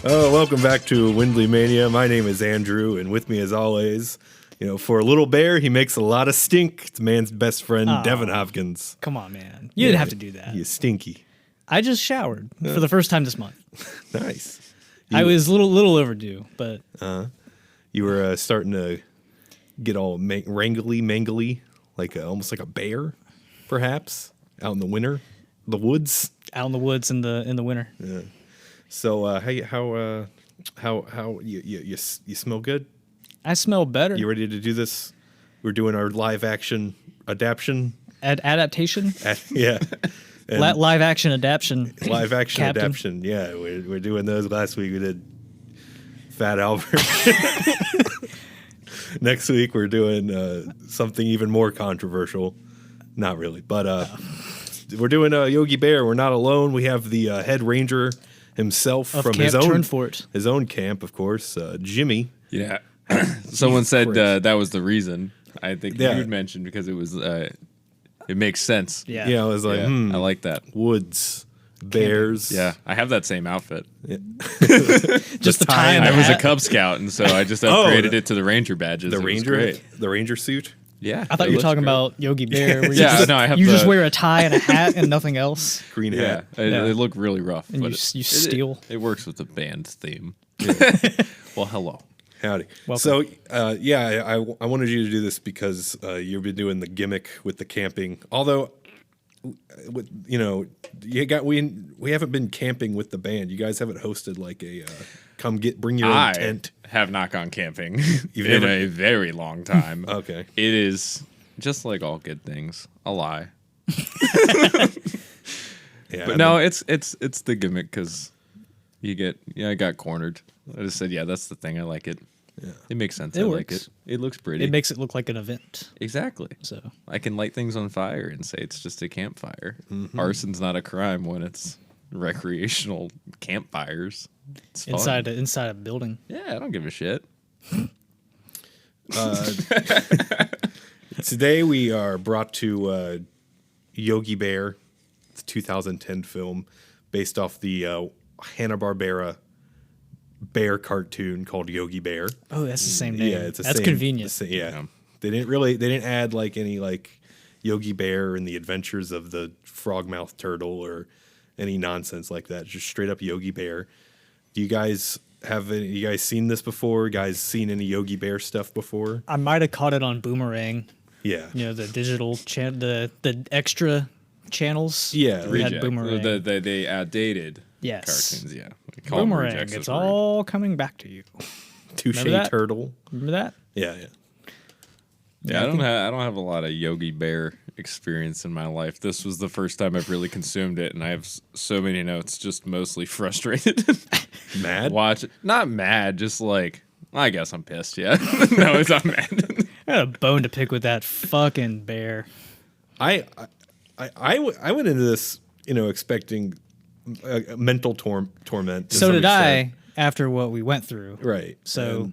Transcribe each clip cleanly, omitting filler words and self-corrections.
Oh, welcome back to WindleyMania. My name is Andrew, and with me as always, for a little bear, he makes a lot of stink. It's man's best friend, Devin Hopkins. Come on, man. You didn't have to do that. He's stinky. I just showered for the first time this month. Nice. I was a little overdue, but... You were starting to get all mangly, like almost like a bear, perhaps, out in the woods. Out in the woods in the winter. Yeah. So how you smell good? I smell better. You ready to do this? We're doing our live action adaptation. Adaptation? Yeah. Live action adaptation. Live action Captain. adaptation. Yeah, we're doing those. Last week we did Fat Albert. Next week we're doing something even more controversial. Not really, but we're doing Yogi Bear. We're not alone. We have the head ranger himself Of from Camp his own camp, of course, Jimmy. Yeah. Someone said Christ. that was the reason. I think Yeah. you had mentioned because it was it makes sense. Yeah. Yeah, I was like, Yeah, I like that. woods, bears. Yeah, I have that same outfit. Just the tie and I the was a hat. Cub Scout, and so I just upgraded it to the Ranger badges. The It was ranger, great. the ranger suit. Yeah, I thought it you were looks talking great. about Yogi Bear. Where Yeah, just, no, I have you just the- wear a tie and a hat and nothing else. Green Yeah, hat. it looked really rough. And but you steal. It works with the band theme. Well, hello. Howdy. Welcome. So, I wanted you to do this because you've been doing the gimmick with the camping. Although, we haven't been camping with the band. You guys haven't hosted like a bring your own tent. Have not gone camping You've in never- a very long time. Okay. It is just like all good things, a lie. Yeah. But no, it's the gimmick because I got cornered. I just said, yeah, that's the thing. I like it. Yeah. It makes sense. It I works. like it. It looks pretty. It makes it look like an event. Exactly. So I can light things on fire and say it's just a campfire. Arson's not a crime when it's recreational campfires. It's fun. inside a building. Yeah, I don't give a shit. Today we are brought to Yogi Bear. It's a 2010 film based off the Hanna-Barbera bear cartoon called Yogi Bear. Oh, that's the same name. Yeah, it's That's convenient. Yeah. They didn't add like any like Yogi Bear and the Adventures of the Frogmouth Turtle or any nonsense like that. Just straight up Yogi Bear. Do you guys seen this before? You guys seen any Yogi Bear stuff before? I might have caught it on Boomerang. Yeah. The digital the extra channels. Yeah. We had Reject. Boomerang. They outdated Yes. cartoons, yeah. We call them Boomerang. rejects, It's rude. all coming back to you. Touche Remember that? Turtle. Remember that? Yeah. Yeah, I don't have a lot of Yogi Bear experience in my life. This was the first time I've really consumed it, and I have so many notes, just mostly frustrated. Mad? Not mad, just like I guess I'm pissed. Yeah, no, it's not mad. I had a bone to pick with that fucking bear. I went into this, expecting mental torment. to So some did extent. I after what we went through. Right. So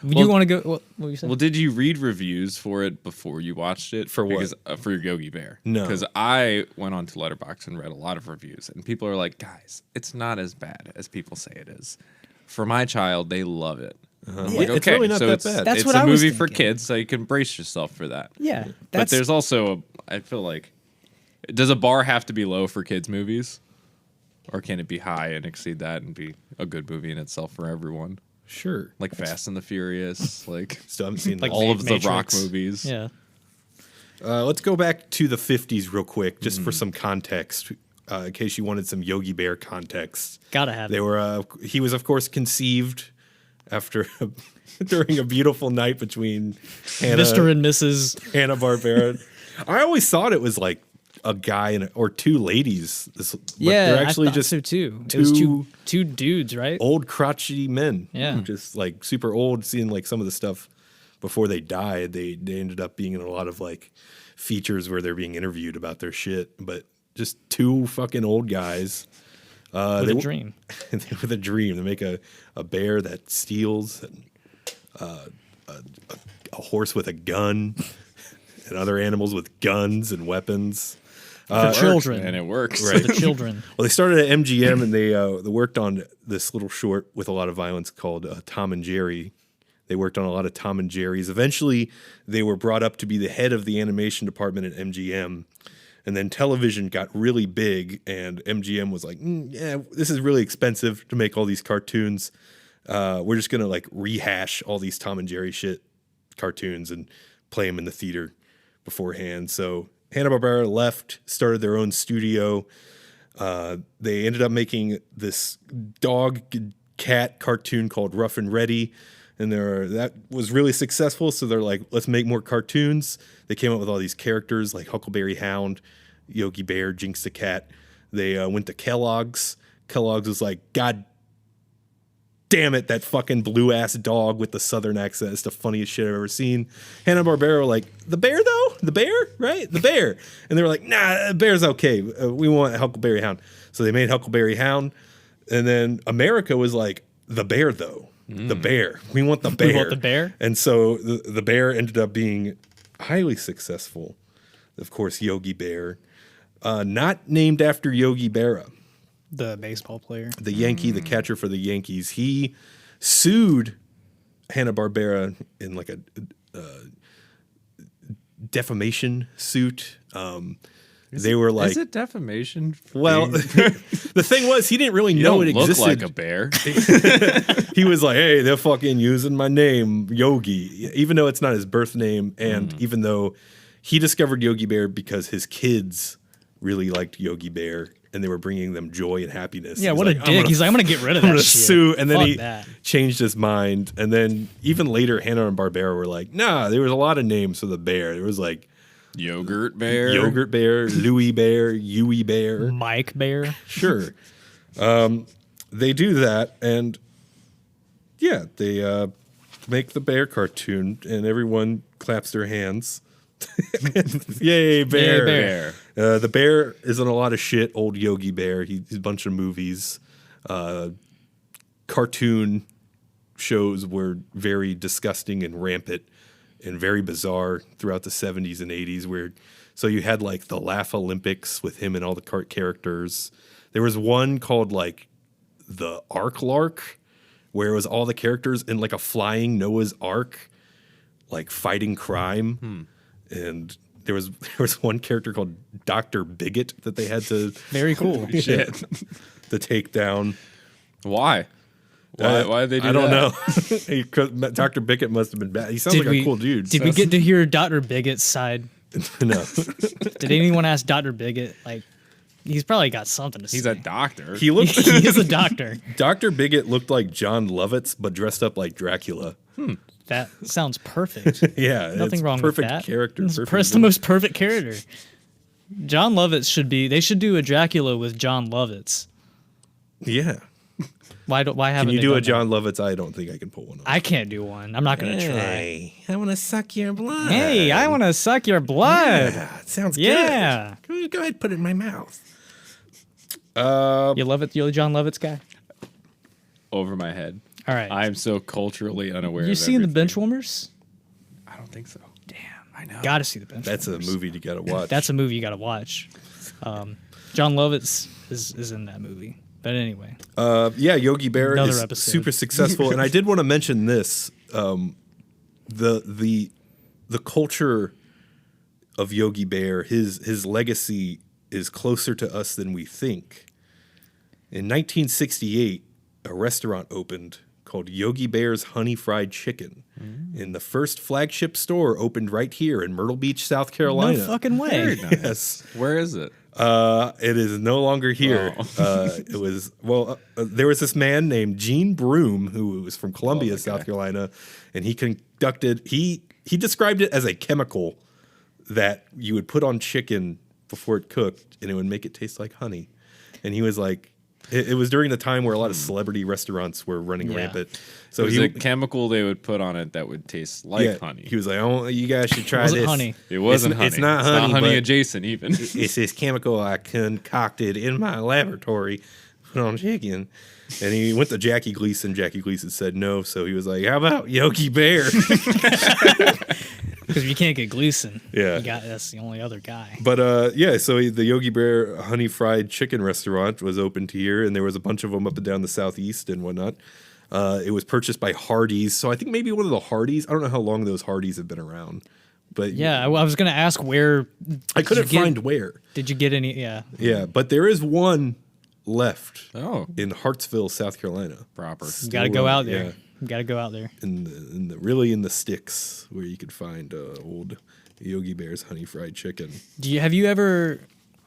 And you want to go? What were you saying? Well, did you read reviews for it before you watched it? For what? Because, for Yogi Bear. No. Because I went on to Letterboxd and read a lot of reviews, and people are like, guys, it's not as bad as people say it is. For my child, they love it. I'm like, It's okay, really not so that it's, bad. That's it's what a I was movie for thinking. kids, so you can brace yourself for that. Yeah, But there's also, I feel like, does a bar have to be low for kids' movies? Or can it be high and exceed that and be a good movie in itself for everyone? Sure. Like Fast and the Furious, like Still haven't seen Like that. all of the Rock Matrix. movies. Yeah. Let's go back to the 50s real quick, just for some context, in case you wanted some Yogi Bear context. Gotta have They it. were. He was, of course, conceived after during a beautiful night between Mr. and Mrs. Hanna-Barbera. I always thought it was like a guy or two ladies. But Yeah, they're actually I thought just so too. It was two dudes, right? old crotchety men. Yeah. Just like super old. Seeing like some of the stuff before they died, they ended up being in a lot of like features where they're being interviewed about their shit. But just two fucking old guys. With a dream. With a dream. They make a bear that steals and a horse with a gun and other animals with guns and weapons. For children. And it works. For the children. Well, they started at MGM and they worked on this little short with a lot of violence called Tom and Jerry. They worked on a lot of Tom and Jerry's. Eventually, they were brought up to be the head of the animation department at MGM. And then television got really big, and MGM was like, yeah, this is really expensive to make all these cartoons. We're just going to like rehash all these Tom and Jerry cartoons and play them in the theater beforehand. So Hanna-Barbera left, started their own studio. They ended up making this dog-cat cartoon called Rough and Ready. And that was really successful, so they're like, let's make more cartoons. They came up with all these characters like Huckleberry Hound, Yogi Bear, Jinx the Cat. They went to Kellogg's. Kellogg's was like, God damn it, that fucking blue-ass dog with the southern accent is the funniest shit I've ever seen. Hanna-Barbera were like, the bear, though? The bear? Right? The bear. And they were like, nah, the bear's okay. We want Huckleberry Hound. So they made Huckleberry Hound. And then America was like, the bear, though. The bear. We want the bear. We want the bear? And so the bear ended up being highly successful. Of course, Yogi Bear. Not named after Yogi Berra. The baseball player. The Yankee, the catcher for the Yankees. He sued Hanna-Barbera in like a defamation suit. They were like, is it defamation? Well, the thing was, he didn't really know it existed. Look like a bear. He was like, hey, they're fucking using my name, Yogi, even though it's not his birth name. And even though he discovered Yogi Bear because his kids really liked Yogi Bear and they were bringing them joy and happiness. Yeah, what a dick. He's like, I'm going to get rid of that I'm gonna shit. sue. And then Fuck he that. changed his mind. And then even later, Hanna-Barbera were like, nah, there was a lot of names for the bear. There was like, Yogurt Bear. Yogurt Bear, Louie Bear, Yui Bear. Mike Bear. Sure. They do that, and yeah, they make the bear cartoon, and everyone claps their hands. Yay, bear. Yay, Bear. The bear is in a lot of shit, old Yogi Bear. He's a bunch of movies. Cartoon shows were very disgusting and rampant and very bizarre throughout the 70s and 80s. So you had like the Laugh Olympics with him and all the characters. There was one called like the Ark Lark, where it was all the characters in like a flying Noah's Ark, like fighting crime. And there was one character called Dr. Bigot that they had to Very cool. Shit. to take down. Why? Why did they do that? I don't know. Dr. Bigot must have been bad. He sounds like a cool dude. Did we get to hear Dr. Bigot's side? No. Did anyone ask Dr. Bigot? Like, he's probably got something to say. He's a doctor. He looked. He is a doctor. Dr. Bigot looked like John Lovitz, but dressed up like Dracula. That sounds perfect. Yeah, Nothing it's wrong perfect with that. Character. It's Perfect the most perfect character. John Lovitz they should do a Dracula with John Lovitz. Yeah. Why haven't Can you they do done a that? John Lovitz? I don't think I can pull one off. I can't do one. I'm not going to try. Hey, I want to suck your blood. Hey, I want to suck your blood. Yeah, it sounds Yeah. good. Go ahead, put it in my mouth. You love it? You're a John Lovitz guy? Over my head. All right. I am so culturally unaware. You of seen the everything. Benchwarmers? I don't think so. Damn. I know. Got to see the Benchwarmers. That's a movie you got to watch. That's a movie you got to watch. John Lovitz is in that movie. But anyway. Yeah, Yogi Bear Another is episode. super successful, and I did want to mention this: the culture of Yogi Bear, his legacy is closer to us than we think. In 1968, a restaurant opened called Yogi Bear's Honey Fried Chicken, and the first flagship store opened right here in Myrtle Beach, South Carolina. No fucking way. Very nice. Yes. Where is it? It is no longer here. It was there was this man named Gene Broom who was from Columbia, South Carolina, and he described it as a chemical that you would put on chicken before it cooked, and it would make it taste like honey. And he was like, it was during the time where a lot of celebrity restaurants were running rampant. So It was a chemical they would put on it that would taste like honey. He was like, "Oh, you guys should try Was it this." honey? It wasn't honey. It's not honey. It's not honey but adjacent even. It's this chemical I concocted in my laboratory, put on chicken. And he went to Jackie Gleason. Jackie Gleason said no, so he was like, "How about Yogi Bear?" Because you can't get Gleason. Yeah. That's the only other guy. But yeah, so the Yogi Bear honey fried chicken restaurant was opened here, and there was a bunch of them up and down the southeast and whatnot. It was purchased by Hardee's, so I think maybe one of the Hardee's. I don't know how long those Hardee's have been around, but Yeah, I was going to ask where. I couldn't find where. Did you get any? Yeah. Yeah, but there is one left. Oh, in Hartsville, South Carolina. proper. You got to go out there. Yeah. You got to go out there. Really in the sticks where you could find old Yogi Bear's honey fried chicken. Have you ever,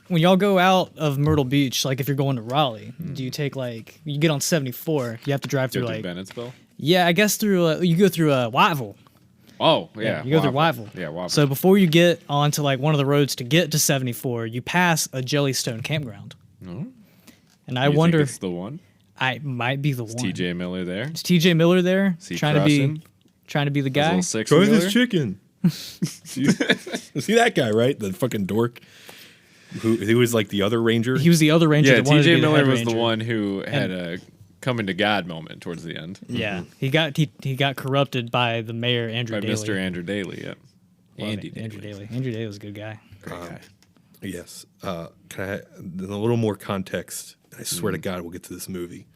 when y'all go out of Myrtle Beach, like if you're going to Raleigh, do you take you get on 74, you have to drive through Go through Bennettsville. yeah, I guess through, you go through Whiteville. Oh yeah, You go through Whiteville. Yeah, Whiteville. So before you get onto like one of the roads to get to 74, you pass a Jellystone campground. No? And I You think wonder, it's the one. I might be the one. TJ Miller there. Is TJ Miller there? Is he trying crushing? to be the His guy? little six Try wheeler? this chicken. See that guy, right? The fucking dork. Who was like the other ranger. He was the other ranger. Yeah, that wanted to be TJ the Miller head was ranger. the one who had a coming to God moment towards the end. Yeah, he got corrupted by the mayor Andrew By Daley. Mr. Andrew Daly. Yeah, Andrew Daly. Andrew Daly was a good guy. Great guy. Yes. Can I a little more context? I swear to God, we'll get to this movie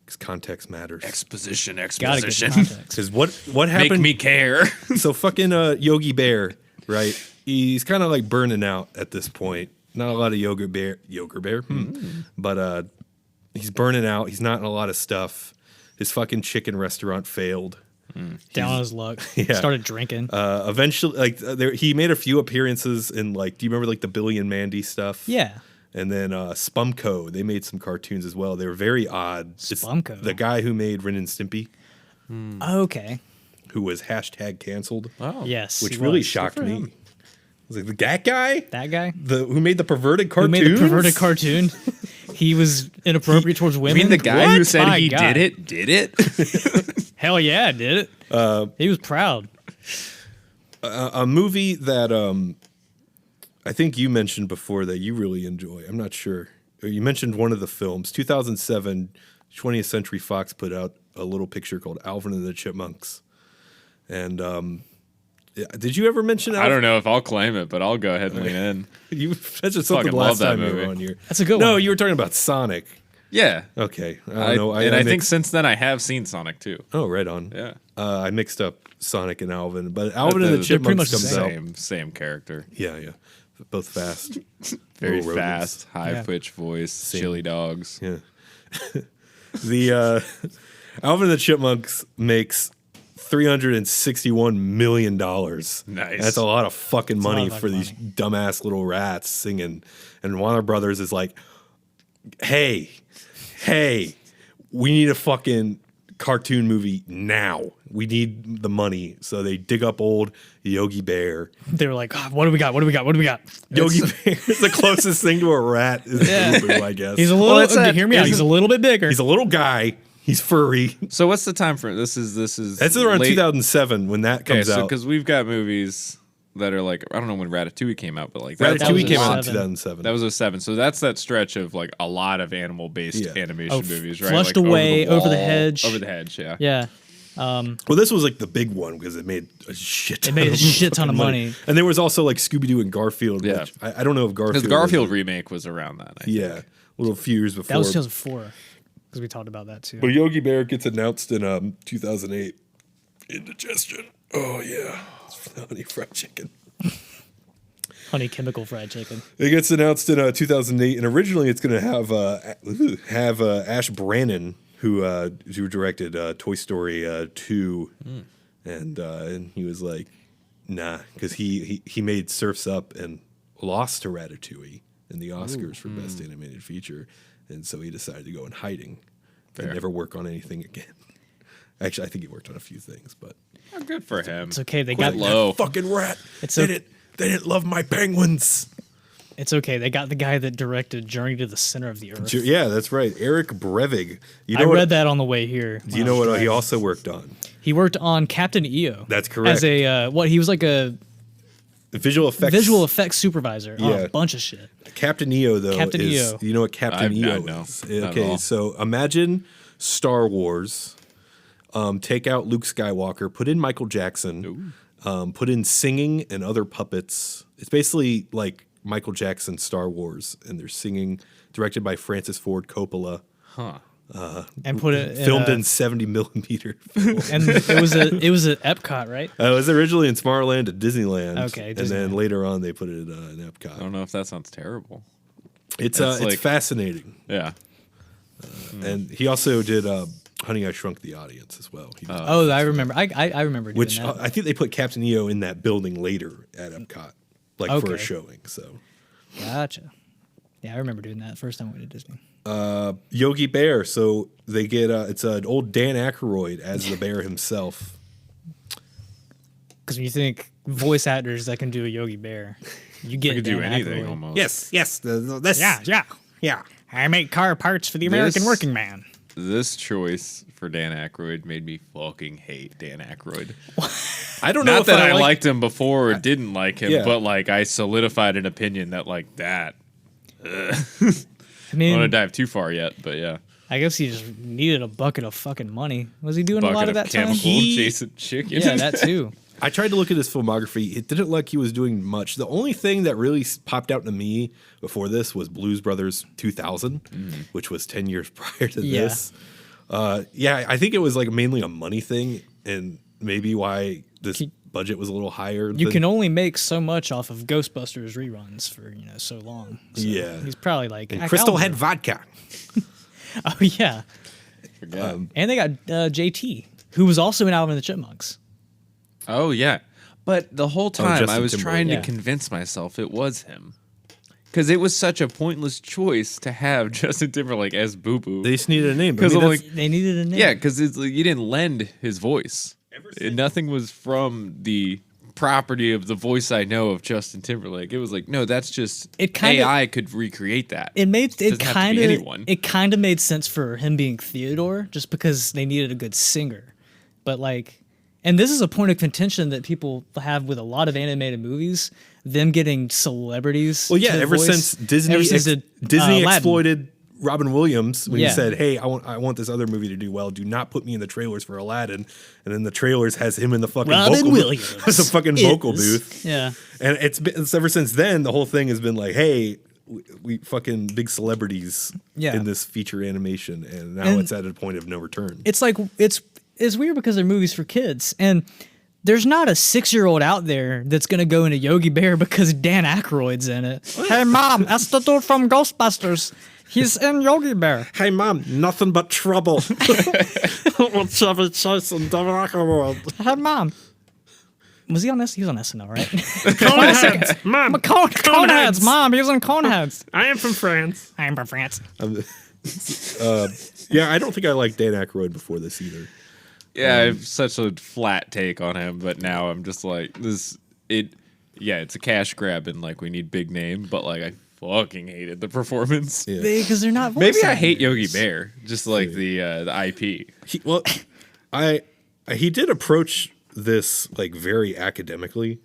because context matters. Exposition. Gotta get the Exposition. context. Because what Make happened? me care. So fucking Yogi Bear, right? He's kind of like burning out at this point. Not a lot of Yogi Bear, but he's burning out. He's not in a lot of stuff. His fucking chicken restaurant failed. Down on his luck. Yeah. Started drinking. Eventually, he made a few appearances in do you remember like the Billy and Mandy stuff? Yeah. And then Spumco, they made some cartoons as well. They were very odd. It's Spumco? the guy who made Ren and Stimpy, Okay. who was #canceled, Oh. Yes. which he really was. shocked for me. him. I was like, that guy, That guy who made the perverted who cartoons, made the perverted cartoon. He was inappropriate towards I women. mean, the guy who What? said My he God. did it. Hell yeah, did it. He was proud. a movie that I think you mentioned before that you really enjoy. I'm not sure. You mentioned one of the films, 2007, 20th Century Fox put out a little picture called Alvin and the Chipmunks. And did you ever mention Alvin? I don't know if I'll claim it, but I'll go ahead and lean in. You mentioned something Fucking last love that time you were movie. on here. That's a good No, one. you were talking about Sonic. Yeah. Okay. I don't know. I think mixed- since then I have seen Sonic too. Oh, right on. Yeah. I mixed up Sonic and Alvin, but Alvin and the They're pretty much Chipmunks the comes out. Same character. Yeah. Both fast. Very Little rodents. fast, high pitched voice, chili dogs. Yeah. The Alvin and the Chipmunks makes $361 million. Nice. That's a lot of fucking money lot of for these dumbass little rats singing. And Warner Brothers is like, hey, we need a fucking cartoon movie now. We need the money. So they dig up old Yogi Bear. They were like, what do we got? Yogi Bear is the closest thing to a rat is Boo, I guess. He's a little. it's that- hear me out. He's a little bit bigger. He's a little guy. He's furry. So what's the time for this? Is That's around late- 2007 when that Okay, comes so out. because we've got movies that are like I don't know when Ratatouille came out, but like Ratatouille was came out in 07. 2007. That was 07. So that's that stretch of like a lot of animal based Yeah. animation movies, right? Flushed Like Away, Over the Wall, Hedge. Over the Hedge, yeah. yeah. Well, this was like the big one because it made a shit. It made a shit ton of fucking money. And there was also like Scooby Doo and Garfield. Yeah. Which I don't know if Garfield. Because Garfield remake was around that. I think. Yeah, a little few years before. That was 2004 because we talked about that too. But Yogi Bear gets announced in 2008. Indigestion. Oh yeah, it's for the honey fried chicken. Honey chemical fried chicken. It gets announced in 2008, and originally it's going to have Ash Brannon, who directed Toy Story 2, and he was like, nah, because he made Surf's Up and lost to Ratatouille in the Oscars for Best Animated Feature, and so he decided to go in hiding and never work on anything again. Actually, I think he worked on a few things, but Oh, good for him. It's okay. They Quit got low. fucking rat. It's They okay. didn't love my penguins. It's okay. They got the guy that directed Journey to the Center of the Earth. Yeah, that's right. Eric Brevig. You I know read that on the way here. Do you know what he also worked on? He worked on Captain EO. That's correct. As a he was like a Visual effects supervisor on Yeah. a bunch of shit. Captain EO, though, Captain is, EO. you know what Captain I EO know. is? Not at Okay, all. so imagine Star Wars, take out Luke Skywalker, put in Michael Jackson, put in singing and other puppets. It's basically like Michael Jackson's Star Wars, and they're singing, directed by Francis Ford Coppola. Huh. And put it Filmed in 70 millimeter. and it was at Epcot, right? It was originally in Tomorrowland at Disneyland. Okay, and then Disneyland. later on they put it in Epcot. I don't know if that sounds terrible. It's like- fascinating. Yeah. And he also did Honey, I Shrunk the Audience as well. He was- Oh, I remember. I remember doing which that. I think they put Captain EO in that building later at Epcot, like for a Okay. showing. So Gotcha. Yeah, I remember doing that first time we went to Disney. Yogi Bear. So they get it's an old Dan Aykroyd as the bear himself. Because when you think voice actors that can do a Yogi Bear, you get I could do Dan anything Aykroyd. almost. Yes. This. Yeah. I make car parts for the American This- working man. This choice for Dan Aykroyd made me fucking hate Dan Aykroyd. I don't know Not if that I like liked him before or didn't like him, Yeah. but like I solidified an opinion that like that. I I don't want to mean, dive too far yet, but yeah. I guess he just needed a bucket of fucking money. Was he doing a lot Bucket of that time? chemical chasing chicken. Yeah, that too. I tried to look at his filmography. It didn't look like he was doing much. The only thing that really popped out to me before this was Blues Brothers 2000, which was 10 years prior to Yeah. this. I think it was like mainly a money thing, and maybe why this budget was a little higher. You than- can only make so much off of Ghostbusters reruns for so long. So Yeah. he's probably like and "I Crystal found Head it." vodka. Oh yeah, Forgot. and they got JT, who was also in Alvin and the Chipmunks. Oh yeah, but the whole time Justin I was Timberlake. trying to Yeah. convince myself it was him, because it was such a pointless choice to have Justin Timberlake as Boo Boo. They just needed a name. 'Cause I'm that's- like- They needed a name. Yeah, because like, you didn't lend his voice. Nothing was from the property of the voice I know of Justin Timberlake. It was like, no, that's just It kinda- AI could recreate that. It made it Doesn't have to kind be of anyone. it kind of made sense for him being Theodore, just because they needed a good singer. But like, and this is a point of contention that people have with a lot of animated movies, them getting celebrities. well, yeah, to ever voice. since Disney Ever since Disney Aladdin. exploited Robin Williams when Yeah. he said, "Hey, I want this other movie to do well. Do not put me in the trailers for Aladdin." And then the trailers has him in the fucking Robin vocal Williams has a fucking vocal is- booth. Yeah, And it's ever since then the whole thing has been like, "Hey, we fucking big celebrities Yeah. in this feature animation," and now And- it's at a point of no return. it's like it's weird because they're movies for kids, and there's not a 6-year-old out there that's gonna go into Yogi Bear because Dan Aykroyd's in it. Hey mom, that's the dude from Ghostbusters. He's in Yogi Bear. Hey, mom, nothing but trouble. Chevy Chase and Devin Ackroyd. Hey mom. Was he on this? He was on SNL, right? Coneheads, mom. Coneheads, mom. He was on Coneheads. I am from France. I'm from France. Yeah, I don't think I liked Dan Aykroyd before this either. Yeah, I have such a flat take on him, but now I'm just like this. Yeah, it's a cash grab, and like we need big name, but like I fucking hated the performance. Yeah. Because they're not. Maybe voice I hate actors. Yogi Bear, just like the IP. He did approach this like very academically.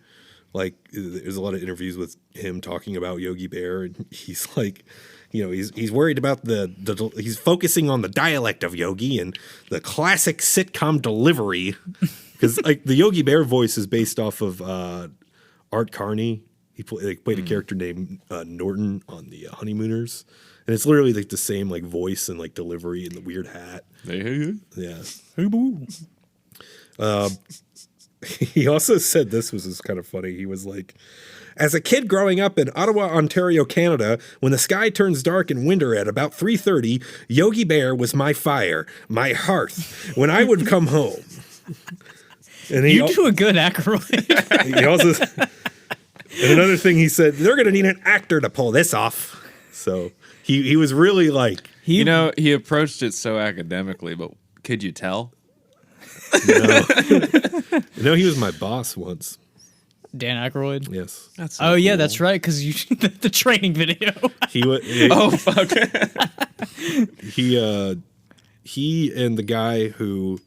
Like there's a lot of interviews with him talking about Yogi Bear, and he's like, he's worried about he's focusing on the dialect of Yogi and the classic sitcom delivery, because like the Yogi Bear voice is based off of Art Carney. He played a character named Norton on the Honeymooners, and it's literally like the same like voice and like delivery and the weird hat. Yeah. Hey, boo. He also said this was just kind of funny. He was like, as a kid growing up in Ottawa, Ontario, Canada, when the sky turns dark in winter at about 3:30, Yogi Bear was my fire, my hearth, when I would come home. And You do a good Aykroyd. he also, and another thing he said, they're going to need an actor to pull this off. So he was really like, He approached it so academically, but could you tell? no, he was my boss once. Dan Aykroyd. Yes. That's Oh yeah, that's right. Because you the training video. He was. Oh fuck! He and the guy who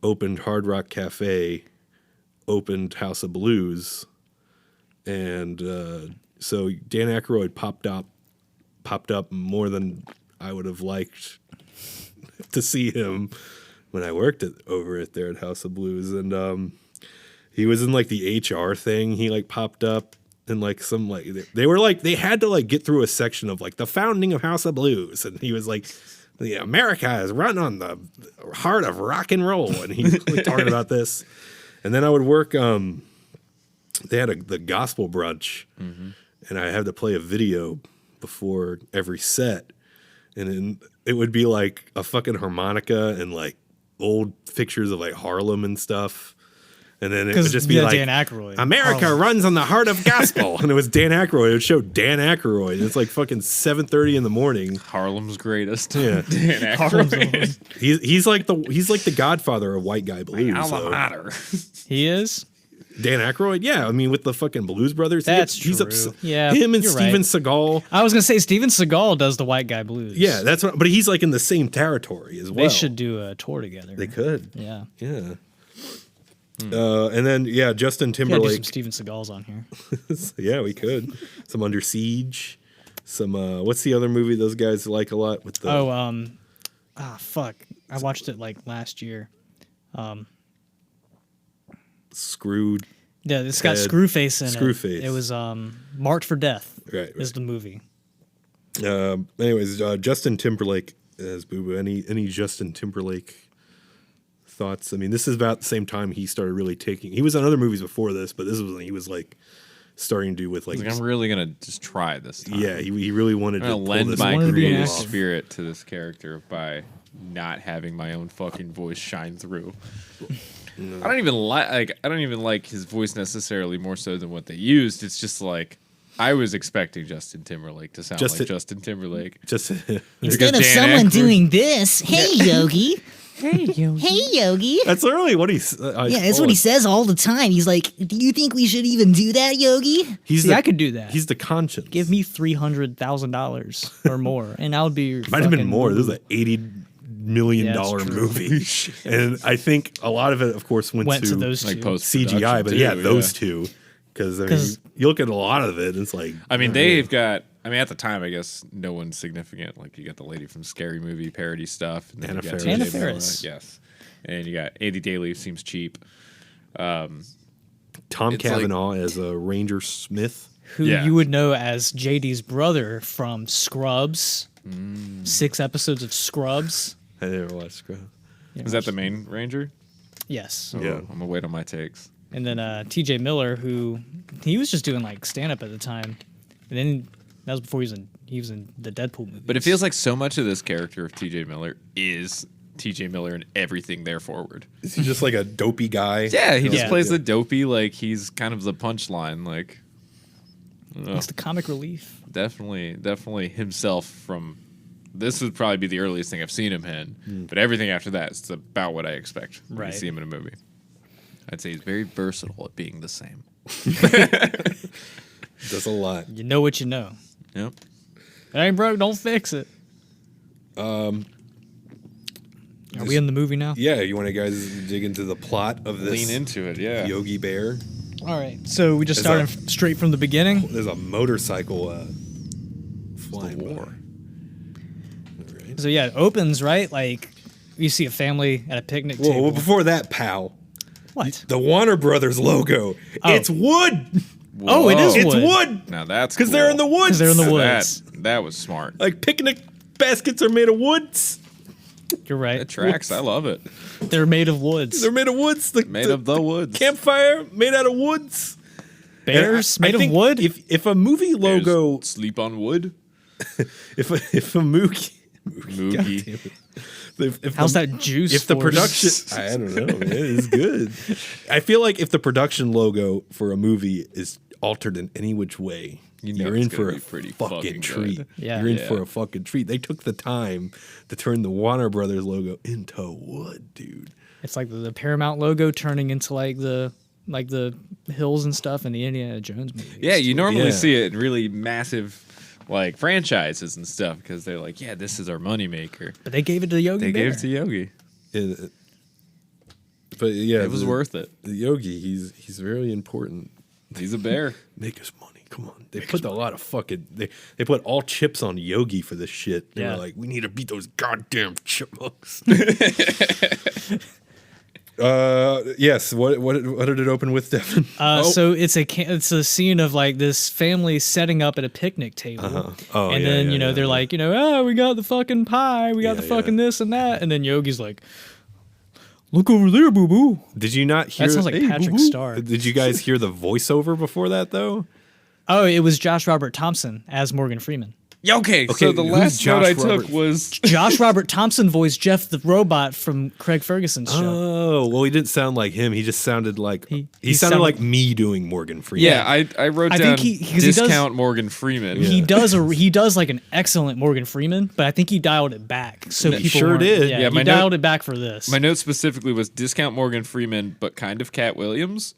opened Hard Rock Cafe opened House of Blues, and so Dan Aykroyd popped up more than I would have liked to see him when I worked over at there at House of Blues, and He was in like the HR thing. He like popped up and like some like they were like they had to like get through a section of like the founding of House of Blues, and he was like, America is run on the heart of rock and roll, and he was like, talking about this. And then I would work. They had the gospel brunch, and I had to play a video before every set, and then it would be like a fucking harmonica and like old pictures of like Harlem and stuff. And then it would just be like, Dan Aykroyd. America runs on the heart of gospel. And it was Dan Aykroyd. It would show Dan Aykroyd. It's like fucking 7:30 in the morning. Harlem's greatest. Yeah. Dan Aykroyd. He's like the godfather of white guy blues. Alma mater. He is? Dan Aykroyd? Yeah. I mean, with the fucking Blues Brothers. That's he's true. Yeah, him and you're Steven right. Seagal. I was going to say Steven Seagal does the white guy blues. Yeah, that's what, but he's like in the same territory as well. They should do a tour together. They could. Yeah. Yeah. And then, Justin Yeah, do Timberlake. some Steven Seagals on here. Yeah, we could. Some Under Siege. Some what's the other movie those guys like a lot with the Fuck. I watched it like last year. Screwed. Yeah, it's got Head. Screwface in Screwface. it. It was Marked for Death. Right. Is the movie. Anyways, Justin Timberlake as Boo Boo. Any Justin Timberlake thoughts? I mean, this is about the same time he started really taking. He was on other movies before this, but this was when he was like starting to do with like. I'm really gonna just try this time. Yeah, he really wanted to I'm gonna pull lend this my wanted to be an creative actor. spirit to this character by not having my own fucking voice shine through. I don't even like his voice necessarily more so than what they used. It's just like I was expecting Justin Timberlake to sound like Justin Timberlake. Just Instead of Dan someone Aykroyd- doing this, hey Yogi, Hey, Yogi. hey Yogi. that's literally what he's. Yeah, that's what he says all the time. He's like, "Do you think we should even do that, Yogi?" He's See, I could do that. He's the conscience. Give me $300,000 or more, and I would be. Might have been fucking more. This is Boo. an $80 million Yeah, it's true. movie, and I think a lot of it, of course, went to those like two. post CGI. But yeah, those two. Because I mean, 'Cause- you look at a lot of it, it's like. I mean, they've got. I mean, at the time, I guess no one's significant. Like you got the lady from Scary Movie parody stuff, and then Anna you got Faris. TJ Anna Miller, Faris. yes, and you got Andy Daly seems cheap. Tom it's like- Cavanaugh as a Ranger Smith. Who Yeah. you would know as JD's brother from Scrubs. 6 episodes of Scrubs. I never watched Scrubs. Is that the main Ranger? Yes. Oh, Yeah. I'm gonna wait on my takes. And then TJ Miller, who he was just doing like stand up at the time, and then that was before he was in the Deadpool movie. But it feels like so much of this character of TJ Miller is TJ Miller and everything there forward. Is he just like a dopey guy? Yeah, he just Yeah. plays the dopey, like he's kind of the punchline, like I don't know. it's the comic relief. definitely himself from. This would probably be the earliest thing I've seen him in, but everything after that is about what I expect when I Right. see him in a movie. I'd say he's very versatile at being the same. Does a lot. You know what you know. Yep. It ain't broke, don't fix it. Are we in the movie now? Yeah, you want to guys dig into the plot of this Lean into it, yeah. Yogi Bear? All right. So we just There's started straight from the beginning. There's a motorcycle flying war. by. All right. So yeah, it opens right like you see a family at a picnic Whoa, table. well, before that, pal, What? the Warner Brothers logo. Oh. It's wood. Oh, it is It's wood. wood. Now that's Because they're in the woods. 'Cause they're in the Now woods. that was smart. Like picnic baskets are made of woods. You're right. It tracks. I love it. They're made of woods. They're made of woods. Made of the woods. Campfire made out of woods. Bears And I made of think wood. If a movie Bears logo, sleep on wood. if a Mookie, Moogie. if How's the, that juice? If the force? production, I don't know, man, it's good. I feel like if the production logo for a movie is altered in any which way, You know you're it's in gonna for be a pretty fucking fucking treat. good. Yeah. You're in Yeah. for a fucking treat. They took the time to turn the Warner Brothers logo into wood, dude. It's like the Paramount logo turning into like the hills and stuff in the Indiana Jones movies. Yeah, you normally Yeah. see it in really massive like franchises and stuff because they're like, yeah, this is our moneymaker. But they gave it to Yogi They Bear. gave it to Yogi. But yeah, It was worth it. The Yogi, he's very important. He's a bear. Make us money. Come on. They put a lot of fucking they put all chips on Yogi for this shit. They Yeah. were like, we need to beat those goddamn chipmunks. Yes. What did it open with, Devin? So it's a scene of like this family setting up at a picnic table, Oh, and yeah, then yeah, they're yeah. like, oh, we got the fucking pie, we got the Yeah, fucking yeah. this and that, and then Yogi's like, look over there, boo boo. Did you not hear? That sounds like Hey, Patrick boo-boo. Star. Did you guys hear the voiceover before that though? Oh, it was Josh Robert Thompson as Morgan Freeman. Yeah, okay, Okay, so the who's last note Josh I took Robert? was Josh Robert Thompson voiced Jeff the robot from Craig Ferguson's show. Oh, well, he didn't sound like him. He just sounded like he sounded sounded- like me doing Morgan Freeman. yeah. I wrote I down think he does- discount Morgan Freeman. He does like an excellent Morgan Freeman, but I think he dialed it back. So He people sure weren't- did. Yeah, Yeah, he my dialed note- it back for this. My note specifically was discount Morgan Freeman, but kind of Cat Williams.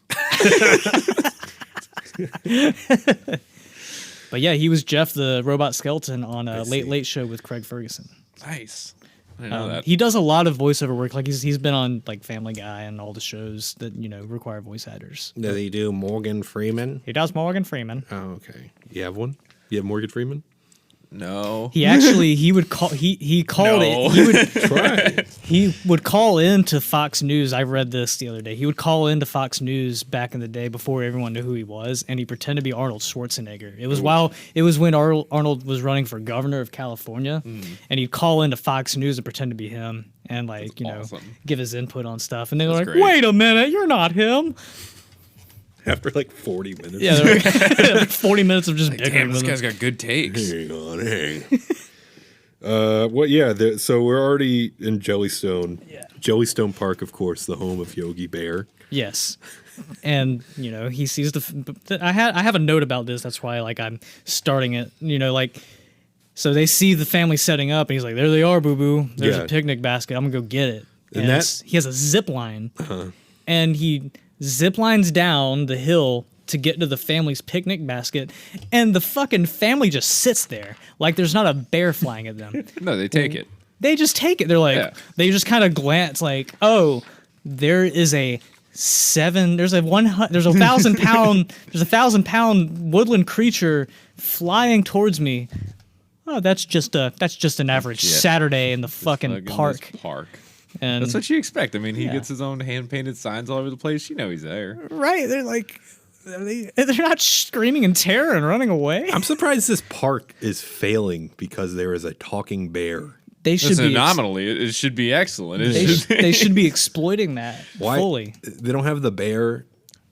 But yeah, he was Jeff the robot skeleton on a see. Late Late Show with Craig Ferguson. Nice. I didn't know that. He does a lot of voiceover work. Like he's been on like Family Guy and all the shows that require voice actors. Did he do Morgan Freeman? He does Morgan Freeman. Oh, okay. You have one? You have Morgan Freeman? No. He actually he called No. it. He would call into Fox News. I read this the other day. He would call into Fox News back in the day before everyone knew who he was, and he pretended to be Arnold Schwarzenegger. It was when Arnold was running for governor of California, and he'd call into Fox News and pretend to be him, and awesome. give his input on stuff. And they were like, great. "Wait a minute, you're not him." After like 40 minutes. Yeah, they're like 40 minutes of just bickering Damn, this with him. guy's got good takes. Hang on, hang. So we're already in Jellystone. Yeah. Jellystone Park, of course, the home of Yogi Bear. Yes, and he sees I have a note about this. That's why I'm starting it. So they see the family setting up, and he's like, "There they are, boo boo. There's Yeah. a picnic basket. I'm gonna go get it." And He has a zip line, and he zip lines down the hill to get to the family's picnic basket, and the fucking family just sits there like there's not a bear flying at them. No, they take it. They just take it. They're like, Yeah. they just kind of glance like, oh, there's a 1,000-pound woodland creature flying towards me. Oh, that's just an average Yeah. Saturday in the fucking Like in this park. Park. And That's what you expect. I mean, he Yeah. gets his own hand-painted signs all over the place. You know he's there. right, they're like, they're not screaming in terror and running away. I'm surprised this park is failing because there is a talking bear. They should It's be anomaly. It should be excellent. It they, should- they should be exploiting that Why? fully. They don't have the bear.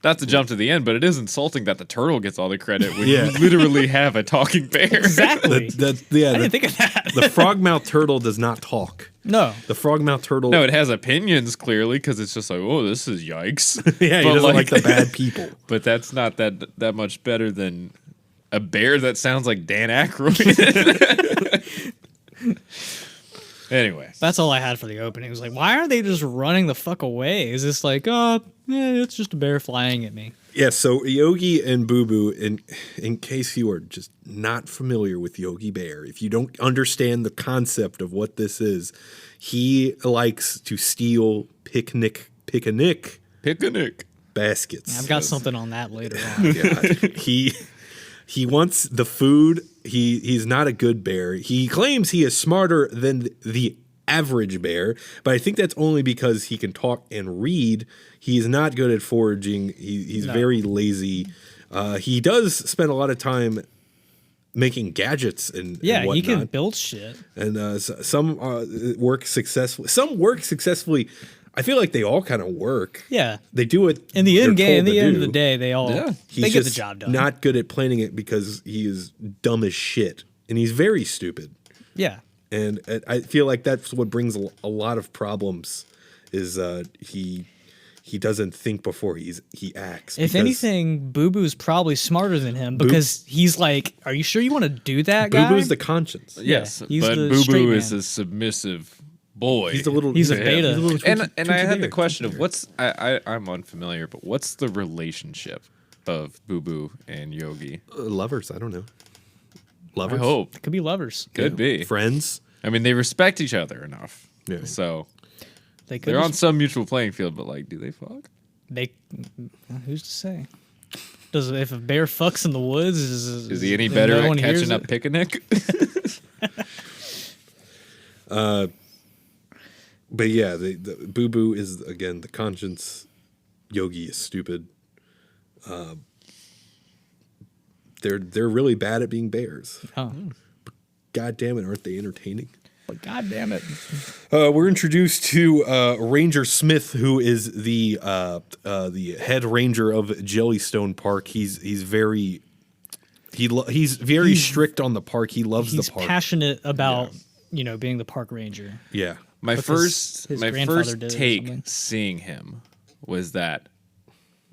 Not to jump to the end, but it is insulting that the turtle gets all the credit when Yeah. you literally have a talking bear. Exactly. I I didn't think of that. the frogmouth turtle does not talk. No. The frogmouth turtle. No, it has opinions clearly because it's just like, oh, this is yikes. yeah, he But, doesn't like the bad people. But that's not that much better than a bear that sounds like Dan Aykroyd. Anyway, That's all I had for the opening. It was like, why aren't they just running the fuck away? Is this like, oh, yeah, it's just a bear flying at me? Yeah, so Yogi and Boo Boo, in case you are just not familiar with Yogi Bear, if you don't understand the concept of what this is, he likes to steal picnic baskets. I've got something on that later on. God. He wants the food. He's not a good bear. He claims he is smarter than the average bear, but I think that's only because he can talk and read. He's not good at foraging. He's very lazy. He does spend a lot of time making gadgets and Yeah, and he can whatnot. build shit. And some work successfully. Some work successfully. I feel like they all kind of work. Yeah. They do it In the end they're game, in told the to end do. of the day, they all Yeah. He's they get the just job done. not good at planning it because he is dumb as shit, and he's very stupid. Yeah. And I feel like that's what brings a lot of problems. Is he doesn't think before he acts. If because anything, Boo Boo's probably smarter than him because he's like, are you sure you want to do that, Boo guy? Boo's the conscience. yes, he's but the Boo straight Boo is man. a submissive boy. He's a little. He's a yeah, beta. he's a little and twitchy I had the bear. question of what's I'm unfamiliar, but what's the relationship of Boo Boo and Yogi? Lovers. I don't know. I Lovers. hope Could be lovers. could be. Friends. I mean, they respect each other enough, Yeah. so They could. they're on some mutual playing field. But like, do they fuck? They. Who's to say? Does if a bear fucks in the woods, Is he any then better no at one hears catching it? up picnic? But yeah, the Boo Boo is again the conscience. Yogi is stupid. They're really bad at being bears. Oh, God damn it, aren't they entertaining? but God damn it! We're introduced to Ranger Smith, who is the head ranger of Jellystone Park. He's very strict on the park. He loves the He's park. passionate about being the park ranger. Yeah. My Because his first grandfather did it or take something. seeing him was that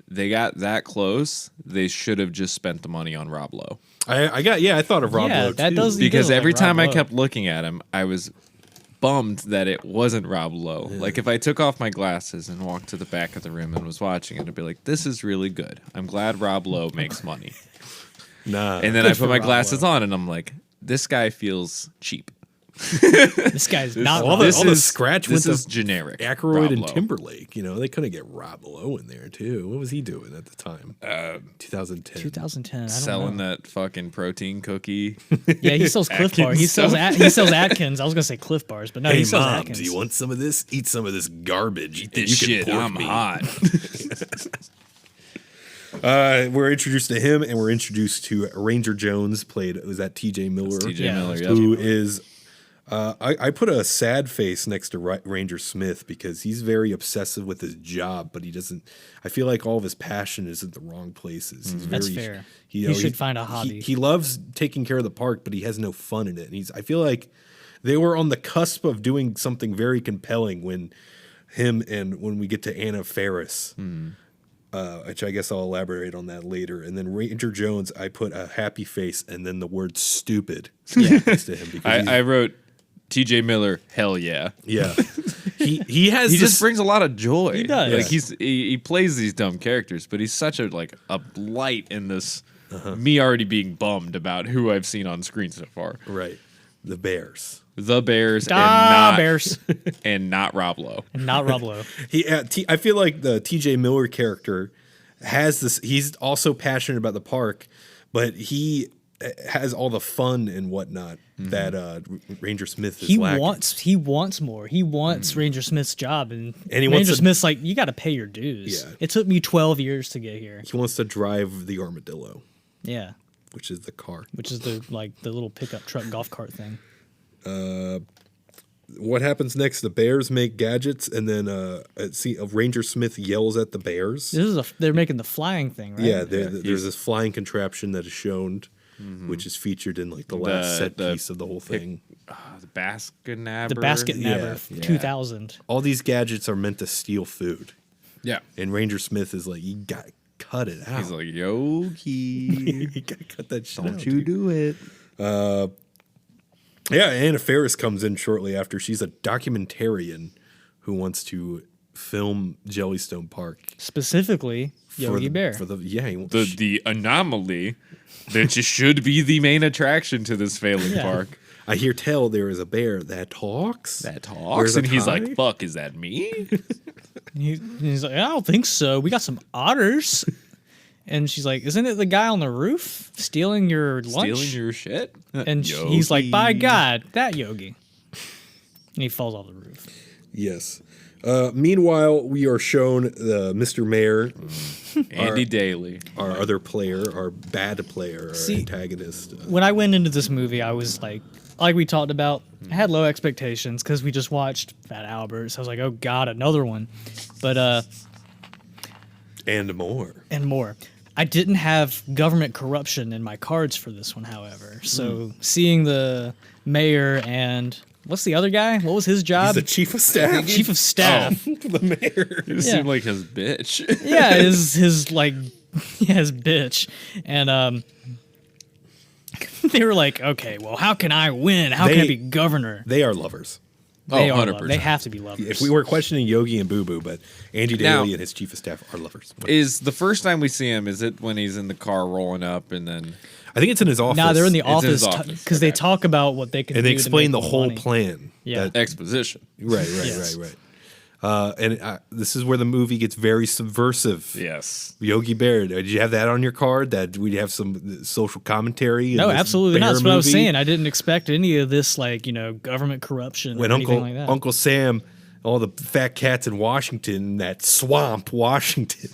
they got that close. They should have just spent the money on Rob Lowe. I thought of Rob Yeah, Lowe that too. does- He Because like every Rob time I Lowe. kept looking at him, I was bummed that it wasn't Rob Lowe. Like if I took off my glasses and walked to the back of the room and was watching it, I'd be like, "This is really good. I'm glad Rob Lowe makes money." Nah. And then Good I for put my Rob glasses Lowe. on, and I'm like, "This guy feels cheap. This guy's not. all Rob the, This all the is scratch This went is to generic." Aykroyd Rob and Lowe. Timberlake. They couldn't get Rob Lowe in there too. What was he doing at the time? 2010. 2010. I don't selling know. that fucking protein cookie. Yeah, he sells Cliff Bars. He sells he sells Atkins. I was gonna say Cliff Bars, but no, Hey he sells mom, Atkins. do you want some of this? Eat some of this garbage. Eat This shit, I'm hot. We're introduced to him, and we're introduced to Ranger Jones, was that T.J. Miller? T.J. Yeah, Miller, it's yeah. Who is I put a sad face next to Ranger Smith because he's very obsessive with his job, but he doesn't. I feel like all of his passion is in the wrong places. He's That's very, fair. He should find a hobby. He loves taking care of the park, but he has no fun in it. And I feel like they were on the cusp of doing something very compelling when we get to Anna Faris. Which I guess I'll elaborate on that later. And then Ranger Jones, I put a happy face and then the word stupid next to him. Because I wrote T.J. Miller. Hell yeah. yeah. He has He this, just brings a lot of joy. He does. Like he plays these dumb characters, but he's such a light in this. Me already being bummed about who I've seen on screen so far. right. The Bears. The Bears Bears, and not Rob Lowe. and not Rob Lowe. I feel like the T.J. Miller character has this. He's also passionate about the park, but he has all the fun and whatnot that Ranger Smith is lacking. He wants more. He wants Ranger Smith's job, and he wants Ranger to- Smith's like, you got to pay your dues. Yeah. It took me 12 years to get here. He wants to drive the armadillo, Yeah, which is the car. which is the little pickup truck golf cart thing. What happens next? The Bears make gadgets, and then Ranger Smith yells at the Bears. They're making the flying thing, right? Yeah, there's this flying contraption that is shown, which is featured in the last set piece of the whole thing. The basket nabber. The basket nabber Yeah. 2000. All these gadgets are meant to steal food, Yeah. and Ranger Smith is like, "You got to cut it out. He's like, Yogi, you got to cut that shit out. don't you do it. Yeah, Anna Faris comes in shortly after. She's a documentarian who wants to film Jellystone Park. Specifically, Yogi Bear. The anomaly that you should be the main attraction to this failing Yeah. park. I hear tell there is a bear that talks. Talks, a and he's tie? like, "Fuck, is that me?" He's like, I don't think so. We got some otters. And she's like, isn't it the guy on the roof stealing your lunch? Stealing your shit. And he's like, by God, that Yogi. And he falls off the roof. Yes. Meanwhile, we are shown Mr. Mayor, Andy Daly. our other player, our bad player, our See- antagonist. When I went into this movie, I was like we talked about, I had low expectations because we just watched Fat Albert. So I was like, oh God, another one. But, And more. and more. I didn't have government corruption in my cards for this one, however. So seeing the mayor and what's the other guy? What was his He's job? the chief of staff. Chief of staff. The mayor. You seem like his bitch. Yeah, his bitch. And they were like, okay, well, how can I win? How can I be governor? They are lovers. They are 100%. lovers. They have to be lovers. If we were questioning Yogi and Boo Boo, but Andy Now- Daly and his chief of staff are lovers. Is the first time we see him, is it when he's in the car rolling up and then... I think it's in his office. Nah, they're in the It's in his office office, because they okay. talk about what they can do. and they to explain make the whole money. plan. Yeah. Exposition. Right. Yes. And this is where the movie gets very subversive. Yes. Yogi Bear, did you have that on your card? That we'd have some social commentary? in No, this absolutely not. bear That's what I was movie? saying. I didn't expect any of this, government corruption When or anything like that. Uncle Sam all the fat cats in Washington, that swamp, Washington.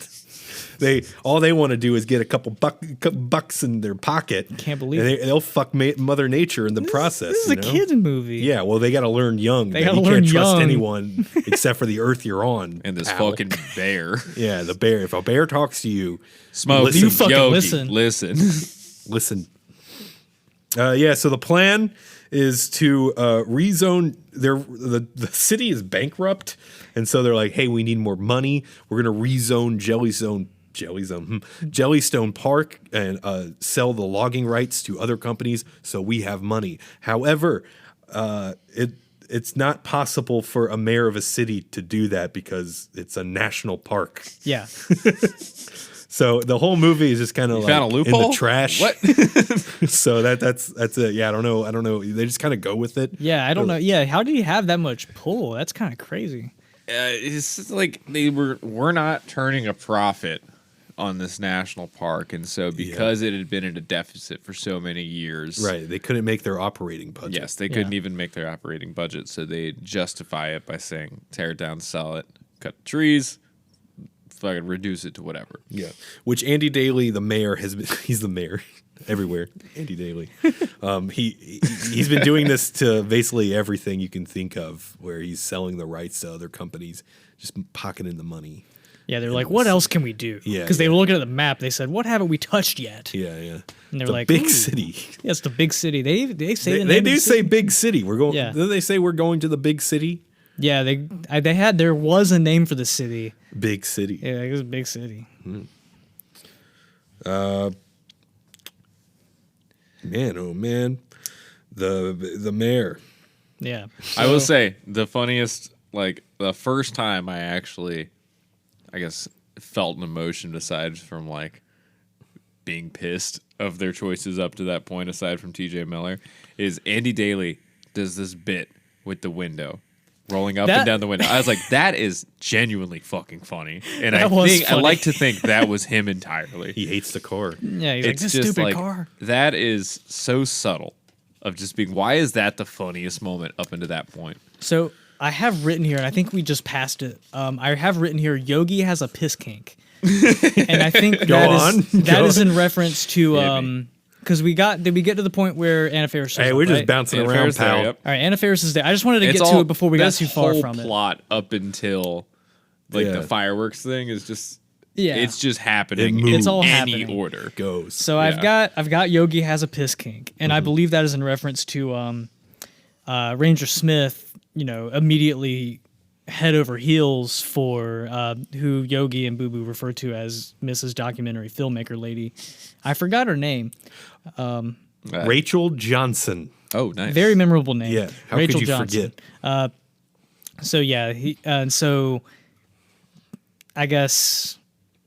All they want to do is get a couple bucks in their pocket. Can't believe and it. they'll fuck Mother Nature in the process. This is a kid's movie. Yeah, well, they got to learn young. They that gotta you learn can't trust young. anyone except for the earth you're on. And this pal. fucking bear. Yeah, the bear. If a bear talks to you, Smoke. listen. You fucking Yogi, listen. Listen. Yeah, so the plan is to rezone. The city is bankrupt, and so they're like, hey, we need more money. We're going to rezone Jellystone Park and sell the logging rights to other companies so we have money. However, it's not possible for a mayor of a city to do that because it's a national park. Yeah. So the whole movie is just kind of like Found a in loophole? the trash. What? So that's it. Yeah, I don't know. They just kind of go with it. Yeah, I don't know. Yeah, how do you have that much pull? That's kind of crazy. It's like we're not turning a profit on this national park, and so because it had been in a deficit for so many years, Right. They couldn't make their operating budget. Yes, they couldn't even make their operating budget, so they justify it by saying tear it down, sell it, cut the trees, fucking reduce it to whatever. Yeah. Which Andy Daly, the mayor, he's the mayor everywhere. Andy Daly. He's been doing this to basically everything you can think of, where he's selling the rights to other companies, just pocketing the money. Yeah, they're like, what else can we do? Yeah, Because they were looking at the map. They said, what haven't we touched yet? Yeah. And they're The like, big "Ooh." city. Yeah, it's the big city. They say the They name do of the say city. big city. We're going. Yeah. Didn't they say we're going to the big city? Yeah, there was a name for the city. Big city. Yeah, it was a big city. Man, oh man, the mayor. Yeah. I will So- say the funniest, like the first time I actually, I guess, felt an emotion aside from like being pissed of their choices up to that point, aside from TJ Miller, is Andy Daly does this bit with the window. Rolling up and down the window. I was like, that is genuinely fucking funny. And I funny. like to think that was him entirely. He hates the car. Yeah, he's like, It's this just stupid like car. that is so subtle of just being, why is that the funniest moment up until that point? So I have written here, and I think we just passed it. I have written here, Yogi has a piss kink. And I think that is in reference to because did we get to the point where Anna Faris shows Hey, up, we're just right? bouncing Anna around, Faris there, pal. yep. All right, Anna Faris is there. I just wanted to get to it before we got this too far whole from it. plot up until like Yeah. the fireworks thing is just it's just It happening moves. in It's all any happening. order. Goes. So I've got Yogi has a piss kink, and I believe that is in reference to Ranger Smith. Immediately head over heels for who Yogi and Boo Boo refer to as Mrs. Documentary Filmmaker Lady. I forgot her name. Rachel Johnson. Oh, nice. Very memorable name. Yeah. How Rachel could you Johnson. forget? So yeah, so I guess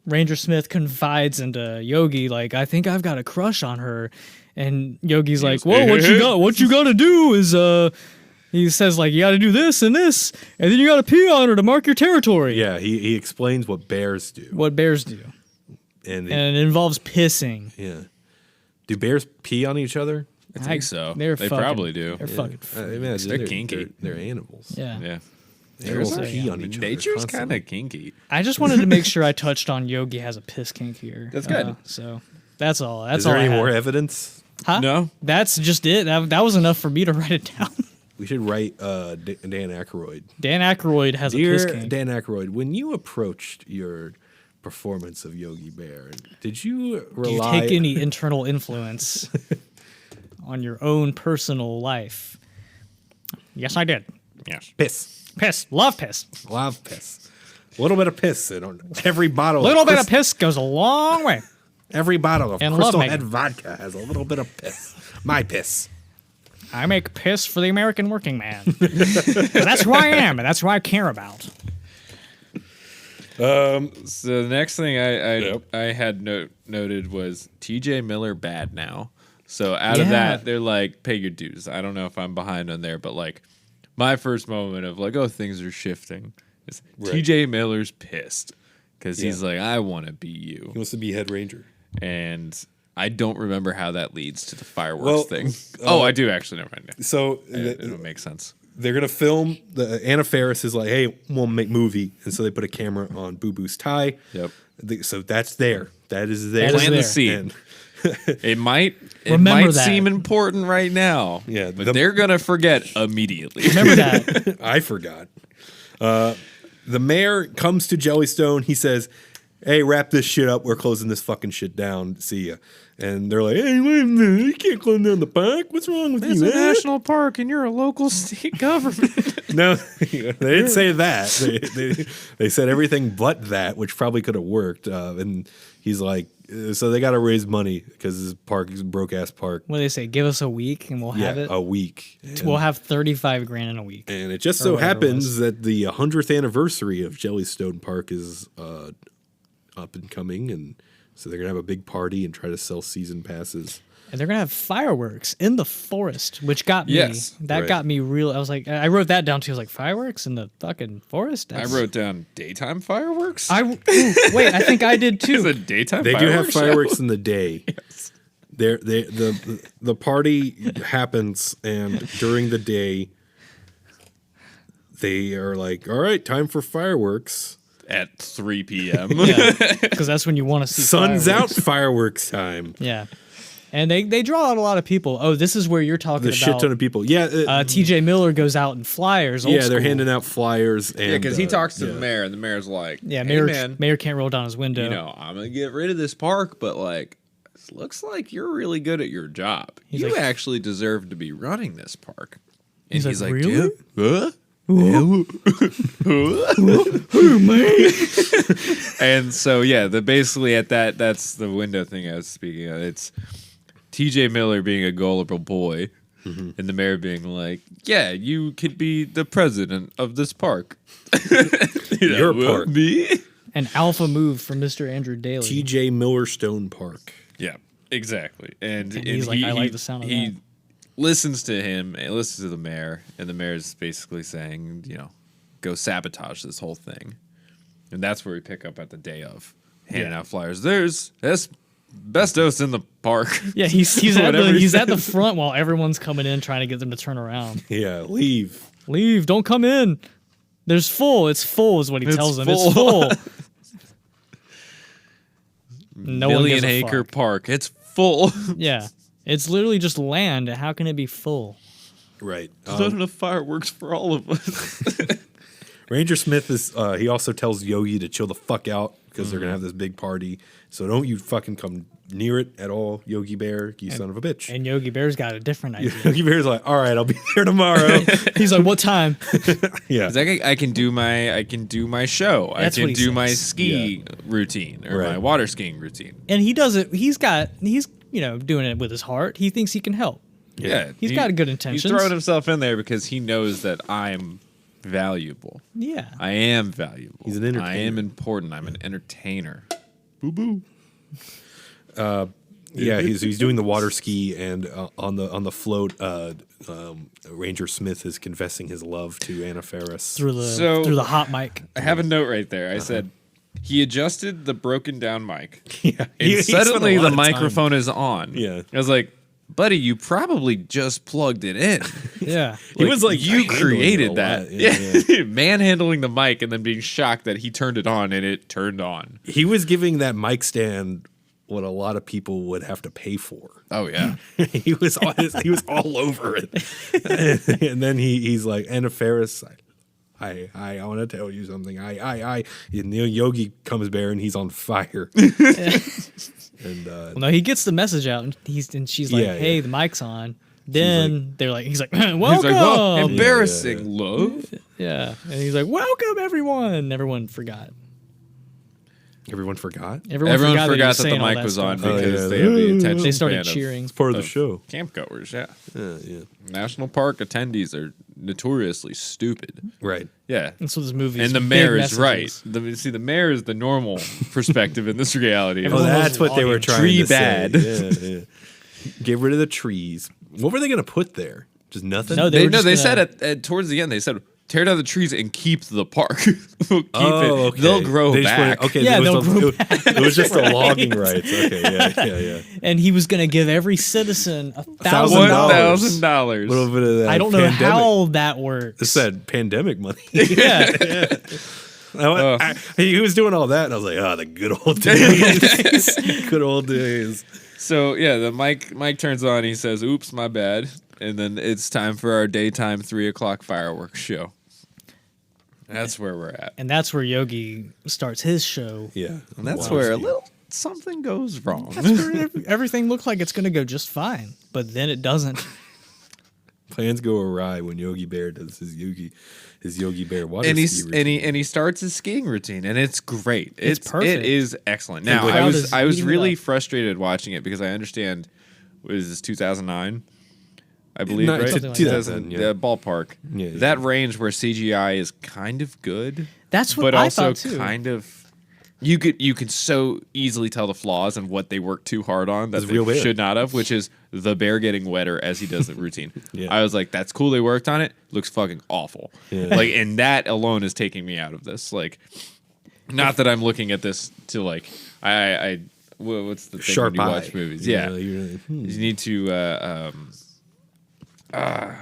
Ranger Smith confides into Yogi, like, I think I've got a crush on her, and Yogi's like, whoa, what you got to do is he says, like, you got to do this and this, and then you got to pee on her to mark your territory. Yeah, he explains what bears do. What bears do, And and it involves pissing. yeah. Do bears pee on each other? I think so. They They probably do. They're fucking. I imagine They're kinky. They're animals. Yeah. Yeah. Animals Bears are- pee on each other. Nature's constantly. kind of kinky. I just wanted to make sure I touched on Yogi has a piss kink here. That's good. So that's all. That's Is there all. any I more had. evidence? Huh? No. That's just it. That was enough for me to write it down. We should write Dan Aykroyd. Dan Aykroyd has a piss Dear kink. Dan Aykroyd, when you approached your performance of Yogi Bear, did you Do you rely? take any internal influence on your own personal life? Yes, I did. Yes. piss? Piss. Love piss. Love piss. A little bit of piss in every bottle. A little bit Chris- of piss goes a long way. Every bottle of And Crystal lovemaking. Head vodka has a little bit of piss. My piss. I make piss for the American working man. 'Cause that's who I am, and that's who I care about. So the next thing I had noted was TJ Miller bad now. So out of Yeah. that, they're like, pay your dues. I don't know if I'm behind on there, but like my first moment of like, oh, things are shifting is TJ Miller's pissed because he's like, I want to be you. He wants to be head ranger. And I don't remember how that leads to the fireworks thing. Well, I do actually. Never mind. So It would make sense. they're gonna film. Anna Faris is like, "Hey, we'll make movie," and so they put a camera on Boo Boo's tie. Yep. So that's there. That is there. That is Plant the there. seed. And It might Remember that. seem important right now. Yeah, but they're gonna forget immediately. Remember that. I forgot. The mayor comes to Jellystone. He says, "Hey, wrap this shit up. We're closing this fucking shit down. See ya." And they're like, "Hey, wait a minute. You can't close down the park. What's wrong with It's you?" a national park, and you're a local state government. No, they didn't say that. They said everything but that, which probably could have worked. And he's like, so they got to raise money because this park is a broke ass park. What do they say? Give us a week and we'll have it. A week. We'll have 35 grand in a week. And it just Or so whatever it happens was. that the 100th anniversary of Jellystone Park is up and coming, and so they're gonna have a big party and try to sell season passes. And they're gonna have fireworks in the forest, which got me. Yes, that right. got me real. I was like, I wrote that down too. I was like, fireworks in the fucking forest. I That's- wrote down daytime fireworks. Wait, I think I did Is it too. daytime? They do have show? fireworks in the day. The party happens, and during the day, they are like, "All right, time for fireworks. at 3 p.m. Because that's when you want to see. Sun's fireworks. out, fireworks time." Yeah, and they draw out a lot of people. Oh, this is where you're talking The about. shit ton of people. Yeah, T.J. Miller goes out in flyers. Old yeah, they're school. handing out flyers. And, Yeah, because he talks to yeah. the mayor, and the mayor's like, Yeah, hey, mayor, man, mayor can't roll down his window. you know, I'm gonna get rid of this park, but like, it looks like you're really good at your job. He's You like- actually deserve to be running this park. And He's like, really? "Yeah, huh?" And so yeah, basically at that's the window thing I was speaking of. It's TJ Miller being a gullible boy, and the mayor being like, "Yeah, you could be the president of this park." Your park. Me? An alpha move from Mr. Andrew Daly. T.J. Millerstone Park. Yeah, exactly. And he's like, "I like the sound of he that." listens to him and listens to the mayor, and the mayor's basically saying, you know, go sabotage this whole thing. And that's where we pick up at the day of handing out flyers. There's asbestos in the park. Yeah, he's at Whatever he he's at the says. front while everyone's coming in trying to get them to turn around. Yeah, leave. Leave, don't come in. There's full. It's full is what he It's tells them. full. It's full. No one gives Million a acre fuck. park. It's full. Yeah. It's literally just land. How can it be full? Right. There's not enough fireworks for all of us. Ranger Smith is. He also tells Yogi to chill the fuck out because they're gonna have this big party. So don't you fucking come near it at all, Yogi Bear. You son of a bitch. And Yogi Bear's got a different idea. Yogi Bear's like, all right, I'll be there tomorrow. He's like, what time? Yeah. It's like I can do my show. That's I what can he do my says. ski routine or my Right. water skiing routine. And he does it. He's doing it with his heart. He thinks he can help. Yeah, He's got good intentions. He's throwing himself in there because he knows that I'm valuable. Yeah. I am valuable. He's an entertainer. I am important. I'm an entertainer. Boo boo. Yeah, he's doing the water ski, and on the float, Ranger Smith is confessing his love to Anna Faris. through the hot mic. I have a note right there. I said he adjusted the broken down mic, Yeah, and he spent a suddenly lot the of time- microphone is on. Yeah. I was like, buddy, you probably just plugged it in. Yeah. He was like, you handling it a created lot. that. Yeah. Manhandling the mic and then being shocked that he turned it on and it turned on. He was giving that mic stand what a lot of people would have to pay for. Oh yeah. he was all over it. And then he's like, Anna Faris, I want to tell you something. And Yogi comes there and he's on fire. And No, he gets the message out, and she's like, Yeah, "Hey, yeah. the mic's on." Then he's like, "Welcome." He's like, well, embarrassing, love. Yeah, and he's like, "Welcome, everyone." Everyone forgot. everyone forgot. Everyone forgot he that the saying all mic that was on stuff. Oh, because yeah. they have the attention They started span cheering. It's part of the of show. campgoers. Yeah. Yeah. National park attendees are notoriously stupid. Right. Yeah. That's what this movie And is. the Big mayor is right. messages. The mayor is the normal perspective in this reality. Oh, Everyone that's was what they were logging. trying Tree to bad. say. Yeah. Get rid of the trees. What were they going to put there? Just nothing? No, They were just they gonna- said at towards the end they said tear down the trees and keep the park. We'll keep it. Okay. They'll grow They just back. went, okay, Yeah, there was they'll grow it was just the logging rights. Okay, yeah. And he was going to give every citizen $1,000. $1,000. $1,000. A little bit of that. I don't know pandemic. how that works. It's that pandemic money. Yeah. He was doing all that, and I was like, the good old days. Good old days. So yeah, the mic turns on. He says, "Oops, my bad." And then it's time for our daytime 3:00 fireworks show. That's where we're at. And that's where Yogi starts his show. Yeah. And that's Wow. where a little something goes wrong. That's where everything looked like it's going to go just fine. But then it doesn't. Plans go awry when Yogi Bear does his Yogi Bear water and ski routine. and he starts his skiing routine, and it's great. It's perfect. It is excellent. Now the I crowd was is I was eating it really up. frustrated watching it because I understand. What is this, 2009? I believe, No, right? it's 2000, yeah. Ballpark. Yeah. That range where CGI is kind of good. That's what but I also thought too. kind of. You could so easily tell the flaws and what they worked too hard on that It's they real bear. should not have, which is the bear getting wetter as he does the routine. Yeah. I was like, that's cool. They worked on it. Looks fucking awful. Yeah. Like, and that alone is taking me out of this. Like, not that I'm looking at this to like, what's the thing Sharp when you eye. watch movies? You Yeah, know, you're like, you need to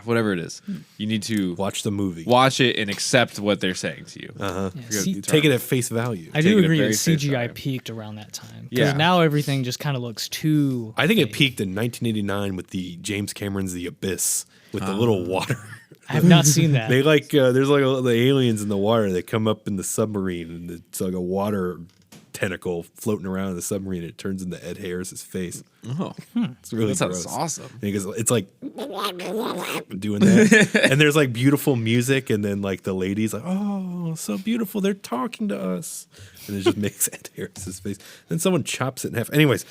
whatever it is, you need to watch the movie. watch it and accept what they're saying to you. Yeah, see- Take it at face value. I Take do it at agree that very face CGI value. peaked around that time. Because Yeah. now everything just kind of looks too. I think it peaked in 1989 with the James Cameron's The Abyss with the little water. I have not seen that. They like there's like the aliens in the water. They come up in the submarine, and it's like a water tentacle floating around in the submarine. It turns into Ed Harris's face. Oh, It's really that sounds gross. awesome. Because it's like doing that, and there's like beautiful music, and then like the lady's like, "Oh, so beautiful! They're talking to us," and it just makes Ed Harris's face. Then someone chops it in half. Anyways,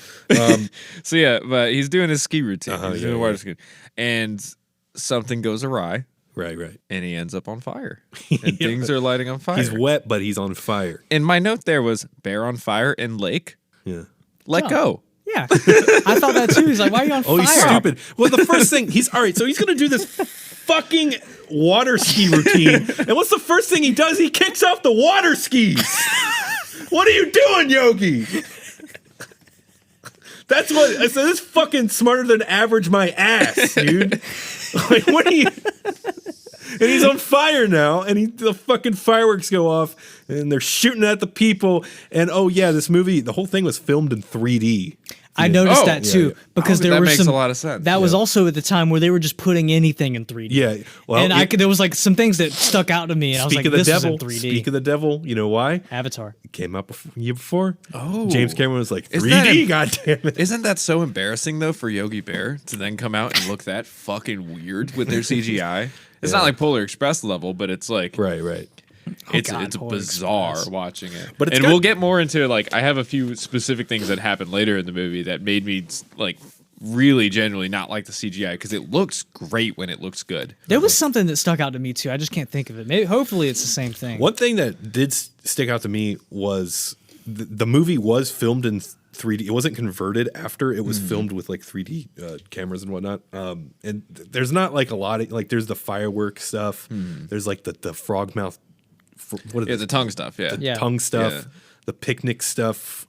So yeah, but he's doing his ski routine. He's doing yeah, water yeah. skiing, and something goes awry, right. and he ends up on fire, and things are lighting on fire. He's wet, but he's on fire. And my note there was bear on fire in lake. Yeah. Let Oh. go. Yeah. I thought that too. He's like, why are you on Oh, fire? he's stupid. Well, the first thing he's all right. So he's gonna do this fucking water ski routine, and what's the first thing he does? He kicks off the water skis. What are you doing, Yogi? That's what I said. This fucking smarter than average my ass, dude. Like, what are you? And he's on fire now, and the fucking fireworks go off, and they're shooting at the people. And oh yeah, this movie, the whole thing was filmed in 3D. I noticed Oh, that yeah, too yeah. because Oh, there that were makes some. a lot of sense. That was also at the time where they were just putting anything in 3D. Yeah. Well, and there was like some things that stuck out to me, and I was like, speak of the "This is devil. in 3D." Speak of the devil. You know why? Avatar. It came out year before. Oh. James Cameron was like, Isn't that 3D, em- goddammit. Isn't that so embarrassing though for Yogi Bear to then come out and look that fucking weird with their CGI? It's not like Polar Express level, but it's like Right. it's God, Polar bizarre Express. watching it. But it's and got- we'll get more into like I have a few specific things that happened later in the movie that made me like really genuinely not like the CGI because it looks great when it looks good. There was something that stuck out to me too. I just can't think of it. Maybe, hopefully, it's the same thing. One thing that did stick out to me was the movie was filmed in 3D. It wasn't converted after. It was filmed with like 3D cameras and whatnot. And there's not like a lot of like there's the fireworks stuff. There's like the frog mouth. What Yeah, is the tongue stuff. Yeah. Yeah. tongue stuff, Yeah. the picnic stuff,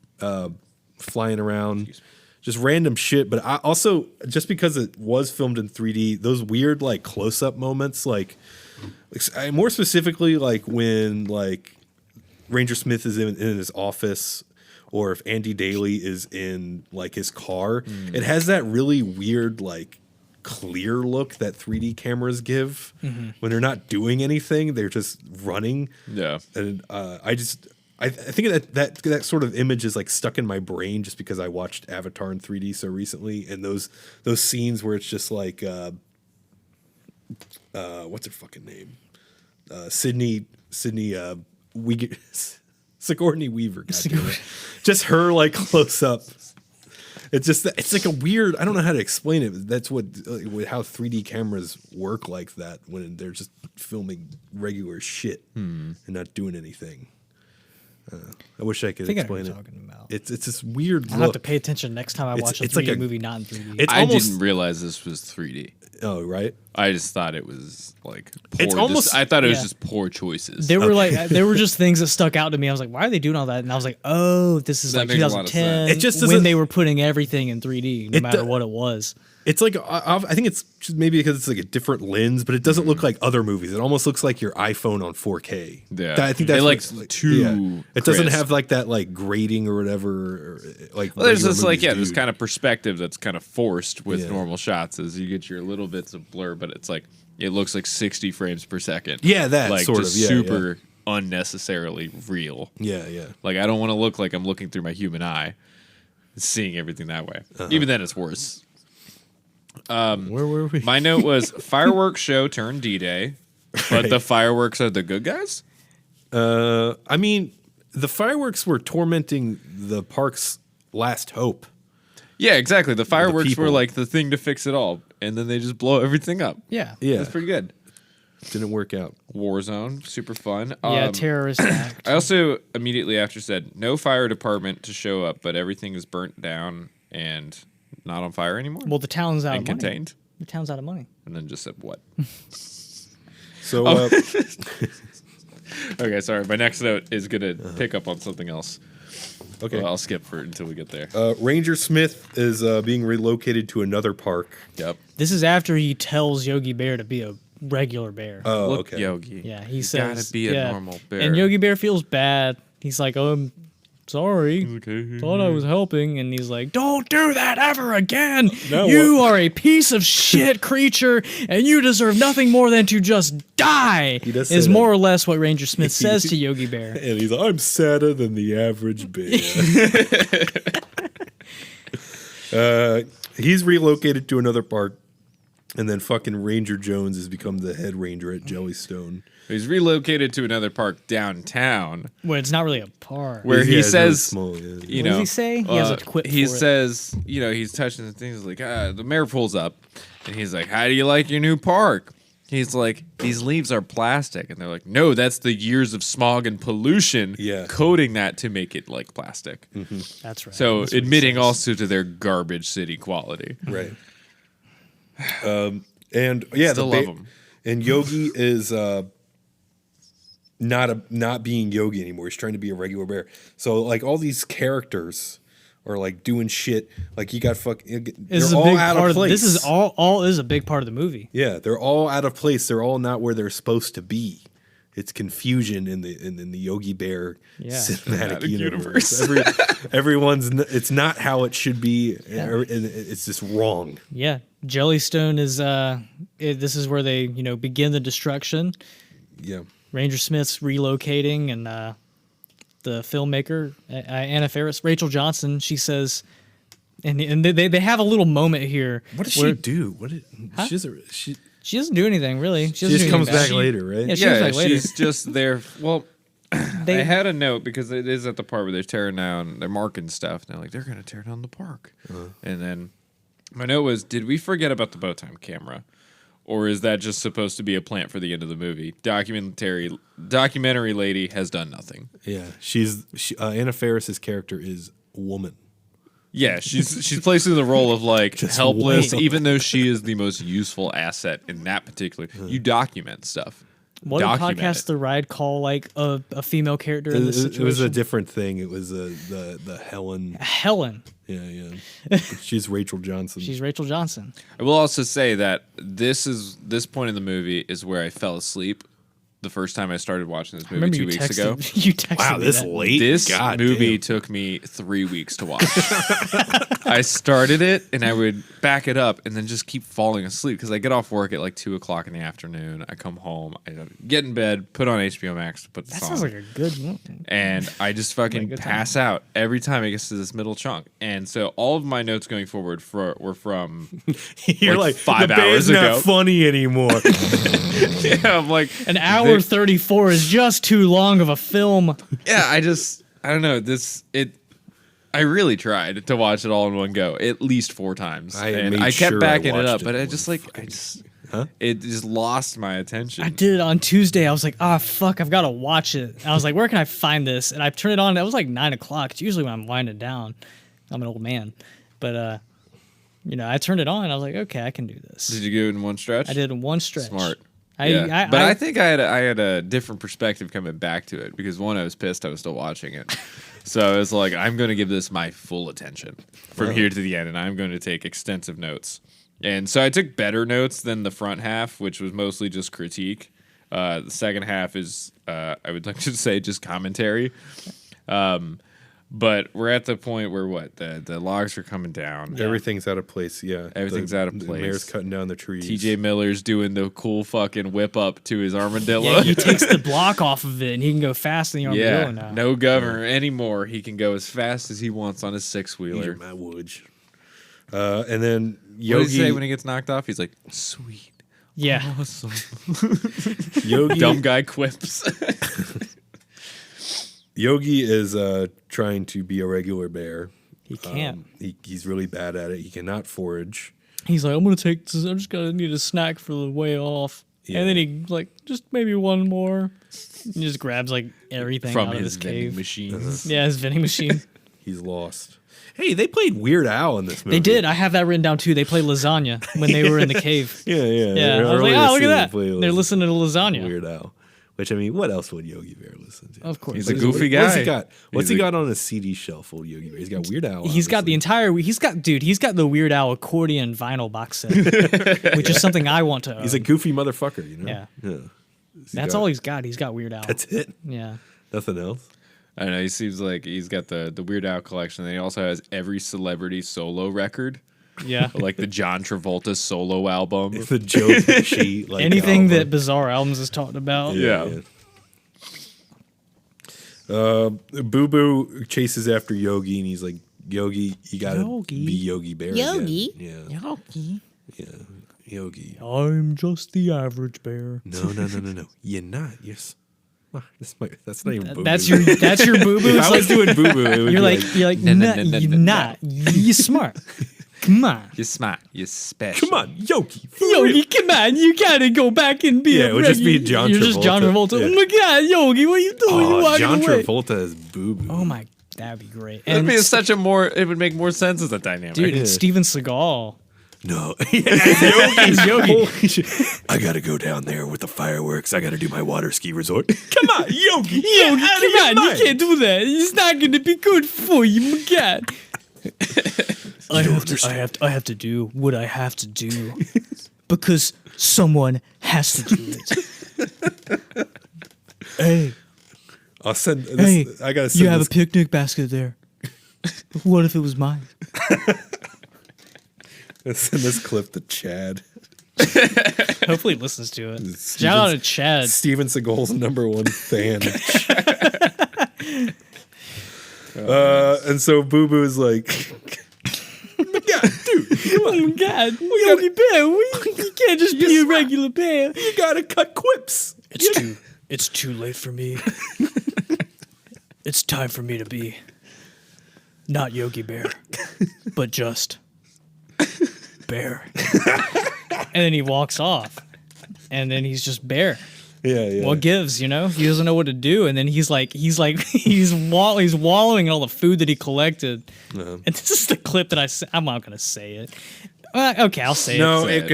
flying around, just random shit. But I also, just because it was filmed in 3D, those weird like close up moments, like more specifically, like when like Ranger Smith is in his office, or if Andy Daly is in like his car, it has that really weird like clear look that 3D cameras give when they're not doing anything; they're just running. Yeah. And I think that sort of image is like stuck in my brain just because I watched Avatar in 3D so recently, and those scenes where it's just like what's her fucking name? Sydney Sigourney Weaver. Goddammit. Just her like close up. It's like a weird. I don't know how to explain it. But that's what how 3D cameras work like that when they're just filming regular shit and not doing anything. I wish I could I think I know what explain you're it. talking about. It's this weird I'll have look. to pay attention next time I watch a 3D like movie not in 3D. It's I almost didn't realize this was 3D. oh right. I just thought it was like poor. It's almost- I thought it was yeah. just poor choices. There were there were just things that stuck out to me. I was like, why are they doing all that? And I was like, oh, this is That like makes a lot of 2010 sense. It just when doesn't- they were putting everything in 3D, no It matter do- what it was. It's like I think it's just maybe because it's like a different lens, but it doesn't look like other movies. It almost looks like your iPhone on 4K. Yeah. I think that's It, like, what's, too It doesn't crisp. have like that like grading or whatever. Or, like Well, there's regular this like movies this do. kind of perspective that's kind of forced with Yeah. normal shots, as you get your little bits of blur, but it's like it looks like 60 frames per second. Yeah, that like sort just of, yeah, super unnecessarily real. Yeah, yeah. Like I don't want to look like I'm looking through my human eye, seeing everything that way. Uh-huh. Even then, it's worse. Where were we? My note was fireworks show turned D-Day, but the fireworks are the good guys. I mean, the fireworks were tormenting the park's last hope. Yeah, exactly. The fireworks were people. like the thing to fix it all, and then they just blow everything up. Yeah. Yeah, That's pretty good. didn't work out. Warzone, super fun. Yeah, terrorist act. I also immediately after said no fire department to show up, but everything is burnt down and not on fire anymore. Well, the town's out and of money. contained. The town's out of money. And then just said what? So Okay, sorry. My next note is gonna pick up on something else. okay. Well, I'll skip for until we get there. Ranger Smith is being relocated to another park. Yep. This is after he tells Yogi Bear to be a regular bear. Oh, Look, okay. Yogi. Yeah, he you says gotta be a normal bear. And Yogi Bear feels bad. He's like, "Oh, I'm sorry. Okay. Thought I was helping." And he's like, "Don't do that ever again. No, You are a piece of shit creature, and you deserve nothing more than to just die." He does say Is that. more or less what Ranger Smith says to Yogi Bear. And he's like, I'm sadder than the average bear. He's relocated to another park, and then fucking Ranger Jones has become the head ranger at Jellystone. He's relocated to another park downtown Well, it's not really a park. where Yeah, he it's really says, small, yeah. you What know, does he say? He has a quip He for it. says, you know, he's touching the things like, the mayor pulls up and he's like, how do you like your new park? He's like, these leaves are plastic. And they're like, no, that's the years of smog and pollution Yeah. coating that to make it like plastic. That's right. So That's what he admitting says. also to their garbage city quality. Right. And yeah, Still love him. And Yogi is not being Yogi anymore. He's trying to be a regular bear. So like all these characters are like doing shit. Like you got This they're is a all big out part of of place. this is all is a big part of the movie. Yeah, they're all out of place. They're all not where they're supposed to be. It's confusion in the Yogi Bear Yeah. cinematic Cinematic universe. universe. Everyone's it's not how it should be, and it's just wrong. Yeah, Jellystone is this is where they begin the destruction. Yeah, Ranger Smith's relocating, and the filmmaker Anna Faris, Rachel Johnson, she says, and they have a little moment here. what does where she do? She doesn't do anything really. She, doesn't just do comes anything back bad. later, right? Yeah, she comes Yeah, back later. she's just there. Well, They- I had a note because it is at the part where they're tearing down, they're marking stuff. And they're like, they're going to tear down the park. And then my note was, did we forget about the bow time camera? Or is that just supposed to be a plant for the end of the movie? Documentary lady has done nothing. Yeah, Anna Faris's character is woman. Yeah, she's placing the role of like Just helpless, wait. even though she is the most useful asset in that particular. You document stuff. What did Document Podcast it. The Ride call like a female character in this situation? It was a different thing. It was the Helen. Helen. Yeah. She's Rachel Johnson. She's Rachel Johnson. I will also say that this point in the movie is where I fell asleep the first time I started watching this movie Remember 2 you weeks texted, ago. You texted wow, me this that. late. This God movie damn. took me 3 weeks to watch. I started it and I would back it up and then just keep falling asleep because I get off work at like 2 o'clock in the afternoon. I come home, I get in bed, put on HBO Max to put this That on. sounds like a good one. And I just fucking good pass out every time it gets to this middle chunk. And so all of my notes going forward were from You're like like 5 the hours band's ago. not funny anymore. yeah, I'm like An hour 34 is just too long of a film. yeah, I don't know. I really tried to watch it all in one go, at least 4 times. I and made I kept sure I backing it watched up, it but in I one just It just lost my attention. I did it on Tuesday. I was like, oh, fuck, I've got to watch it. I was like, where can I find this? And I turned it on. It was like 9 o'clock. It's usually when I'm winding down. I'm an old man. But, I turned it on. And I was like, okay, I can do this. Did you do it in one stretch? I did it in one stretch. Smart. I think I had a different perspective coming back to it because one, I was pissed I was still watching it. So I was like, I'm going to give this my full attention from here to the end, and I'm going to take extensive notes. And so I took better notes than the front half, which was mostly just critique. The second half is, I would like to say, just commentary. But we're at the point where the logs are coming down. Yeah. Everything's out of place. Yeah, everything's out of place. The mayor's cutting down the trees. TJ Miller's doing the cool fucking whip up to his armadillo. Yeah, he takes the block off of it, and he can go fast in the armadillo now. No governor anymore. He can go as fast as he wants on his 6-wheeler. My woods. And then Yogi. What does he say when he gets knocked off? He's like, sweet. Yeah. Awesome. Yogi. Dumb guy quips. Yogi is trying to be a regular bear. He can't. He's really bad at it. He cannot forage. He's like, I'm just gonna need a snack for the way off. Yeah. And then he just maybe one more. He just grabs everything from out of his his vending cave. machines. Yeah, his vending machine. He's lost. Hey, they played Weird Al in this movie. They did. I have that written down too. They played lasagna when they were in the cave. Yeah. Yeah, I was like, oh, look at that. They're listening to lasagna. Weird Al. Which, I mean, what else would Yogi Bear listen to? Of course. He's a goofy guy. What's he got? What's he got on a CD shelf, old Yogi Bear? He's got Weird Al. He's got the entire. He's got the Weird Al accordion vinyl box set, which is something I want to own. He's a goofy motherfucker, you know? Yeah. That's all he's got. He's got Weird Al. That's it? Yeah. Nothing else? I don't know. He seems like he's got the Weird Al collection. And he also has every celebrity solo record. Yeah. Like the John Travolta solo album. The Joe Pesci. Anything that Bizarre Albums has talked about. Yeah. Boo Boo chases after Yogi, and he's like, Yogi, you gotta be Yogi Bear. Yogi? Again. Yogi. Yeah. Yogi. I'm just the average bear. No. You're not. You're that's not even Boo Boo. That's your Boo Boo. If I was doing Boo Boo, it would You're be like, no, you're not. You're smart. Come on. You're smart. You're special. come on, Yogi. Yogi, come on. You gotta go back and be Yeah, it would just be John You're just John Travolta. Travolta. Yeah. Oh my God, Yogi, what are you doing? You're Oh, walking John away. Travolta is Boo Boo. Oh my, that'd be great. It would And be it would make more sense as a dynamic. dude, Yeah. it's Steven Seagal. No. It's Yogi. Holy shit. I gotta go down there with the fireworks. I gotta do my water ski resort. Come on, Yogi. Yogi, come on, you can't do that. It's not gonna be good for you, my God. I have to do what I have to do because someone has to do it. Hey, I'll send this. I gotta send you have this. a picnic basket there. What if it was mine? I'll send this clip to Chad. Hopefully he listens to it. Shout out to Chad. Steven Seagal's #1 fan. And so Boo Boo is like, yeah, dude, come on. Oh my God, Yogi Bear, you can't just be a regular bear. You gotta cut quips. It's too late for me. It's time for me to be not Yogi Bear, but just Bear. And then he walks off, and then he's just Bear. Yeah. What gives, He doesn't know what to do, and then he's wallowing in all the food that he collected. And this is the clip that I'm not gonna say it. Okay, I'll say No, it.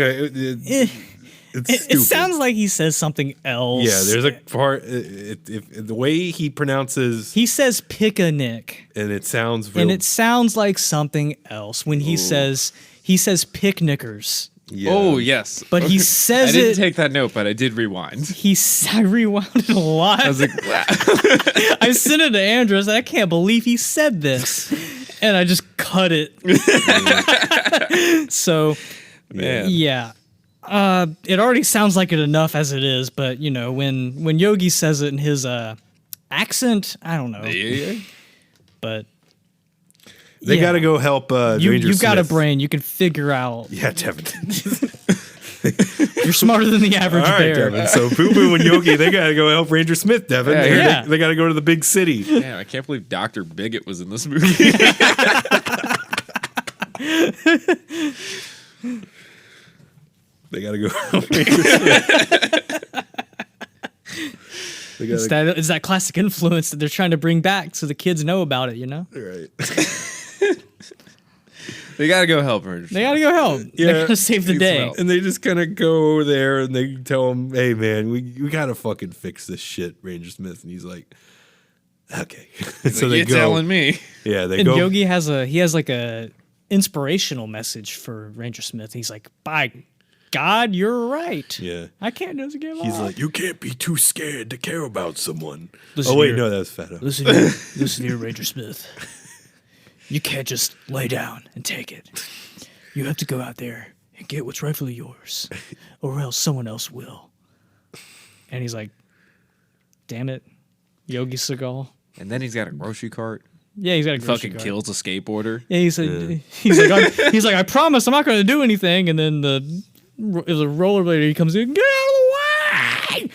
It sounds like he says something else. Yeah, there's a part. The way he pronounces, He says picnic, and it sounds real. and it sounds like something else when he says picnickers. Yeah. Oh yes, But he says I didn't it. take that note, but I did rewind. I rewound it a lot. I was like, wow. I sent it to Andrew. I said, I can't believe he said this, and I just cut it. So, Man. yeah. It already sounds like it enough as it is, but when Yogi says it in his accent, I don't know. Yeah. But They yeah. got to go help Ranger You've got a Smith. brain. You can figure out. Yeah, Devin. You're smarter than the average All right, bear. Devin. So Boo Boo and Yogi, they got to go help Ranger Smith, Devin. Yeah, yeah. They got to go to the big city. Man, I can't believe Dr. Bigot was in this movie. They gotta go help Ranger Smith. It's that classic influence that they're trying to bring back so the kids know about it, you know? Right. They gotta go help her. They gotta go help. Yeah. They're gonna save the day. And they just kind of go over there and they tell him, hey, man, we gotta fucking fix this shit, Ranger Smith. And he's like, okay. So they You're go. telling me. Yeah, they And go. Yogi has like a inspirational message for Ranger Smith. He's like, by God, you're right. Yeah. I can't just give He's up. like, you can't be too scared to care about someone. Listen Oh, wait, here. no, that was Fat. Listen here, Ranger Smith. You can't just lay down and take it. You have to go out there and get what's rightfully yours, or else someone else will. And he's like, damn it, Yogi Seagal. And then he's got a grocery cart. Yeah, he's got a grocery Fucking cart. kills a skateboarder. Yeah, he's like, I promise I'm not going to do anything. And then the rollerblader, he comes in, get out of the way!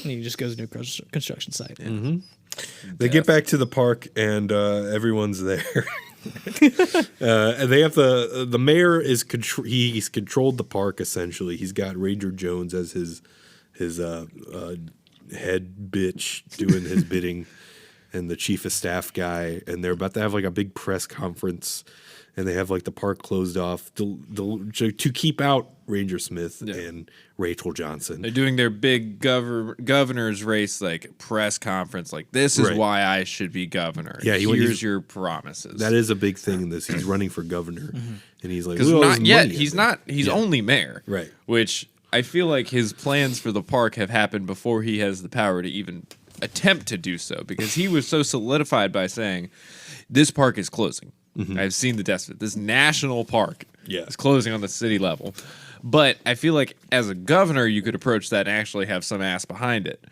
And he just goes to a construction site. Mm-hmm. They get back to the park and everyone's there. And they have the mayor is he's controlled the park essentially. He's got Ranger Jones as his head bitch doing his bidding, and the chief of staff guy, and they're about to have like a big press conference, and they have like the park closed off to keep out Ranger Smith and Rachel Johnson. They're doing their big governor's race like press conference. Like, this is why I should be governor. Yeah, here's your promises. That is a big thing in this. He's running for governor, and he's like, because "Look at all not this yet. money He's out there." not. He's only mayor. Right. Which I feel like his plans for the park have happened before he has the power to even attempt to do so, because he was so solidified by saying, "This park is closing. I've seen the deaths of it. This national park is closing on the city level." But I feel like as a governor, you could approach that and actually have some ass behind it.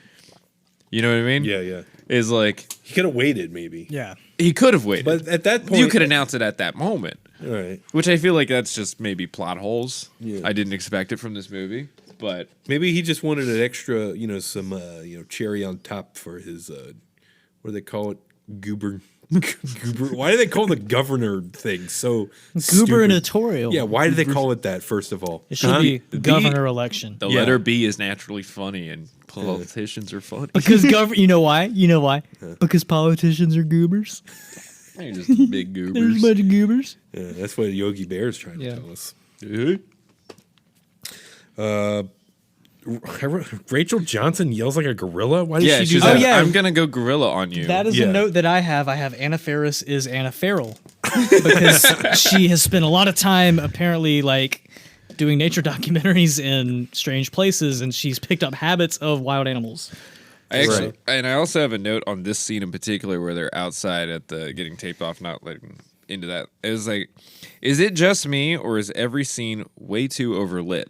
You know what I mean? Yeah. Is like, He could have waited, maybe. Yeah. he could have waited. But at that point, you could announce it at that moment. Right. Which I feel like that's just maybe plot holes. Yeah. I didn't expect it from this movie, but Maybe he just wanted an extra, some, cherry on top for his, what do they call it? Goober. Why do they call the governor thing so stupid? Gubernatorial. Yeah, why do they call it that, first of all? It should be governor election. the letter B is naturally funny, and politicians are funny. Because you know why? Because politicians are goobers. They're just big There's a goobers. bunch of goobers. Yeah, that's what Yogi Bear is trying to tell us. Rachel Johnson yells like a gorilla? Why did she do she's that? like, yeah. I'm gonna go gorilla on you. That is Yeah. a note that I have. I have Anna Faris is Anna Farrell because she has spent a lot of time apparently like doing nature documentaries in strange places, and she's picked up habits of wild animals. And I also have a note on this scene in particular where they're outside at the getting taped off, not letting into that. It was like, is it just me, or is every scene way too overlit?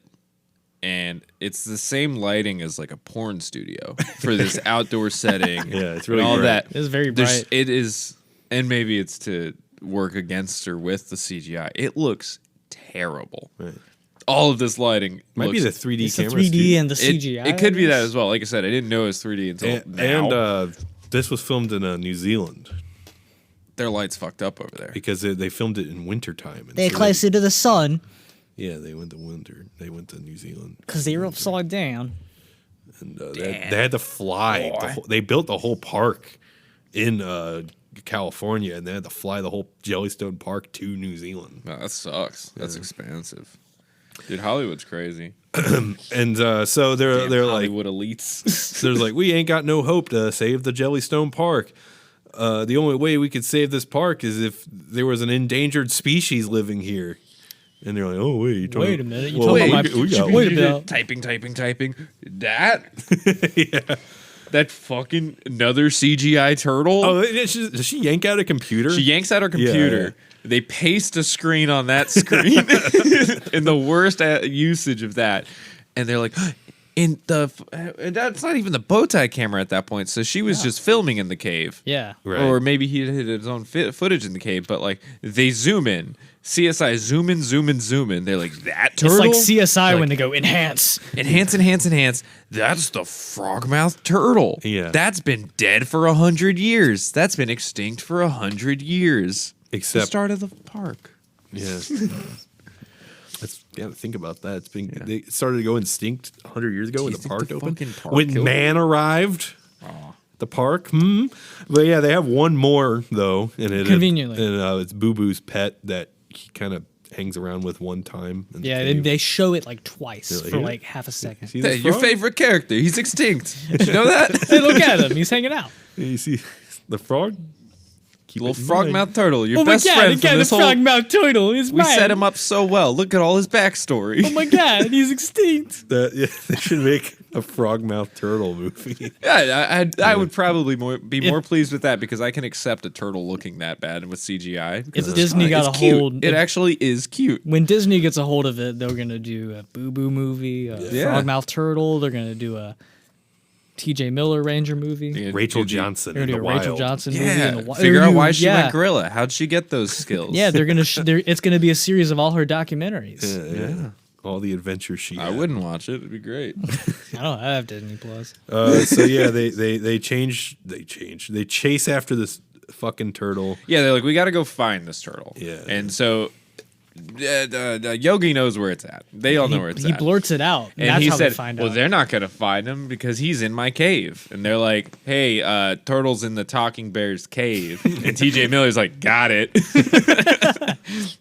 And it's the same lighting as like a porn studio for this outdoor setting. Yeah, it's and really all bright. that. It's very bright. It is, and maybe it's to work against or with the CGI. It looks terrible. Right. All of this lighting Might be looks- the 3D It's the camera. 3D and the CGI. It could be that as well. Like I said, I didn't know it was 3D until now. And this was filmed in New Zealand Their lights fucked up over there. because they filmed it in wintertime. And They're so closer to the sun yeah, they went to winter. They went to New Zealand. because they're upside down. And they had to fly. They built the whole park in California, and they had to fly the whole Jellystone Park to New Zealand. No, that sucks. That's expensive. Dude, Hollywood's crazy. And so they're like, Hollywood elites. so there's like, we ain't got no hope to save the Jellystone Park. The only way we could save this park is if there was an endangered species living here. And they're like, oh, wait. You're talking, Wait a minute. You're well, talking about we got Wait a minute. typing. That? That fucking another CGI turtle? Oh, does she yank out a computer? She yanks out her computer. They paste a screen on that screen in the worst usage of that. And they're like, and that's not even the bow tie camera at that point. So she was just filming in the cave. Yeah. Right. Or maybe he had his own footage in the cave, but like they zoom in. CSI zoom in. They're like, that turtle? It's like CSI when they go enhance. Enhance. That's the frogmouth turtle. Yeah. That's been dead for 100 years. That's been extinct for 100 years. The Except, start of the park. yeah. Yeah, think about that. They started to go extinct 100 years ago when the park opened. Park When killed man arrived at the park. But yeah, they have one more though, and Conveniently. and it's Boo Boo's pet that he kind of hangs around with one time. in the Yeah, cave. they show it like twice They're like, for "Here." like half a second. See Hey, this your frog? favorite character. He's extinct. Did you know that? Hey, look at him. He's hanging out. You see the frog? Keep Little it in frog mind. mouth turtle. Your Oh my best god, friend again, from the this whole. frog mouth turtle is We mine. set him up so well. Look at all his backstory. Oh my god, he's extinct. Yeah, they should make a frog mouth turtle movie. Yeah, I would probably be more pleased with that because I can accept a turtle looking that bad with CGI. If because Disney got it's a cute. hold, It actually is cute. when Disney gets a hold of it, they're gonna do a Boo Boo movie, a Yeah. frog mouth turtle. They're gonna do a T.J. Miller Ranger movie. Yeah, Rachel dude, Johnson They're in gonna the do a Rachel wild. Johnson movie. Yeah, in the figure out why she yeah. went gorilla. How'd she get those skills? Yeah, they're gonna. It's gonna be a series of all her documentaries. Yeah. All the adventures she I had. wouldn't watch it. It'd be great. I don't have Disney Plus. So yeah, they chase after this fucking turtle. Yeah, they're like, we got to go find this turtle. Yeah. And so Yogi knows where it's at. They all know where it's He at. blurts it out. And that's he how said, they find well, out. they're not going to find him because he's in my cave. And they're like, hey, turtle's in the talking bear's cave. And TJ Miller's like, got it.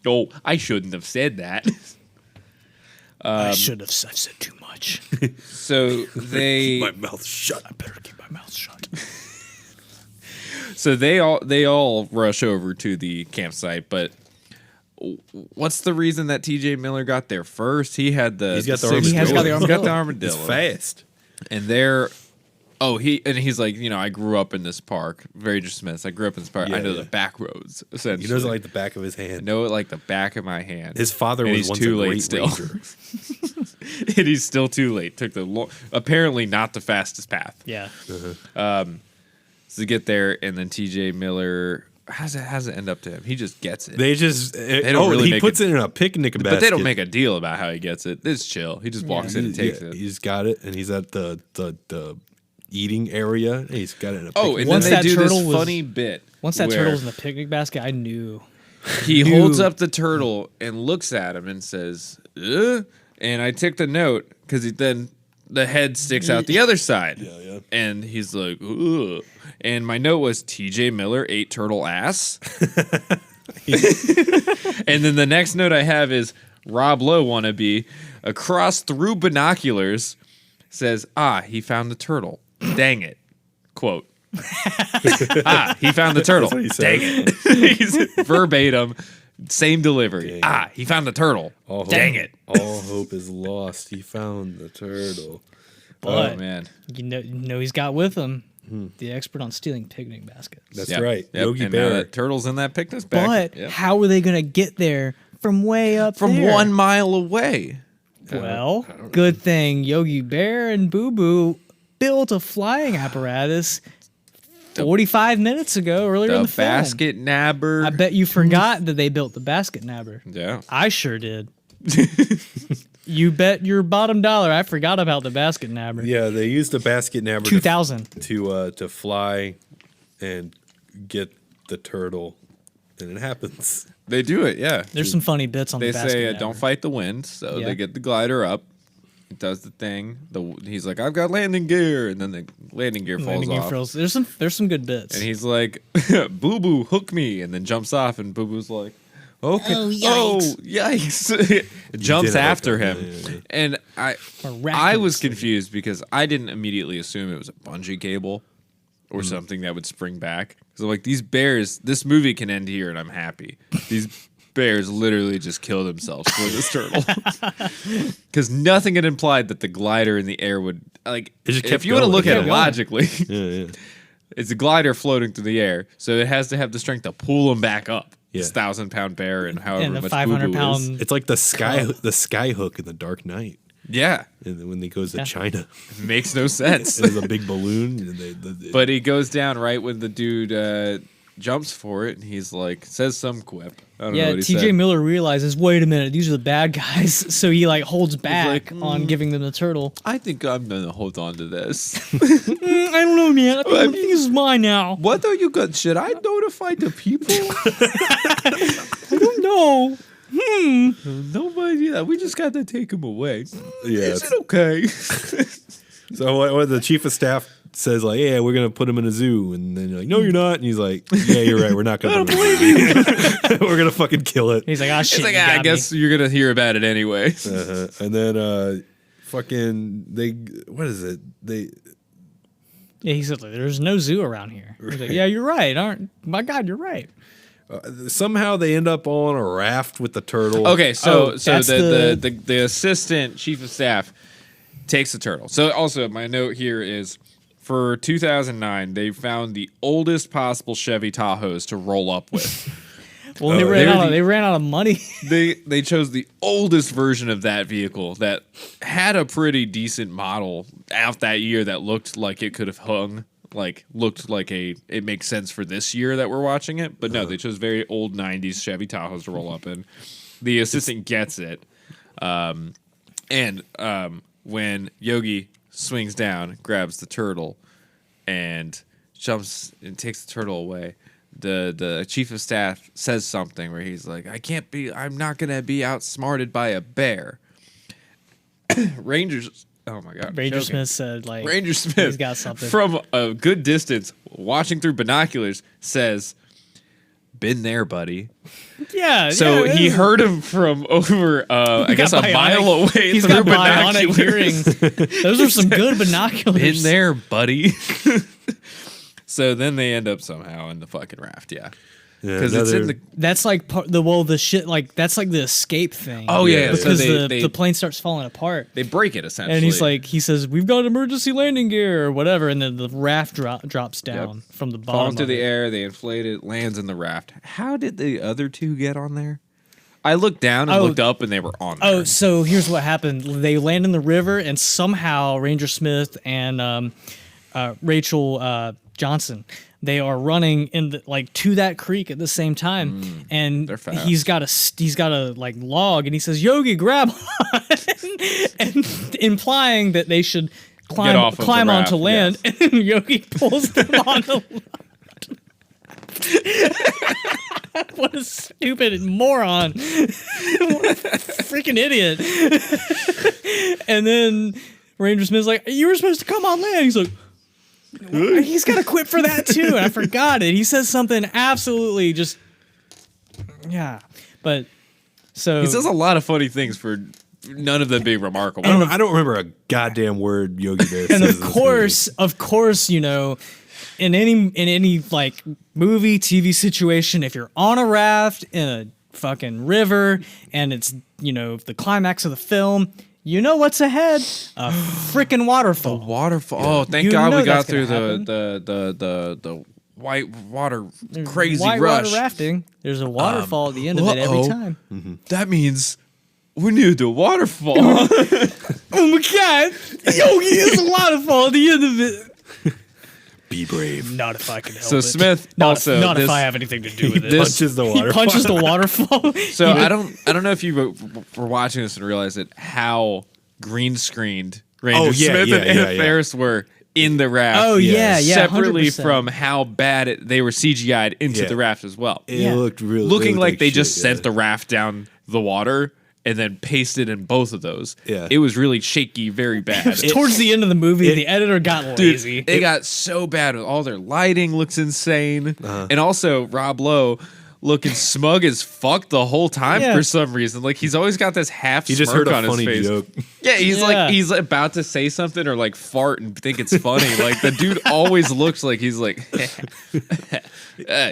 Oh, I shouldn't have said that. I should have said too much. So they My mouth shut. I better keep my mouth shut. so they all rush over to the campsite, but what's the reason that TJ Miller got there first? He's got the He's got the six- armadillo. He's got the armadillo. It's fast. And he's like, I grew up in this park. Very just Smith. I grew up in this park. Yeah, I know yeah. the back roads, essentially. He knows it like the back of his I hand. know it like the back of my hand. His father And was he's once too a late great still. ranger. And he's still too late. Took the apparently not the fastest path. Yeah. So get there, and then TJ Miller, how's it end up to him? He just gets it. They just don't really he make puts it in a picnic basket. but they don't make a deal about how he gets it. It's chill. He just walks in and takes it. He's got it, and he's at the eating area. And he's got it in a Oh, picnic and Once then they that do this turtle was- funny bit. Once that where turtle was in the picnic basket, I knew. he holds up the turtle and looks at him and says, "Ugh." And I took the note because then the head sticks out the other side. yeah. And he's like, ugh. And my note was TJ Miller ate turtle ass. And then the next note I have is Rob Lowe wannabe across through binoculars says, he found the turtle. Dang it. Quote. He found the turtle. That's what he said. Dang it. He's verbatim. Same delivery. Dang He found the turtle. Dang it. All hope is lost. He found the turtle. But Oh, man. you know he's got with him the expert on stealing picnic baskets. That's Yep. right. Yep. Yogi And now Bear. that turtle's in that picnic bag. But how are they going to get there from way up From there? 1 mile away. Well, good thing Yogi Bear and Boo Boo built a flying apparatus 45 minutes ago, earlier in The the film. basket nabber. I bet you forgot that they built the basket nabber. Yeah. I sure did. You bet your bottom dollar I forgot about the basket nabber. Yeah, they used the basket nabber 2000. to fly and get the turtle, and it happens. They do it, yeah. There's some funny bits on They the basket say, nabber. don't fight the wind. So Yeah. they get the glider up. It does the thing. He's like, I've got landing gear. And then the landing gear falls Landing gear off. frills. There's some good bits. And he's like, Boo Boo, hook me. And then jumps off. And Boo Boo's like, okay. Oh, yikes. Oh, yikes. Jumps did it like after that, him. yeah. And I was Miraculously. confused because I didn't immediately assume it was a bungee cable Mm. or something that would spring back. So like these bears, this movie can end here and I'm happy. These bears literally just kill themselves for this turtle. Because nothing had implied that the glider in the air would like. It just kept If you want to going. look It at kept it going. logically, Yeah. it's a glider floating through the air, so it has to have the strength to pull them back up. Yeah. This 1,000-pound bear and however and the much 500 Boo Boo is. pound. It's like the sky hook in the Dark Knight, Yeah, and then when he goes to Yeah. China, it makes no sense. there's a big balloon. And But he goes down right when the dude jumps for it, and he's like, says some quip. I don't know Yeah, what he TJ said. Miller realizes, wait a minute, these are the bad guys. So he like holds back like, on giving them the turtle. I think I'm gonna hold on to this. I don't know, man. I think this is mine now. What are you going? Should I notify the people? I don't know. Nobody do that. We just got to take him away. Yeah. Is it okay? So what the chief of staff says, like, yeah, we're gonna put him in a zoo, and then you're like, no, you're not, and he's like, yeah, you're right, we're not gonna. We're gonna fucking kill it. He's like, oh shit. It's like, you I got guess you're gonna hear about it anyway. And then fucking what is it? Yeah, he said, like, there's no zoo around here. He's like, yeah, you're right. My God, you're right. Somehow they end up on a raft with the turtle. Okay, so that's the assistant chief of staff takes the turtle. So also my note here is for 2009 they found the oldest possible Chevy Tahoes to roll up with. Well, they ran out of money. They chose the oldest version of that vehicle that had a pretty decent model out that year that looked like it could have hung. Like looked like it makes sense for this year that we're watching it, but no, they chose very old 90s Chevy Tahoes to roll up in. The assistant gets it, and when Yogi swings down, grabs the turtle, and jumps and takes the turtle away, the chief of staff says something where he's like, I'm not gonna be outsmarted by a bear. Rangers. Oh my God! Ranger Smith said, like, Ranger Smith, he's got something from a good distance, watching through binoculars, says, "Been there, buddy." Yeah. So yeah, he heard him from over, I guess, a bionic- mile away He's through got bionic binoculars. hearing. Those are some good binoculars. Been there, buddy. So then they end up somehow in the fucking raft, yeah. Because it's in the. That's like the shit. Like that's like the escape thing. Oh yeah, because so the plane starts falling apart. They break it essentially, And he says, "We've got emergency landing gear or whatever," and then the raft drops down from the bottom. Falling through the air, they inflate it, lands in the raft. How did the other two get on there? I looked down and looked up, and they were on there. Oh, so here's what happened: they land in the river, and somehow Ranger Smith and Rachel Johnson. They are running to that creek at the same time, and he's got a like log, and he says, "Yogi, grab on," and implying that they should climb onto land. Yes. And Yogi pulls them onto land. What a stupid moron! What a freaking idiot! And then Ranger Smith's like, "You were supposed to come on land." He's like, he's got a quip for that too, and I forgot it. He says something absolutely just, yeah. But so he says a lot of funny things for none of them being remarkable. I don't remember a goddamn word Yogi Bear says. And of course, you know, in any like movie, TV situation, if you're on a raft in a fucking river and it's, you know, the climax of the film, you know what's ahead? A freaking waterfall. The waterfall. Oh, thank God we got through the white water crazy white rush. water rafting. There's a waterfall at the end of it every time. Mm-hmm. That means we need the waterfall. Oh my God! Yogi is a waterfall at the end of it. Be brave. Not if I can help So it. Smith Not also if I have anything to do with it. Punches the waterfall. He punches the waterfall. So I don't know if you were watching this and realized it, how green screened Ranger Smith and Anna Faris were in the raft. Oh yeah, Separately 100%. from how bad they were CGI'd into the raft as well. It looked really looking like they shit, just sent the raft down the water and then pasted in both of those. Yeah. It was really shaky, very bad. Towards the end of the movie, the editor got lazy. It got so bad. All their lighting looks insane. And also Rob Lowe looking smug as fuck the whole time for some reason. Like he's always got this half He smirk just heard a on his funny face. joke. Yeah, he's about to say something or like fart and think it's funny. Like the dude always looks like he's like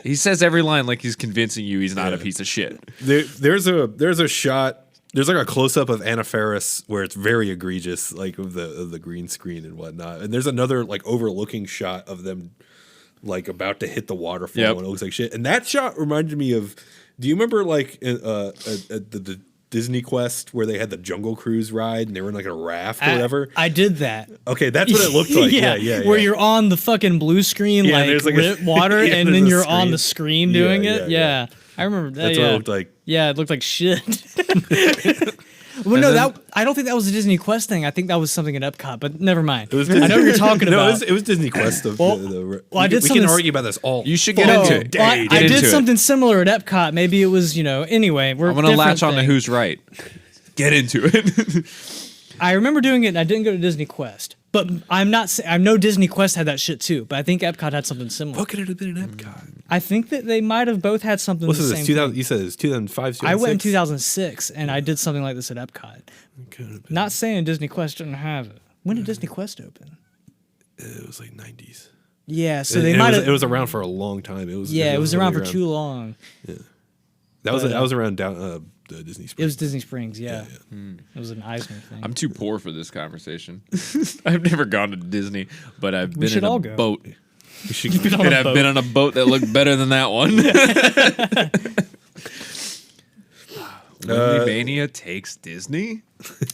he says every line like he's convincing you he's not a piece of shit. There's a shot. There's like a close up of Anna Faris where it's very egregious, like of the green screen and whatnot. And there's another like overlooking shot of them like about to hit the waterfall and it looks like shit. And that shot reminded me of. Do you remember like at the Disney Quest where they had the Jungle Cruise ride and they were in like a raft or whatever? I did that. Okay, that's what it looked like. yeah. Where you're on the fucking blue screen, Yeah, like, there's like a- water, yeah, and there's then a you're on screen. the screen doing it. Yeah. I remember that. That's what it looked like. Yeah, it looked like shit. Well, no, then- I don't think that was a Disney Quest thing. I think that was something at Epcot, but never mind. It was I know what you're talking No, about. it was Disney Quest. I did we something can argue about this all. You should get No, into it. well, I Get did into it. something similar at Epcot. Maybe it was, anyway. I'm gonna latch on to who's right. Get into it. I remember doing it, and I didn't go to Disney Quest. But I know Disney Quest had that shit too, but I think Epcot had something similar. What could it have been in Epcot? I think that they might have both had something What's the this? same 2000? thing. You said it was 2005. 2006? I went in 2006, and I did something like this at Epcot. Not saying Disney Quest didn't have it. When did Disney Quest open? It was like 90s. Yeah, so And they might have. It was around for a long time. It was around for really too long. That was around down Disney Springs. It was Disney Springs, yeah. It was an Eisner thing. I'm too poor for this conversation. I've never gone to Disney, but I've been should in a all go. boat. We should- Been on And a I've boat. been on a boat that looked better than that one. WindleyMania takes Disney?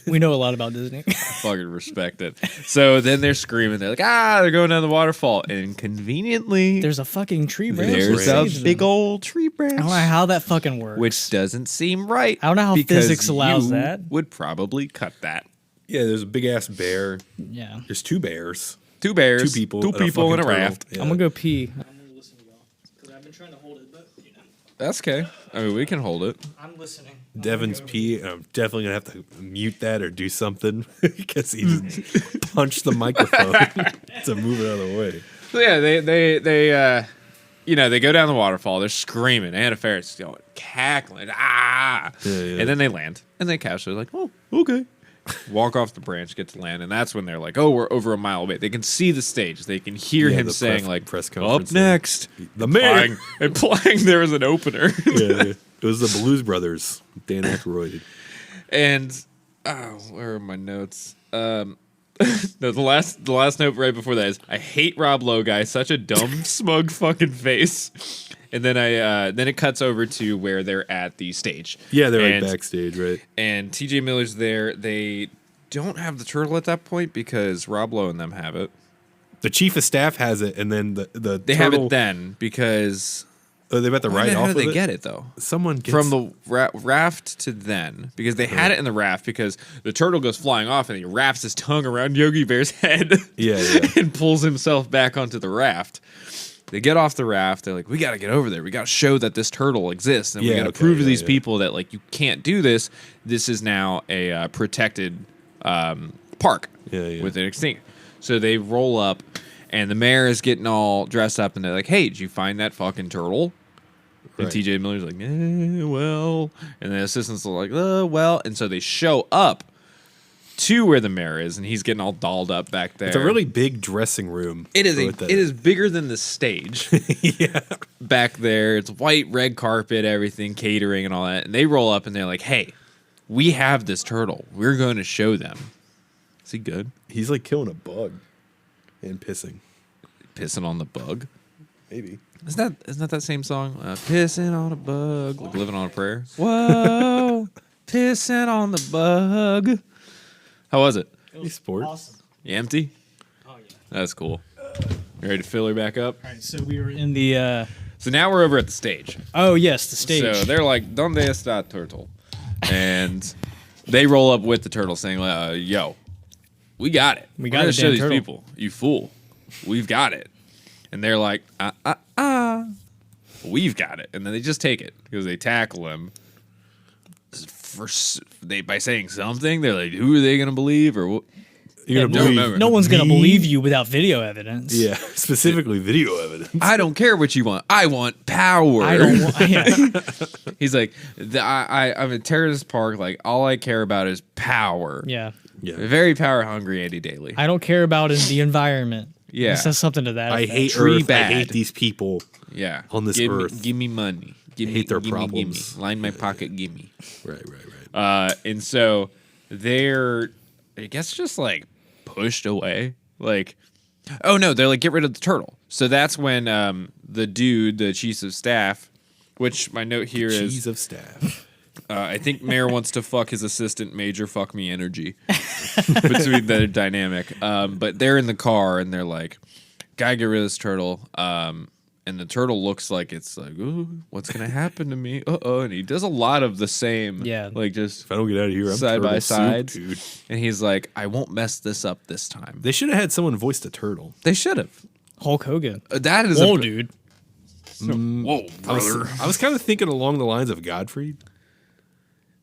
We know a lot about Disney. Fucking respect it. So then they're screaming. They're like, they're going down the waterfall. And conveniently, There's a fucking tree branch. there's that a saves big them. old tree branch. I don't know how that fucking works. Which doesn't seem right. I don't know how because physics allows you that. Would probably cut that. Yeah, there's a big ass bear. Yeah. There's two bears. Two bears, Two people. two and people in a fucking turtle. raft. Yeah. I'm gonna go pee. I'm gonna listen to y'all because I've been trying to hold it, but That's okay. I mean, we can hold it. I'm listening. Devin's pee, and I'm definitely gonna have to mute that or do something because he just punched the microphone to move it out of the way. So yeah, they go down the waterfall. They're screaming. Anna Faris is going cackling. Yeah. And then they land and they casually like, oh, okay. Walk off the branch, get to land, and that's when they're like, "Oh, we're over a mile away." They can see the stage. They can hear Yeah, him the saying, "Like press up conference. next." The man. Implying there was an opener. Yeah, it was the Blues Brothers, Dan Aykroyd. And where are my notes? No, the last note right before that is I hate Rob Lowe guy, such a dumb, smug fucking face. And then then it cuts over to where they're at the stage. Yeah, they're And- like backstage, right? And TJ Miller's there. They don't have the turtle at that point because Rob Lowe and them have it. The chief of staff has it, and then the They have it then because Oh, they about to why ride the hell off did of they it. get it though? Someone gets, From the raft to then, because they had it in the raft because the turtle goes flying off and he wraps his tongue around Yogi Bear's head yeah. and pulls himself back onto the raft. They get off the raft. They're like, we got to get over there. We got to show that this turtle exists. And we Yeah, got to okay, prove to yeah, these yeah. people that, like, you can't do this. This is now a protected park Yeah. with an extinct. So they roll up, and the mayor is getting all dressed up, and they're like, hey, did you find that fucking turtle? And Right. TJ Miller's like, well. And the assistants are like, well. And so they show up to where the mayor is, and he's getting all dolled up back there. It's a really big dressing room. It is with it is bigger than the stage. Yeah. Back there. It's white, red carpet, everything, catering and all that. And they roll up and they're like, hey, we have this turtle. We're going to show them. Is he good? He's like killing a bug and pissing. Pissing on the bug. Maybe. Isn't that same song? Pissing on a bug, like Living on a Prayer. Whoa, pissing on the bug. How was it? Hey, sport. Awesome. You empty? Oh yeah. That's cool. You ready to fill her back up? All right, so we were in the. So now we're over at the stage. Oh yes, the stage. So they're like, "Donde está turtle?" And they roll up with the turtle, saying, "Yo, we got it. We We're got gonna the show damn these turtle." people. You fool, we've got it." And they're like, we've got it. And then they just take it because they tackle him. By saying something, they're like, "Who are they gonna believe?" Or what? You're don't gonna believe? remember. no one's gonna Me? believe you without video evidence. Yeah, specifically video evidence. I don't care what you want. I want power. I don't want. Yeah. He's like, I'm a terrorist park. Like, all I care about is power. Yeah. Yeah. Very power hungry, Andy Daly. I don't care about is the environment. Yeah. It says something to that. I effect. hate Tree Earth. bad. I hate these people. Yeah. On this give earth. Me, give me money. Give Hate me, their give me, problems. Give me. Line my pocket, give me. Right. And so they're, I guess, just like pushed away. Like, oh no, they're like, get rid of the turtle. So that's when the dude, the chief of staff, which my note here is, Cheese of staff. I think Mayor wants to fuck his assistant, Major Fuck Me Energy, between their dynamic. But they're in the car and they're like, gotta get rid of this turtle. and the turtle looks like it's like, ooh, what's gonna happen to me? And he does a lot of the same, like just If I don't get out of here, I'm side by turtle soup, side, dude. and he's like, I won't mess this up this time. They should have had someone voice the turtle. They should have. Hulk Hogan. That is Whoa, dude. Whoa, brother. I was kind of thinking along the lines of Godfrey.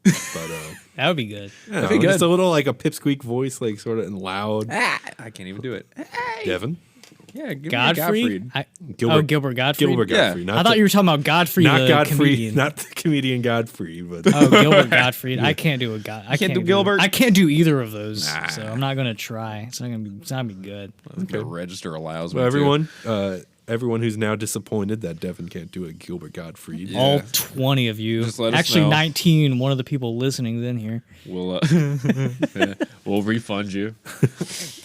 But That would be good. yeah, be just good. a little like a pipsqueak voice, like sort of and loud. I can't even do it. Devin, Yeah, give Godfrey? me Gilbert Godfrey. Gilbert Yeah. Godfrey. Not I thought the- you were talking about Godfrey, not the Godfrey, comedian. not the comedian Godfrey, but Oh, Gilbert Gottfried. I can't do a God. I can't do Gilbert? I can't do either of those. So I'm not gonna try. It's not gonna be good. The register allows me well, to. everyone who's now disappointed that Devin can't do a Gilbert Godfrey. Yeah. All 20 of you. Just let us Actually, know. 19. One of the people listening then here. We'll we'll refund you.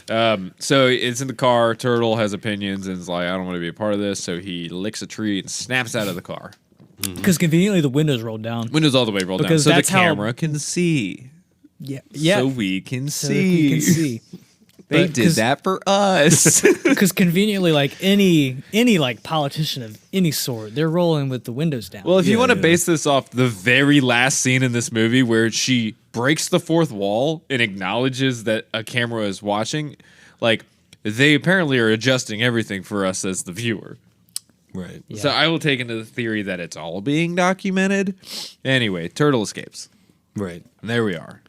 So it's in the car. Turtle has opinions and is like, I don't want to be a part of this. So he licks a tree and snaps out of the car. Because conveniently the windows rolled down. Windows all the way rolled down, Because so the that's how- camera can see. Yeah. So we can So see. you can see. They But did 'cause- that for us. Because conveniently, like any like politician of any sort, they're rolling with the windows down. Well, if you Yeah, want to yeah. base this off the very last scene in this movie where she breaks the fourth wall and acknowledges that a camera is watching, like they apparently are adjusting everything for us as the viewer. Right. Yeah. So I will take into the theory that it's all being documented. Anyway, Turtle escapes. Right. And there we are.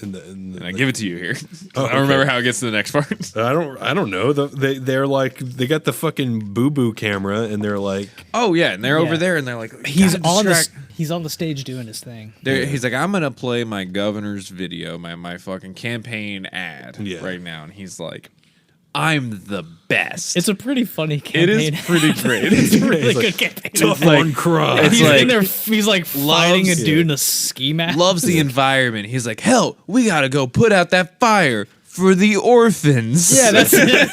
And And I give it to you here. Oh, I don't remember okay. how it gets to the next part. I don't know. They're like they got the fucking boo boo camera and they're like Oh yeah, and they're Yeah. over there and they're like, he's "Gotta on distract-" he's on the stage doing his thing. He's like, I'm gonna play my governor's video, my fucking campaign ad right now, and he's like, I'm the best. It's a pretty funny It campaign. is pretty great. It's a really It's good like, campaign. tough like- on crime. it's He's like- in there. He's like fighting a loves- dude in a ski mask. Loves the environment. He's like, hell, we gotta go put out that fire for the orphans. Yeah, that's it.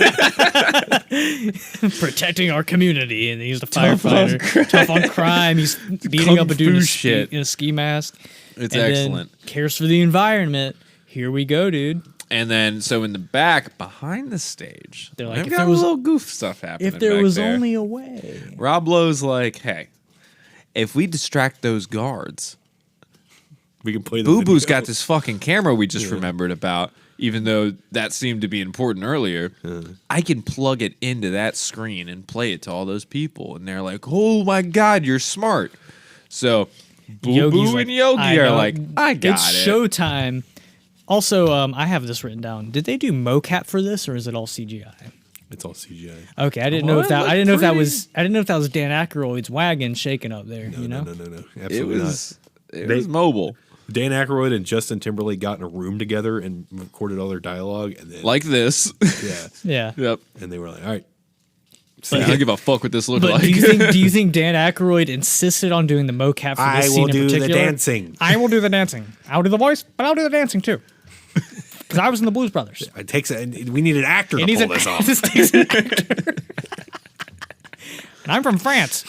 Protecting our community, and he's the firefighter. Tough on crime. He's beating Kung up a dude in fu a, shit. in a ski mask. It's And then excellent. cares for the environment. Here we go, dude. And then, so in the back, behind the stage, They're like, they've if got there a was- little goof stuff happening. If there back was there. only a way. Rob Lowe's like, hey, if we distract those guards, we can play the Boo Boo's video. got this fucking camera we just remembered about, even though that seemed to be important earlier. I can plug it into that screen and play it to all those people. And they're like, oh my God, you're smart. So Boo Yogi's Boo like, and Yogi I are know. like, I got It's it. showtime. Also, I have this written down. Did they do mocap for this, or is it all CGI? It's all CGI. Okay, I didn't know if that. What? I didn't know if that Pretty- was. I didn't know if that was Dan Aykroyd's wagon shaking up there. you know. No. It Absolutely was, not. it was mobile. Dan Aykroyd and Justin Timberlake got in a room together and recorded all their dialogue, and then Like this. yeah, Yeah. Yep. and they were like, all right, I don't give a fuck what this looks But like. do you think Dan Aykroyd insisted on doing the mocap for this scene in particular? dancing. I will do the dancing. I'll do the voice, but I'll do the dancing too. Because I was in the Blues Brothers. It takes we need an actor to And he's pull an, this off. this takes an actor. And I'm from France,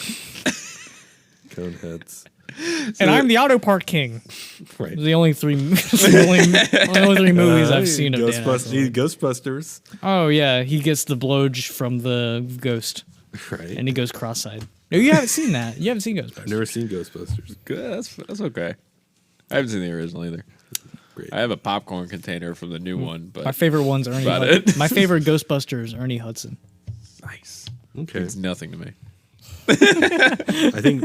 Coneheads, and I'm the auto part king. right? The only three, the only three movies I've seen of Dan Aykroyd. Ghostbusters, Oh yeah, he gets the blowj from the ghost, right? and he goes cross-eyed. No, you haven't seen that. You haven't seen I've Ghostbusters. never seen Ghostbusters. Good. That's okay. I haven't seen the original either. Great. I have a popcorn container from the new one, but My favorite one's Ernie. About Hudson. it. My favorite Ghostbuster is Ernie Hudson. nice. Okay, It's nothing to me. I think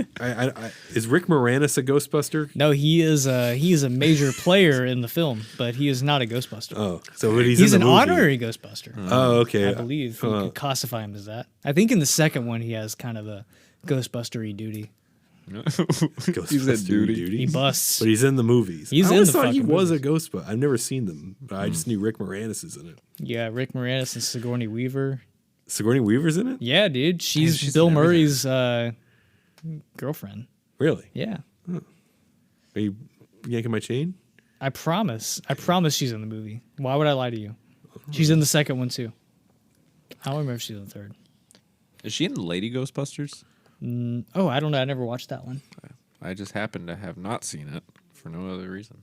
is Rick Moranis a Ghostbuster? No, he is a major player in the film, but he is not a Ghostbuster. Oh, so he's He's in an the movie. honorary Ghostbuster. Oh, okay. I believe you could classify him as that. I think in the second one he has kind of a Ghostbustery duty. Ghostbuster duty. He busts. But he's in the movies. He's I in always the thought he fucking was movies. a Ghostbuster. I've never seen them, but I just knew Rick Moranis is in it. Yeah, Rick Moranis and Sigourney Weaver. Sigourney Weaver's in it? Yeah, dude, she's she's Bill in Murray's girlfriend. Really? Yeah, Are you yanking my chain? I promise. I promise she's in the movie. Why would I lie to you? She's in the second one too. I don't remember if she's in the third. Is she in the Lady Ghostbusters? Oh, I don't know. I never watched that one. I just happen to have not seen it for no other reason.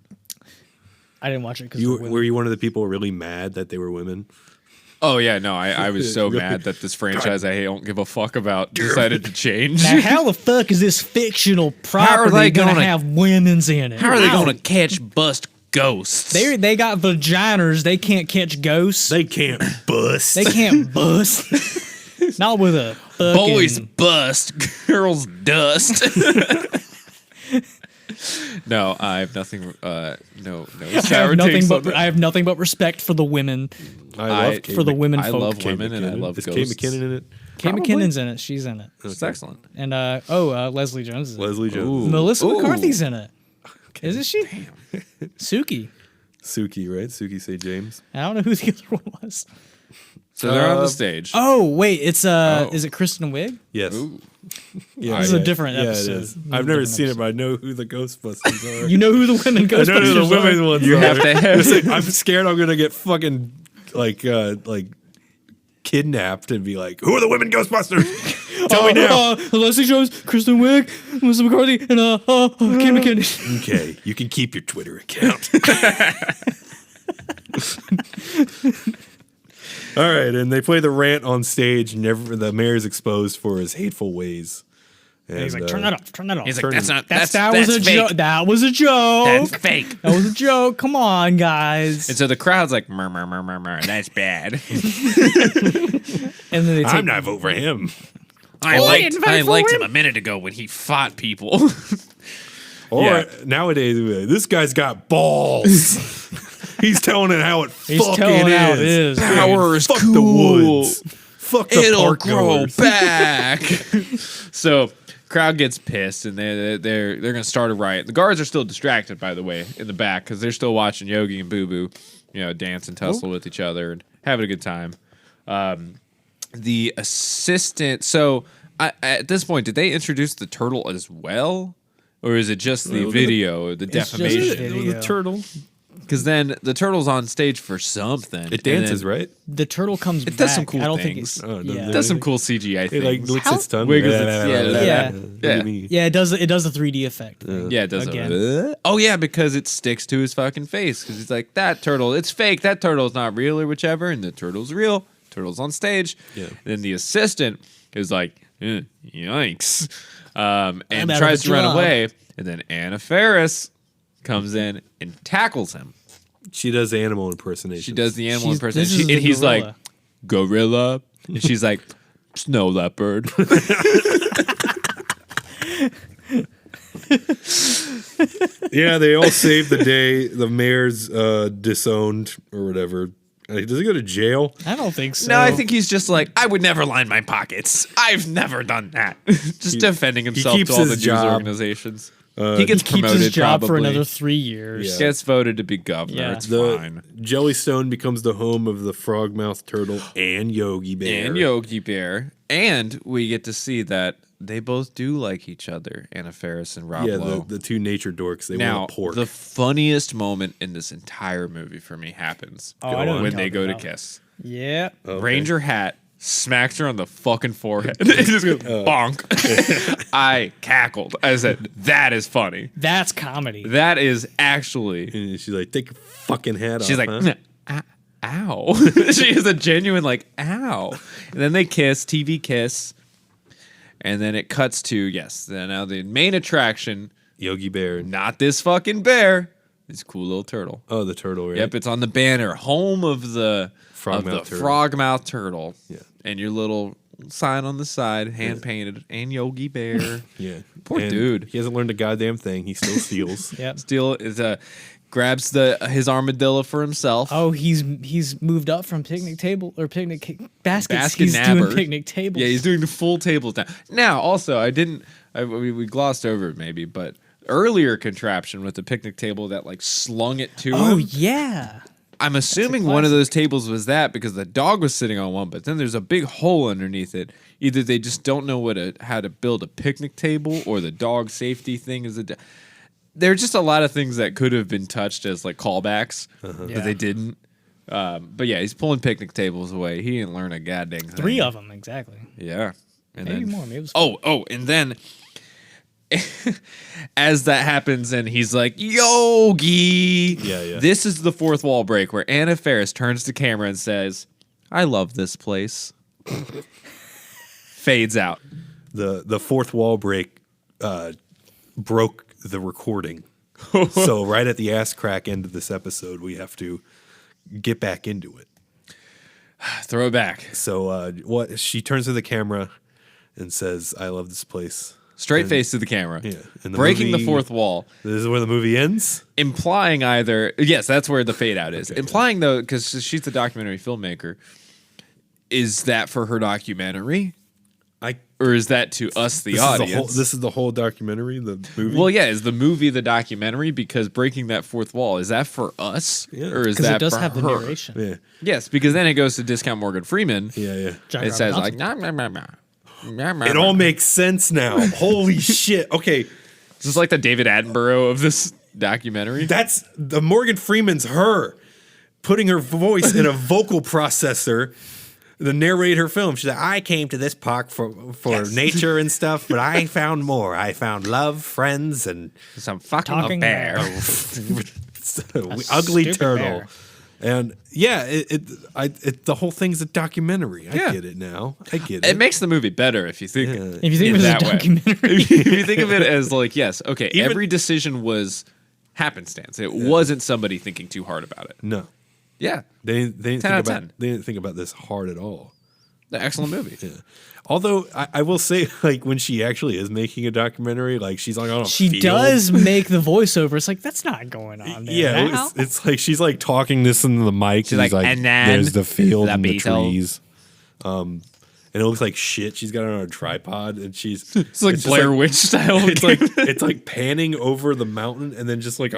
I didn't watch it because Were you one of the people really mad that they were women? Oh yeah, no, I was so mad that this franchise I don't give a fuck about decided to change. Now, how the fuck is this fictional property they gonna gonna- have women's in it? How are they going to catch bust ghosts? They got vaginas. They can't catch ghosts. They can't bust. They can't bust. Not with a fucking... Boys bust, girls dust. No, I have nothing. No sour takes on that. I have nothing but respect for the women. I love Kate for the women I folk. love Kate women and I McKinnon. love Is ghosts. Kate McKinnon in it? Kate McKinnon's in it. She's in it. It's excellent. And Leslie Jones is in it. Leslie Jones. Ooh. Melissa Ooh. McCarthy's in it. Isn't she? Suki. Suki, right? Suki St. James. I don't know who the other one was. So they're on the stage. Oh wait, it's is it Kristen Wiig? Yes. Ooh. Yeah, This is a different Yeah, episode. it is. I've never seen it, but I know who the Ghostbusters are. You know who the women I Ghostbusters know who the women are? ones You are. have to have. I'm scared I'm gonna get fucking like kidnapped and be like, who are the women Ghostbusters? Tell me now. Leslie Jones, Kristen Wiig, Melissa McCarthy, and Kate McKinnon. Okay, you can keep your Twitter account. All right, and they play the rant on stage. Never, the mayor's exposed for his hateful ways. And He's like, turn that off, turn that off. He's like, that's not. That's that was a fake. joke. That was a joke. That's fake. That was a joke. Come on, guys. And so the crowd's like, murr, murr, murr, murr, murr. That's bad. And then they take, I'm not voting for him. I didn't vote for liked him. him a minute ago when he fought people. Or Yeah. nowadays, this guy's got balls. He's telling it how it He's fucking telling is. how it is. dude. Power is Fuck cool. the woods. Fuck the It'll park grow goers. back. So crowd gets pissed and they're gonna start a riot. The guards are still distracted, by the way, in the back because they're still watching Yogi and Boo Boo, dance and tussle with each other and having a good time. The assistant. So at this point, did they introduce the turtle as well, or is it just the video, the just defamation? video. The turtle. Because then the turtle's on stage for something. It dances, right? The turtle comes back. It does some cool I don't things. think Oh, it's... it yeah. does Does some cool CGI It things. like licks its tongue. Wiggles its- yeah. Yeah, it does the 3D effect. Yeah, it does. Again. Oh yeah, because it sticks to his fucking face. Because he's like, that turtle, it's fake. That turtle's not real or whichever. And the turtle's real. Turtle's on stage. Yeah. And then the assistant is like, yikes, and I'm out tries of to a run job. away. And then Anna Faris comes in and tackles him. She does animal impersonation. She does the animal This impersonation. is the And he's gorilla. like, gorilla. And she's like, snow leopard. Yeah, they all save the day. The mayor's disowned or whatever. Does he go to jail? I don't think so. No, I think he's just like, I would never line my pockets. I've never done that. Just defending himself keeps to all the his news job. organizations. He gets keeps promoted his job for probably. another 3 years. Yeah. Gets voted to be governor. Yeah. It's The fine. Jellystone becomes the home of the frogmouth turtle and Yogi Bear. And Yogi Bear. And we get to see that they both do like each other, Anna Faris and Rob Yeah, Lowe. the two nature dorks. They Now, want pork. the funniest moment in this entire movie for me happens Oh, I know what when you're they talking go about. to kiss. Yeah. Ranger Hat smacks her on the fucking forehead. It just goes bonk. I cackled. I said, that is funny. That's comedy. That is actually. and she's like, take your fucking hat off. She's like, huh? ow. She is a genuine, like, ow. And then they kiss, TV kiss. And then it cuts to, yes, now the main attraction, Yogi Bear. not this fucking bear, this cool little turtle. Oh, the turtle, right? Yep, it's on the banner, home of the Frogmouth turtle. frogmouth turtle. Yeah. And your little sign on the side, hand painted, and Yogi Bear. Yeah. Poor And dude. He hasn't learned a goddamn thing. He still steals. Yep. Still is grabs his armadillo for himself. Oh, he's moved up from picnic table or baskets. Basket He's nabber. doing picnic tables. Yeah, he's doing the full tables now. Now, also, we glossed over it maybe, but earlier contraption with the picnic table that like slung it to Oh him. yeah. I'm assuming one of those tables was that because the dog was sitting on one, but then there's a big hole underneath it. Either they just don't know how to build a picnic table, or the dog safety thing is there are just a lot of things that could have been touched as like callbacks, but Yeah. they didn't. But yeah, he's pulling picnic tables away. He didn't learn a goddamn thing. 3 of them exactly. Yeah. And Maybe then, more. Maybe it was and then as that happens and he's like, Yogi. Yeah. This is the fourth wall break where Anna Faris turns to camera and says, I love this place. Fades out. The fourth wall break broke the recording. So right at the ass crack end of this episode, we have to get back into it. Throw it back. So what she turns to the camera and says, "I love this place." Straight face to the camera. Yeah. And Breaking movie- the fourth wall. This is where the movie ends. Implying either, yes, that's where the fade out is. Okay. Implying, though, because she's a documentary filmmaker, is that for her documentary? Or is that to us, the audience? This is the whole documentary, the movie? Well, yeah, is the movie the documentary? Because breaking that fourth wall, is that for us? Yeah. Or is Because that it does for have the her? narration. Yeah. Yes, because then it goes to discount Morgan Freeman. Yeah. Johnny It says Robert like, nah, nah, nah, nah. Nah, nah, It nah. all makes sense now. Holy shit. Okay. This is like the David Attenborough of this documentary. That's the Morgan Freeman's her putting her voice in a vocal processor to narrate her film. She's like, I came to this park for nature and stuff, but I found more. I found love, friends, and Some fucking Talking bear. ugly stupid turtle. bear. And yeah, the whole thing's a documentary. I Yeah. get it now. I get it. It makes the movie better if you think If you think in it was a that way. documentary. If you think of it as like, yes, okay, Even- every decision was happenstance. It wasn't somebody thinking too hard about it. No, Yeah, they didn't 10 out of think about 10. they didn't think about this hard at all. the excellent movie. Yeah. Although I will say, like when she actually is making a documentary, like she's like on a She field. does make the voiceover. It's like, that's not going on there. Yeah, now. it's like she's like talking this into the mic. She's She's like, like, "And then there's the field the and the beetle." trees. And it looks like shit. She's got it on a tripod, and she's It's like just Blair Witch style. it's like panning over the mountain, and then just like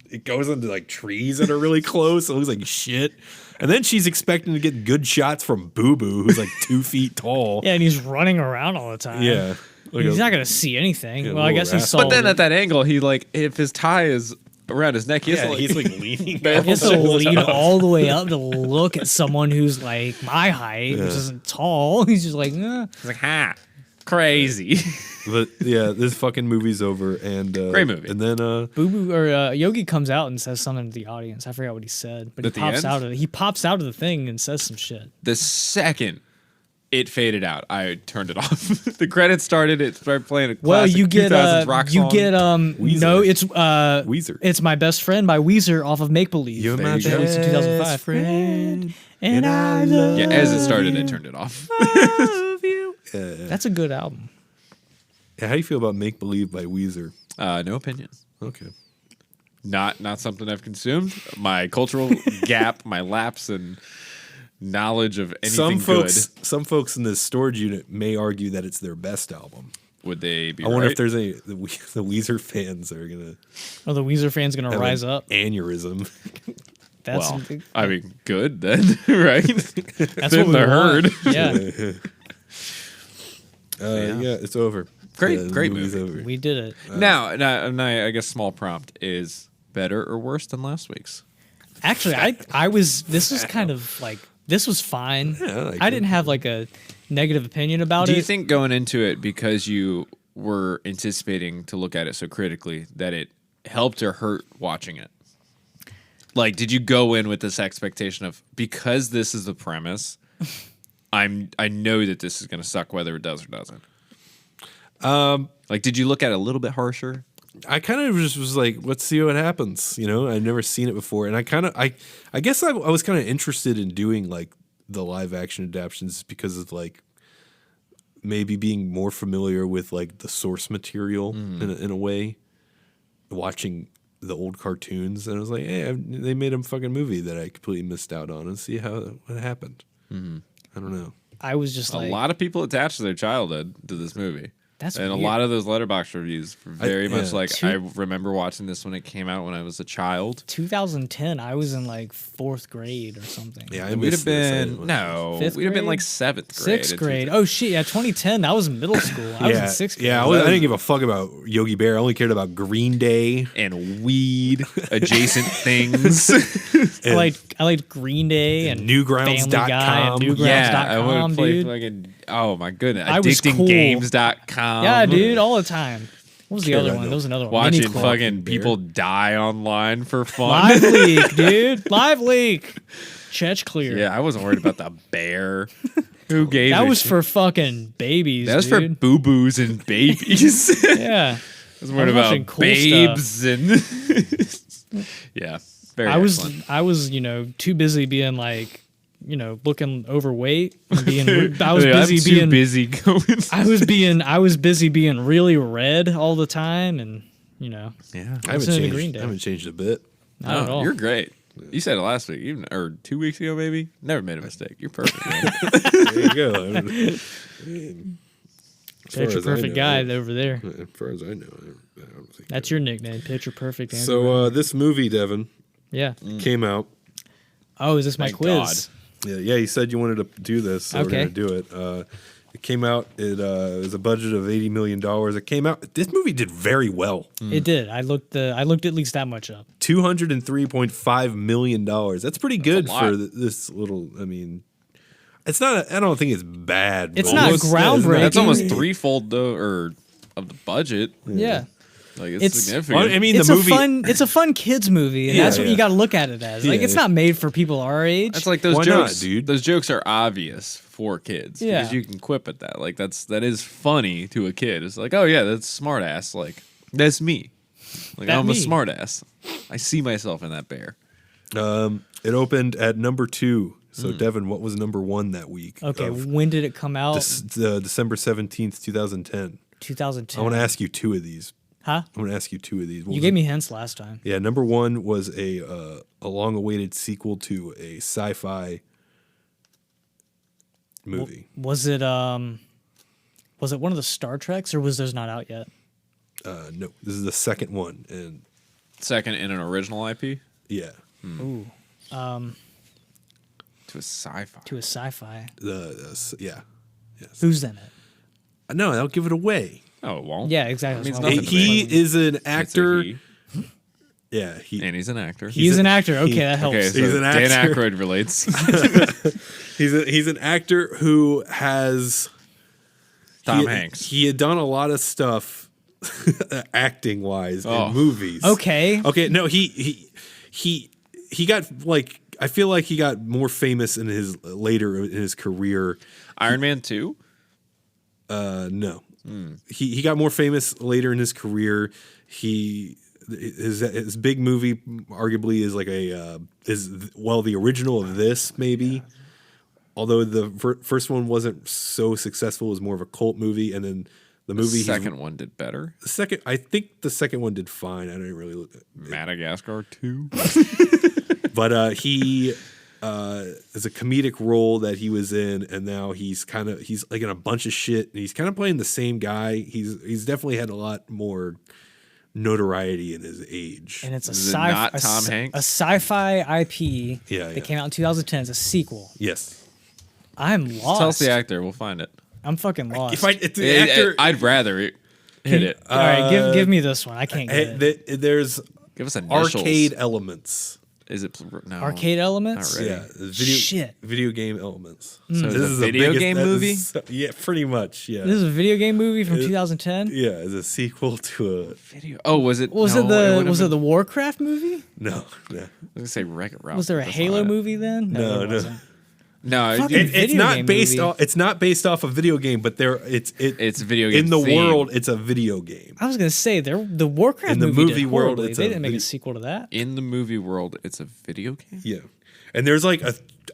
it goes into like trees that are really close. It looks like shit. And then she's expecting to get good shots from Boo Boo, who's like 2 feet tall. Yeah, and he's running around all the time. Yeah. Like He's a- not going to see anything. Yeah, Well, I little guess he rat. saw But then it. at that angle, he like if his tie is around his neck, he has yeah, to, like, he's like leaning. Barrel He has to shoulders lean up. all the way up to look at someone who's like my height, which isn't tall. He's just like, He's like, ha, crazy. But yeah, this fucking movie's over, and Great movie. And then Boo Boo or Yogi comes out and says something to the audience. I forgot what he said, but At the end? he pops out of the thing and says some shit. The second it faded out, I turned it off. The credits started. It started playing a classic Well, you get 2000s rock you song. get no, it's Weezer. It's My Best Friend by Weezer off of Make Believe. You're There my you go. Released in 2005. best friend, And I love Yeah, as it started, I turned it off. you. Yeah. That's a good album. How do you feel about Make Believe by Weezer? No opinion. Okay. Not something I've consumed. My cultural gap, my lapse in knowledge of anything Some folks in this storage unit may argue that it's their best album. good. Would they be I wonder right? if there's any the Weezer fans are gonna Oh, the Weezer fans gonna have rise an up. aneurysm. That's Well, I mean, good then, right? that's then what we the want. herd. Yeah, Yeah, it's over. Great- The great movie's movie. over. we did it. Now, I guess small prompt is better or worse than last week's? Actually, I was. This was kind of like this was fine. Yeah, I like I it. didn't have like a negative opinion about Do it. you think going into it, because you were anticipating to look at it so critically, that it helped or hurt watching it? Like, did you go in with this expectation of, because this is the premise, I know that this is going to suck whether it does or doesn't? Like, did you look at it a little bit harsher? I kind of just was like, let's see what happens. You know, I've never seen it before, and I guess I was kind of interested in doing like the live action adaptations because of like maybe being more familiar with like the source material in a way, watching the old cartoons, and I was like, hey, they made a fucking movie that I completely missed out on, and see what happened. I don't know. I was just A like, lot of people attach their childhood to this movie. That's and weird. a lot of those letterbox reviews were very much yeah. like, I remember watching this when it came out when I was a child. 2010. I was in like 4th grade or something. Yeah, I We'd missed have this. I been didn't- no, Fifth we'd have been grade? like 7th grade. 6th grade. Oh shit! Yeah, 2010. That was middle school. I was in 6th grade. Yeah, I didn't give a fuck about Yogi Bear. I only cared about Green Day. And weed adjacent things. I liked Green Day and Newgrounds.com. Family Guy and Newgrounds.com, Yeah, I would have played dude. fucking. Oh my goodness, I was cool. addictinggames.com. Yeah, dude, all the time. What was the Sure, other I one? know. There was another one. Watching Mini Club. fucking people die online for fun. Live Leak, dude. Live Leak. Chetch clear. Yeah, I wasn't worried about the bear. Who gave That a was shit? for fucking babies. That was for dude. boo-boos and babies. Yeah. I was worried watching about cool babes and yeah. Very excellent. I was, too busy being like, looking overweight. And I was Yeah, I'm busy too being busy going. I was busy being really red all the time, and Yeah. I haven't Listening to changed. Green Day. I haven't changed a bit. not at all. You're great. You said it last week, even or 2 weeks ago, maybe. Never made a mistake. You're perfect, man. There you go. Picture perfect guy over there. As far as I know, I don't think That's your nickname, Picture Perfect. Andrew. So this movie, Devin, yeah. came out. Oh, is this my Thank quiz? Yeah, you said you wanted to do this, so we're Okay. gonna do it. It came out. It was a budget of $80 million. It came out. This movie did very well. It did. I looked at least that much up. $203.5 million. That's pretty good lot. for this little. I mean, it's not. I don't think it's bad. It's but not almost- groundbreaking. That's almost threefold though, or of the budget. Yeah. Like it's, It's- significant. I mean, It's the movie. it's a fun kids movie, and Yeah, that's what yeah. you got to look at it as. Like Yeah, it's yeah. not made for people our age. That's like those Why not, jokes, dude? Those jokes are obvious for kids. Yeah. Because you can quip at that. Like that is funny to a kid. It's like, oh yeah, that's smart ass. Like that's me. Like That I'm me. a smart ass. I see myself in that bear. It opened at number 2. So Devin, what was number 1 that week? okay, of when did it come out? December 17th, 2010. 2010. I want to ask you 2 of these. Huh? I'm going to ask you 2 of these. What You was gave it? me hints last time. Yeah, number 1 was a long-awaited sequel to a sci-fi movie. Was it one of the Star Treks, or was those not out yet? No, this is the second one, and Second in an original IP yeah, Ooh, to a sci-fi. to a sci-fi. yes. Who's in it? No, I'll give it away. Oh, it won't. Yeah, exactly. Means That's what I nothing was to me. He thinking. is an It's a actor. he. Yeah, And he's an actor. He's an actor. Okay, he- that helps. Okay, so He's an Dan actor. Aykroyd relates. he's an actor who has Tom Hanks. He had done a lot of stuff, acting wise, Oh. in movies. Okay. Okay, no, he got like I feel like he got more famous in his later in his career. Iron Man 2? No, he got more famous later in his career. His big movie arguably is like the original of this maybe. Although the first one wasn't so successful, it was more of a cult movie, and then the movie The second one did better. I think the second one did fine. I didn't really look. Madagascar 2? But he is a comedic role that he was in, and now he's like in a bunch of shit. And he's kind of playing the same guy. He's definitely had a lot more notoriety in his age. And it's a Is it sci not a Tom sci- Hanks? a sci-fi IP Yeah, that yeah. came out in 2010. It's a sequel. Yes, I'm lost. Tell us the actor. We'll find it. I'm fucking lost. if the actor, I'd rather it hit it. All right, give me this one. I can't get it. there's Give us initials. arcade elements. Is it no Arcade elements. Not really. Yeah, Shit. video game elements. So it's a the video biggest- game that movie? is- yeah, pretty much. Yeah, This is a video game movie from 2010. yeah, it's a sequel to a Video. Oh, was it? Was no, it the wouldn't was have it the Warcraft movie? no. been- I was gonna say Wreck-It Ralph. Was there a That's Halo not it. movie then? No, there no. wasn't. No, Fucking it- It's video not game based movie. off. It's not based off a video game, but it's a video game in the theme. world. It's a video game. I was gonna say the Warcraft In the movie movie did world, horribly. it's They a didn't make a video- sequel to that. In the movie world, it's a video game. Yeah, and there's like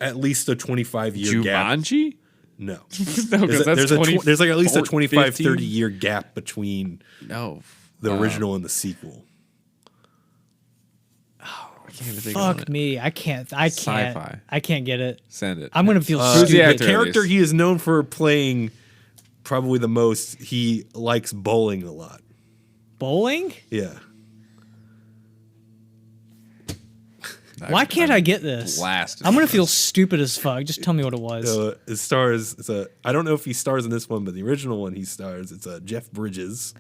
at least a 25-year gap. Jumanji? No, No, because that's there's like at least a 25, 15. 30-year gap between No, the original and the sequel. I can't even think of Fuck it. me. I can't. Sci-fi. I can't get it. Send it. I'm gonna feel Who's the stupid. actor? The at character least? he is known for playing probably the most. He likes bowling a lot. Bowling? Yeah. Why can't I get this? blasted. I'm gonna feel stupid as fuck. Just tell me what it was. It stars. I don't know if he stars in this one, but the original one he stars. It's Jeff Bridges.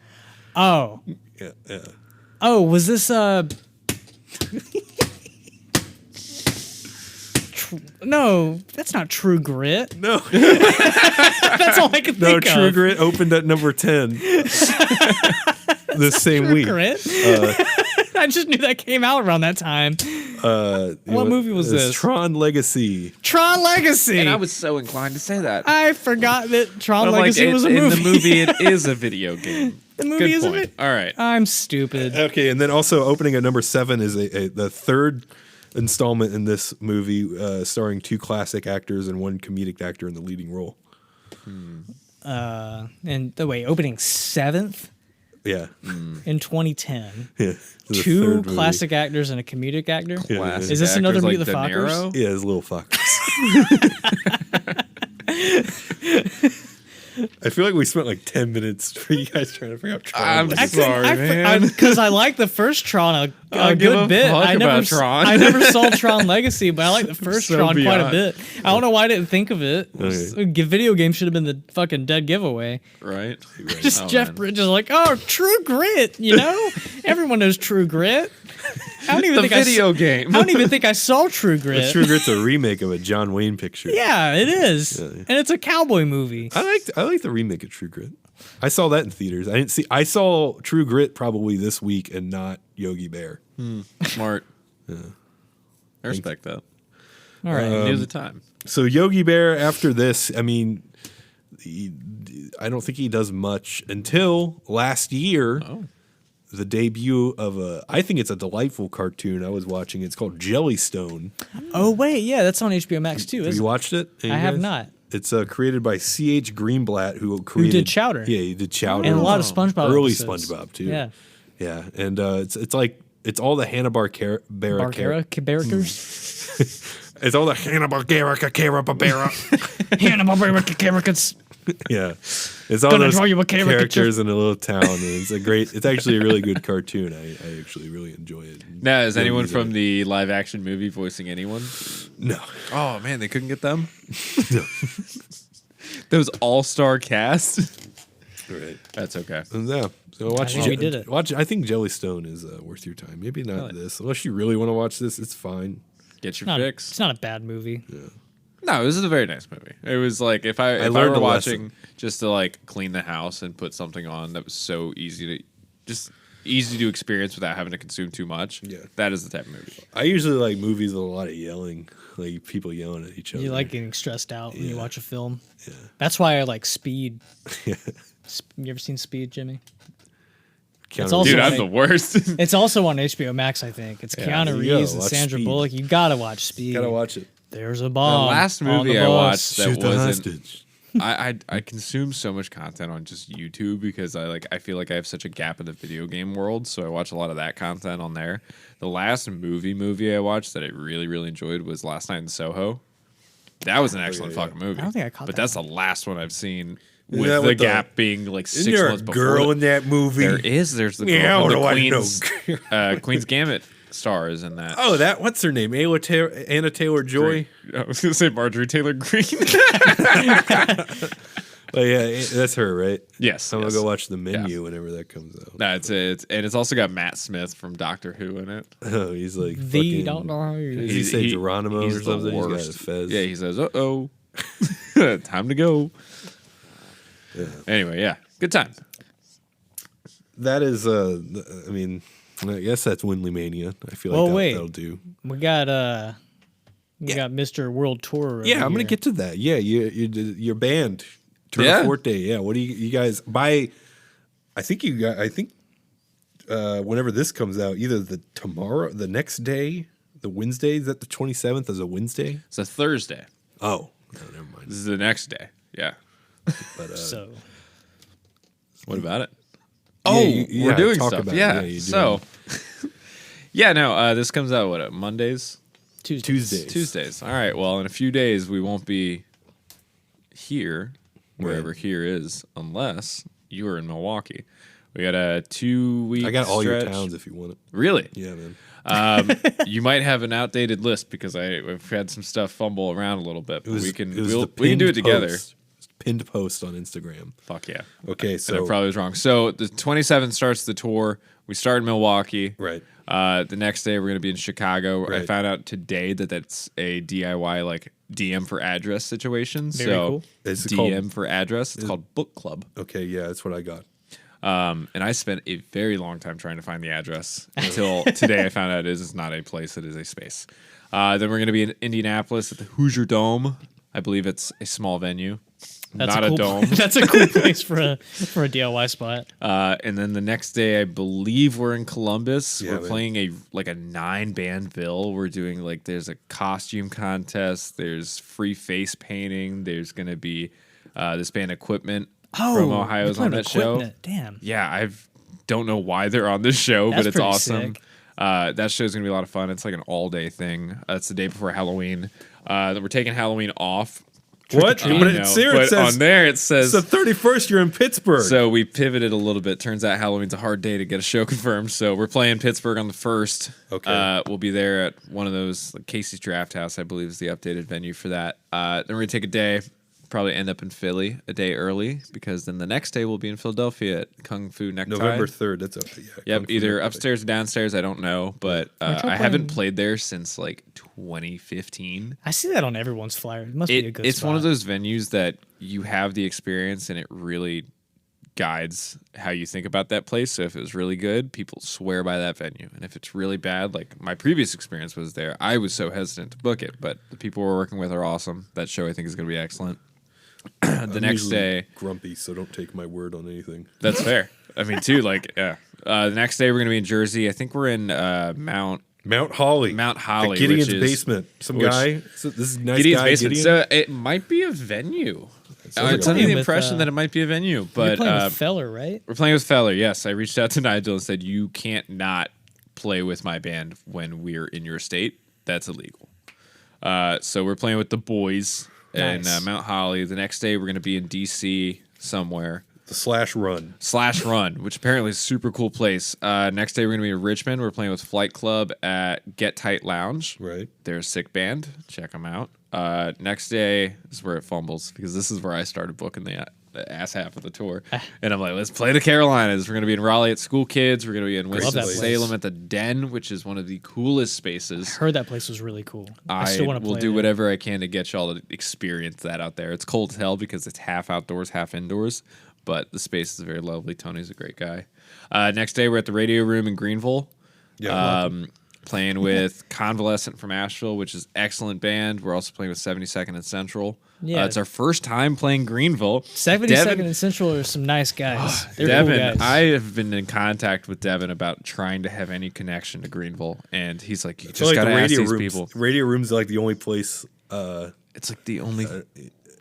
Oh. Yeah, yeah. Oh, was this No, that's not True Grit. No, That's all I can no. think of. True Grit opened at number 10 this same True week. Grit. I just knew that came out around that time. What movie was it's this? Tron Legacy. Tron Legacy. And I was so inclined to say that. I forgot that Tron I'm Legacy was a movie. In the movie, it is a video game. The movie Good is a point. video. All right. I'm stupid. Okay, and then also opening at number 7 is the third installment in this movie, starring 2 classic actors and 1 comedic actor in the leading role. And opening 7th Yeah, in 2010. yeah. The 2 third movie. classic actors and a comedic actor. Yeah. Classic Is this another actors Meet like the De Fockers? Niro? Yeah, it's little fuckers. I feel like we spent like 10 minutes for you guys trying to figure out Tron. I'm Legacy. sorry, man. Because I like the first Tron I'll a give good a bit. fuck I never, about Tron. I never saw Tron Legacy, but I like the first so Tron quite a beyond. bit. I don't know why I didn't think of it. Okay. Video game should have been the fucking dead giveaway. Right? Just Oh, Jeff man. Bridges like, oh, True Grit, you know? Everyone knows True Grit. I don't even The think video game. I don't even think I saw True Grit. True Grit's a remake of a John Wayne picture. Yeah, it is. Yeah. And it's a cowboy movie. I like the remake of True Grit. I saw that in theaters. I saw True Grit probably this week and not Yogi Bear. Smart. I respect that. All right. Near the time. So Yogi Bear after this, I mean, I don't think he does much until last year. Oh. The debut of I think it's a delightful cartoon I was watching. It's called Jellystone. Oh, wait. Yeah, that's on HBO Max, too, Have isn't you it? watched it? I have not. It's created by C.H. Greenblatt, who created did Chowder. Yeah, he did Chowder. And a lot of SpongeBob Early episodes. SpongeBob too. Yeah. Yeah, and it's like it's all the Hanna-Barbera Characters. It's all the Hanna-Barbera Hannibal characters. Yeah, it's all Gonna those draw you a caricature. characters in a little town, and it's actually a really good cartoon. I actually really enjoy it. Now, is anyone Yogi's in from it. the live action movie voicing anyone? No, Oh, man, they couldn't get them? no. Those all-star cast? Right. That's okay. Yeah. So watch. think we did it. Watch. I think Jellystone is worth your time. Maybe not Really? this, unless you really want to watch this. It's fine. Get your It's fix. not a bad movie. No, this is a very nice movie. It was like if I learned were a watching lesson. just to like clean the house and put something on that was so easy to experience without having to consume too much. Yeah. That is the type of movie. I usually like movies with a lot of yelling, like people yelling at each other. You like getting stressed out when you Yeah. watch a film. Yeah. That's why I like Speed. Yeah. You ever seen Speed, Jimmy? Keanu also Dude, Reeves. I'm like- the worst. It's also on HBO Max, I think. It's there Keanu you go. Reeves and Watch Sandra Speed. Bullock. You gotta watch Speed. Gotta watch it. There's a The bomb. last on movie the I bus. watched that Shoot the wasn't hostage. I consume so much content on just YouTube because I feel like I have such a gap in the video game world, so I watch a lot of that content on there. The last movie I watched that I really, really enjoyed was Last Night in Soho. That was an excellent yeah. fucking movie. I don't think I caught but that that's the last one I've seen Isn't with that the with the- gap being like Isn't 6 there a months girl before. in that movie? There's the girl Yeah, from I don't know, I the Queen's Gambit star is in that. Oh, what's her name? Anna Taylor-Joy. I was gonna say Marjorie Taylor Greene. Oh yeah, that's her, right? Yes, I'm yes. gonna go watch the menu whenever that comes out. No, it's also got Matt Smith from Doctor Who in it. Oh, he's like The fucking, don't know how you. Does he say Geronimo he's or the something? He's got a worst. fez. Yeah, he says, "Uh-oh, time to go." Anyway, yeah, good time. That is, I mean, I guess that's WindleyMania. I feel like Oh, wait. that'll do. We got Mr. World Tour. Yeah, over I'm gonna here. get to that. Yeah, your band, Yeah. Tourneforte. Yeah, what do you guys buy? I think whenever this comes out, either the next day, the Wednesday, is that the 27th is a Wednesday? It's a Thursday. Oh, no, never mind. This is the next day. Yeah. But So What about it? Yeah, Oh, yeah, we're doing talk stuff. about it. Yeah. Yeah, you're So, yeah, no. This comes out what Mondays, Tuesdays. Tuesdays. All right. Well, in a few days we won't be here, wherever here is, unless you are in Milwaukee. We got a 2-week. I got all your stretch. towns if you want it. Really? Yeah, man. You might have an outdated list because I've had some stuff fumble around a little bit. But we can it was the we can do it pinned together. post. Pinned post on Instagram. Fuck yeah. Okay, And I so probably was wrong. So the 27th starts the tour. We start in Milwaukee. right. The next day we're gonna be in Chicago. I Right. found out today that that's a DIY like DM for address situation. Very so cool. Is it DM for address. It's called Book Club. Okay, yeah, that's what I got. And I spent a very long time trying to find the address until today I found out it is not a place, it is a space. Then we're going to be in Indianapolis at the Hoosier Dome. I believe it's a small venue. That's not a, cool a dome. That's a cool place for a DIY spot. And then the next day, I believe we're in Columbus. Yeah, we're playing a 9-band bill. We're doing there's a costume contest. There's free face painting. There's going to be this band Equipment from Ohio's on that show. Damn. Yeah, I don't know why they're on this show, That's but it's pretty awesome. sick. That show's going to be a lot of fun. It's like an all-day thing. It's the day before Halloween. Then we're taking Halloween off. What? But But it says on there it says it's the 31st. You're in Pittsburgh. so we pivoted a little bit. Turns out Halloween's a hard day to get a show confirmed. So we're playing Pittsburgh on the 1st. Okay. We'll be there at one of those, Casey's Draft House, I believe is the updated venue for that. Then we're going to take a day, probably end up in Philly a day early, because then the next day we'll be in Philadelphia at Kung Fu Necktie. November 3rd. That's okay. Yeah. Yep, either upstairs or downstairs, I don't know. But Aren't you I haven't playing- played there since 2015. I see that on everyone's flyer. It must be a good It's spot. one of those venues that you have the experience and it really guides how you think about that place. So if it was really good, people swear by that venue. And if it's really bad, like my previous experience was there, I was so hesitant to book it. But the people we're working with are awesome. That show I think is going to be excellent. The I'm next usually day, grumpy, so don't take my word on anything. that's fair. I mean, too, yeah. The next day we're going to be in Jersey. I think we're in Mount Holly. Holly, Gideon's which is- basement. Some which- guy. So this is nice Gideon's guy. Basement. Gideon? So it might be a venue. sounds like It's a under venue. the impression that it might be a venue, You're but playing with Feller, right? we're playing with Feller. Yes, I reached out to Nigel and said, "You can't not play with my band when we're in your state. That's illegal." So we're playing with the boys in Nice. Mount Holly. The next day we're going to be in DC somewhere. The /run. /Run, which apparently is a super cool place. Next day we're going to be in Richmond. We're playing with Flight Club at Get Tight Lounge. Right. They're a sick band. Check them out. Next day is where it fumbles, because this is where I started booking the ass half of the tour. And I'm like, let's play the Carolinas. We're going to be in Raleigh at School Kids. We're going to be in Love that Winston-Salem place. at the Den, which is one of the coolest spaces. Heard that place was really cool. I I still want to will play do there. whatever I can to get y'all to experience that out there. It's cold as hell because it's half outdoors, half indoors, but the space is very lovely. Tony's a great guy. Next day, we're at the Radio Room in Greenville. Yeah. Playing with Convalescent from Asheville, which is excellent band. We're also playing with 72nd and Central. Yeah. It's our first time playing Greenville. 72nd Devin- and Central are some nice guys. They're Devin, cool guys. I have been in contact with Devin about trying to have any connection to Greenville, and he's like, "You I feel just like gotta the ask radio these rooms. people." Radio rooms like the only place. It's like the only.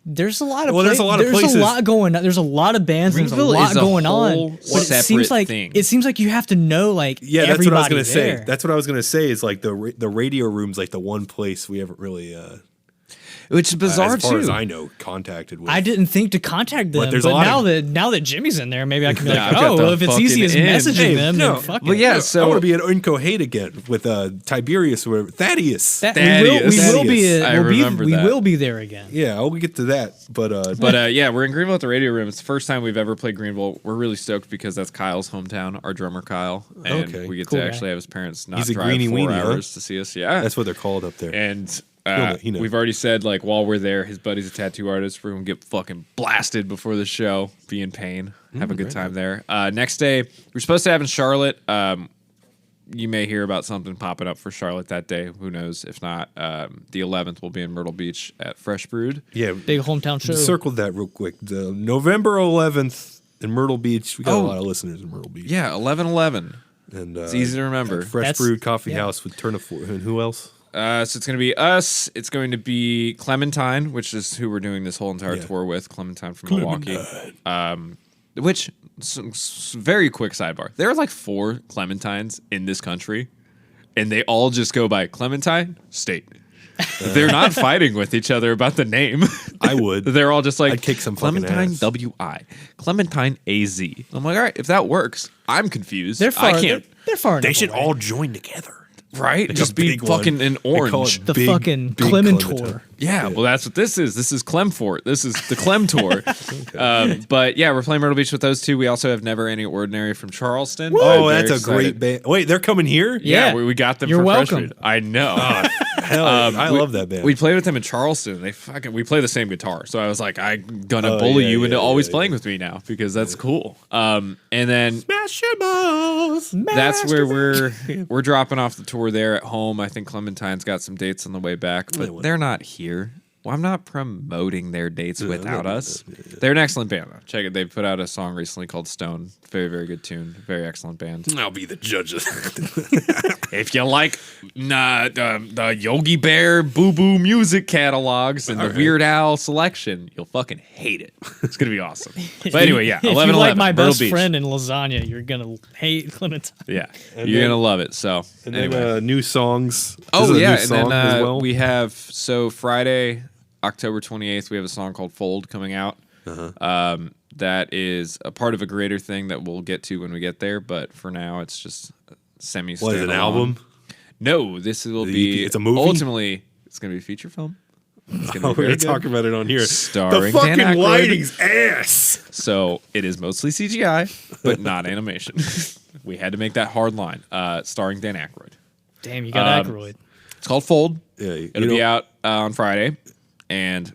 There's a lot of Well, there's a lot of there's places- a lot going on. There's a lot of bands. There's a Greenville lot is a going on. whole But it separate seems like thing. it seems like you have to know like Yeah, that's what I was everybody gonna say. there. That's what I was gonna say. Is like the radio room's like the one place we haven't really, Which is bizarre as far as too. I know, contacted with. I didn't think to contact them, there's but a lot now of- now that Jimmy's in there, maybe I can be Yeah, like, I've got oh, the well, if it's easy as fucking in. messaging Hey, them, no. then fuck Well, it. yeah, I so want to be at Incohate again with Tiberius or Thaddeus. That- Thaddeus. we will be. Thaddeus. I remember we that. will be there again. Yeah, I'll get to that. But But yeah, we're in Greenville at the Radio Room. It's the first time we've ever played Greenville. We're really stoked because that's Kyle's hometown, our drummer Kyle, and Okay. we get Cool to guy. actually have his parents not He's a drive greenie 4 weenie, huh? hours to see us. Yeah, that's what they're called up there. and He knows. we've already said like while we're there, his buddy's a tattoo artist. We're gonna get fucking blasted before the show, be in pain, have a good time there. Next day, we're supposed to have in Charlotte. You may hear about something popping up for Charlotte that day. Who knows? If not, the 11th we'll be in Myrtle Beach at Fresh Brewed. Yeah, Big hometown show. circled that real quick. The November 11th in Myrtle Beach. We got a lot of listeners in Myrtle Beach. Yeah, 11/11. And It's easy to remember. Fresh That's- Brewed Coffee yeah. House with Tourneforte. And who else? So it's going to be us. It's going to be Clementine, which is who we're doing this whole entire tour with. Clementine from Milwaukee. Which, very quick sidebar. There are like 4 Clementines in this country, and they all just go by Clementine State. They're not fighting with each other about the name. I would. They're all just like I'd kick some fucking Clementine ass. W.I. Clementine A.Z. I'm like, all right, if that works, I'm confused. They're far. I can't. They're far. They enough should away. all join together. Right? Like Just a be big one. fucking in They call orange. it The big- fucking big Clementor. Yeah, well, that's what this is. This is Clemforte. This is the Clem Tour. But yeah, we're playing Myrtle Beach with those two. We also have Never Any Ordinary from Charleston. Oh, I'm that's very a great excited. band. Wait, they're coming here? Yeah, Yeah. we got them You're for welcome. freshman. I know. Hell, I love that band. We played with them in Charleston. We play the same guitar, so I was like, I'm gonna bully you into always playing with me now because that's cool. And then Smash your balls. that's where we're dropping off the tour there at home. I think Clementine's got some dates on the way back, but they're not here. Well, I'm not promoting their dates without us. They're an excellent band, though. Check it. They put out a song recently called Stone. Very, very good tune. Very excellent band. I'll be the judge of If you like the Yogi Bear Boo Boo music catalogs and the Weird Al selection, you'll fucking hate it. It's going to be awesome. But anyway, yeah. If 11, you like My Myrtle Best Beach. Friend in Lasagna, you're gonna hate Clementine. Yeah. And You're then- going to love it. So, And anyway. then new songs. This Oh, is a yeah. new And song then as well. we have, so Friday, October 28th, we have a song called Fold coming out. That is a part of a greater thing that we'll get to when we get there. But for now, it's just semi-standalone. What is it, an album? No, this will The be. EP? It's a movie? Ultimately, it's going to be a feature film. It's gonna Oh, be we're very gonna talk good. about it on here. Starring the Dan fucking Aykroyd. lighting's ass. So it is mostly CGI, but not animation. We had to make that hard line. Starring Dan Aykroyd. Damn, you got Aykroyd. It's called Fold. Yeah, It'll be out on Friday, and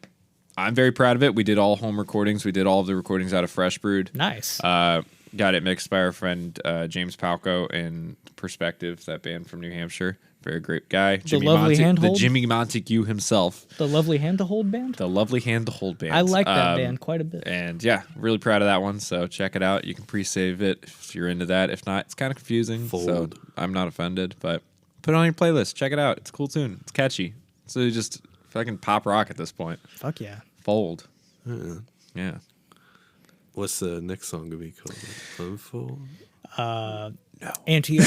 I'm very proud of it. We did all home recordings. We did all of the recordings out of Fresh Brewed. Nice. Got it mixed by our friend James Palco in Perspective, that band from New Hampshire. Very great guy. lovely Handhold? The Jimmy Montague himself. The Lovely Hand to Hold band. The Lovely Hand to Hold band. I like that band quite a bit. And yeah, really proud of that one. So check it out. You can pre-save it if you're into that. If not, it's kind of confusing. So Fold. I'm not offended, but put it on your playlist. Check it out. It's a cool tune. It's catchy. So just fucking pop rock at this point. Fuck yeah. Fold. Yeah. What's the next song gonna be called? Unfold? Antioch.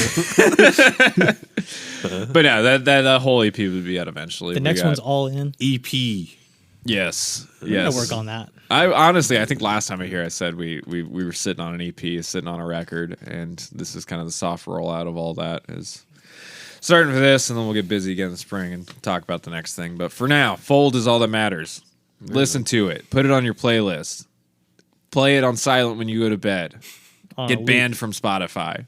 But no, that whole EP would be out eventually. The next one's All In. EP. Yes. I'm Yes. gonna work on that. I honestly, I think last time I here, I said we were sitting on an EP, sitting on a record, and this is kind of the soft rollout of all that. Is starting with this, and then we'll get busy again in the spring and talk about the next thing. But for now, Fold is all that matters. Listen to it. Put it on your playlist. Play it on silent when you go to bed. On a Get loop. banned from Spotify.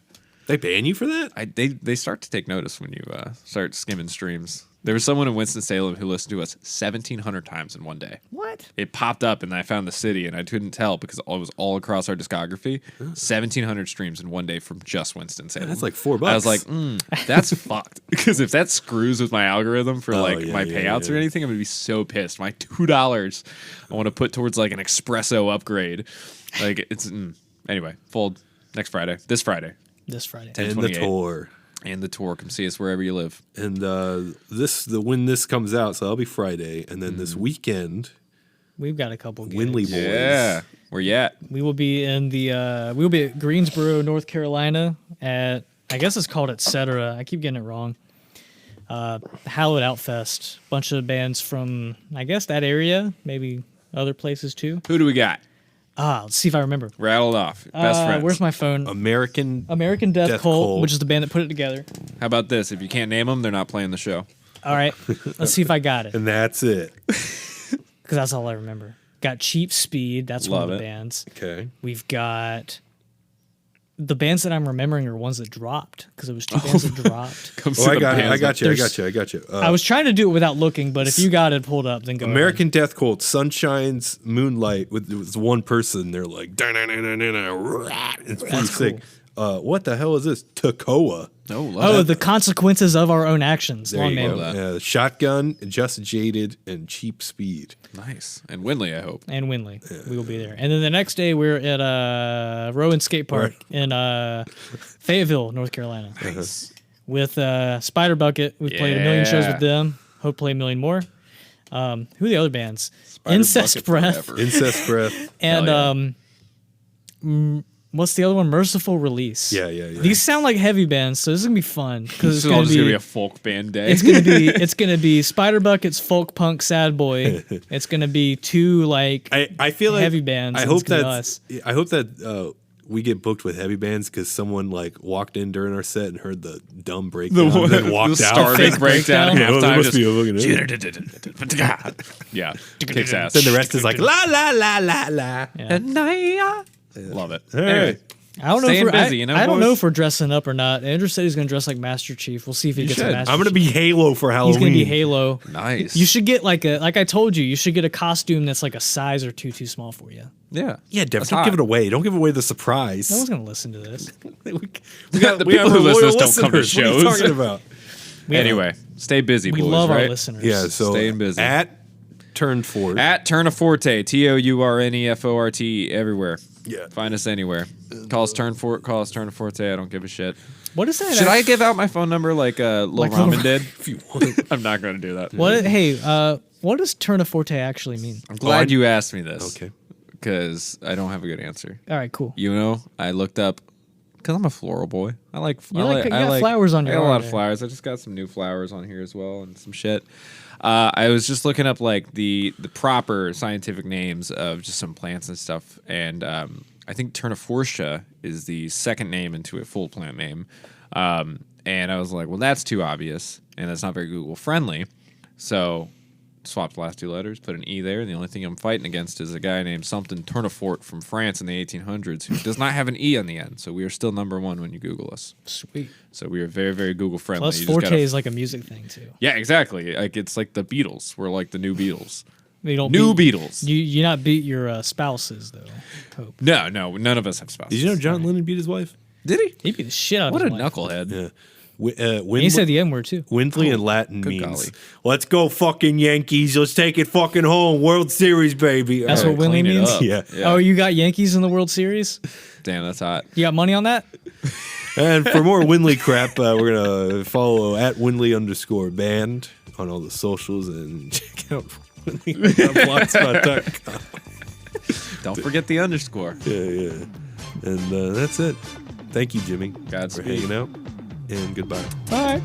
They ban you for that? They start to take notice when you start skimming streams. There was someone in Winston-Salem who listened to us 1,700 times in one day. What? It popped up, and I found the city, and I couldn't tell because it was all across our discography. 1,700 streams in one day from just Winston-Salem. That's like $4. I was like, that's fucked. Because if that screws with my algorithm for my payouts or anything, I'm gonna be so pissed. My $2 I want to put towards like an espresso upgrade. Like it's anyway. Fold next Friday. This Friday. This Friday. and the 28. tour. And the tour. Come see us wherever you live. And when this comes out, so that'll be Friday, and then this weekend, We've got a couple gigs. Windley Boys. Yeah. Where you at? We will be in the we'll be at Greensboro, North Carolina at I guess it's called Etc. I keep getting it wrong. Hallowed Out Fest. Bunch of bands from I guess that area, maybe other places too. Who do we got? Let's see if I remember. Rattled off. Best friends. Where's my phone? American Death Death Cult, Cult. which is the band that put it together. How about this? If you can't name them, they're not playing the show. All right, let's see if I got it and that's it. because that's all I remember. Got Cheap Speed. That's Love one of it. the bands. Okay. We've got the bands that I'm remembering are ones that dropped because it was two bands that dropped. Come Oh, see I the got you. bands I got that- you. I There's- got you. I was trying to do it without looking, but if you got it pulled up, then go American Death Cult, Sunshine's Moonlight with it was one person. They're like, it's pretty That's sick. What the hell is this? Takoa. Oh, love Oh, that. the consequences of our own actions. There Long you name. go. that. Yeah, Shotgun, Just Jaded, and Cheap Speed. Nice. And Windley, I hope. And Windley. We will be there. And then the next day we're at Rowan Skate Park in Fayetteville, North Carolina. Nice. With Spider Bucket. We've played a million shows Yeah. with them. Hope to play a million more. Who are the other bands? Spider Incest Bucket Breath. forever. Incest Breath. And Hell what's the other one? Merciful Release. Yeah. These sound like heavy bands, so this is gonna be fun because This it's is all gonna just going to be be a folk band day. it's gonna be Spider Bucket's folk punk sad boy. It's gonna be two like I feel like heavy bands. I and hope it's gonna be that us. I hope that we get booked with heavy bands because someone like walked in during our set and heard the dumb breakdown and then walked out. starting Fake breakdown. breakdown. Yeah, well, there halftime, must be just- a fucking yeah, kicks ass. Then the rest is like la la la la la. Yeah. Love it. All Anyway, right. I don't know Staying if we're, busy, you know, I don't boys? know if we're dressing up or not. Andrew said he's going to dress like Master Chief. We'll see if he gets should. a Master I'm gonna Chief. be Halo for Halloween. He's going to be Halo. Nice. You should get like I told you, you should get a costume that's like a size or two too small for you. Yeah. Yeah, Dev, That's don't give hot. it away. Don't give away the surprise. No one's going to listen to this. we got The people who listen to us don't come to listeners. What are you shows. talking about? Anyway, stay busy, We boys. love right? our listeners. Yeah, so Staying busy. at Tourneforte. At Tourneforte, Tourneforte, everywhere. Yeah. Find us anywhere. Call us Tourneforte. I don't give a shit. What is that? Should I give out my phone number like Lil Like Ramen did? If you want. I'm not going to do that. What? Hey, what does Tourneforte actually mean? I'm glad you asked me this. Okay. Because I don't have a good answer. All right, cool. You know, I looked up because I'm a floral boy. I like You got flowers on your I got a arm lot of there. flowers. I just got some new flowers on here as well and some shit. I was just looking up like the proper scientific names of just some plants and stuff, and I think Tourneforte is the second name into a full plant name. And I was like, well, that's too obvious, and that's not very Google friendly. So swapped the last two letters, put an E there, and the only thing I'm fighting against is a guy named something Tourneforte from France in the 1800s who does not have an E on the end. So we are still number one when you Google us. Sweet. So we are very, very Google friendly. Plus, You just Forte gotta- is like a music thing too. yeah, exactly. Like it's like the Beatles. We're like the new Beatles. You don't New beat, Beatles. You not beat your spouses though. Hope. No, none of us have spouses. Did you know John Lennon beat his wife? Did he? He beat the shit out What of a his wife. knucklehead. Yeah. And he said the N word too. Windley in Latin good means, golly. let's go fucking Yankees. Let's take it fucking home. World Series, baby. That's All what right. Windley clean it means? up. Yeah. Yeah. Oh, you got Yankees in the World Series? Damn, that's hot. You got money on that? And for more Windley crap, we're going to follow at Windley_band on all the socials and check out Windley.blogspot.com. Don't forget the underscore. Yeah. And that's it. Thank you, Jimmy, Godspeed. for hanging out. And goodbye. All right.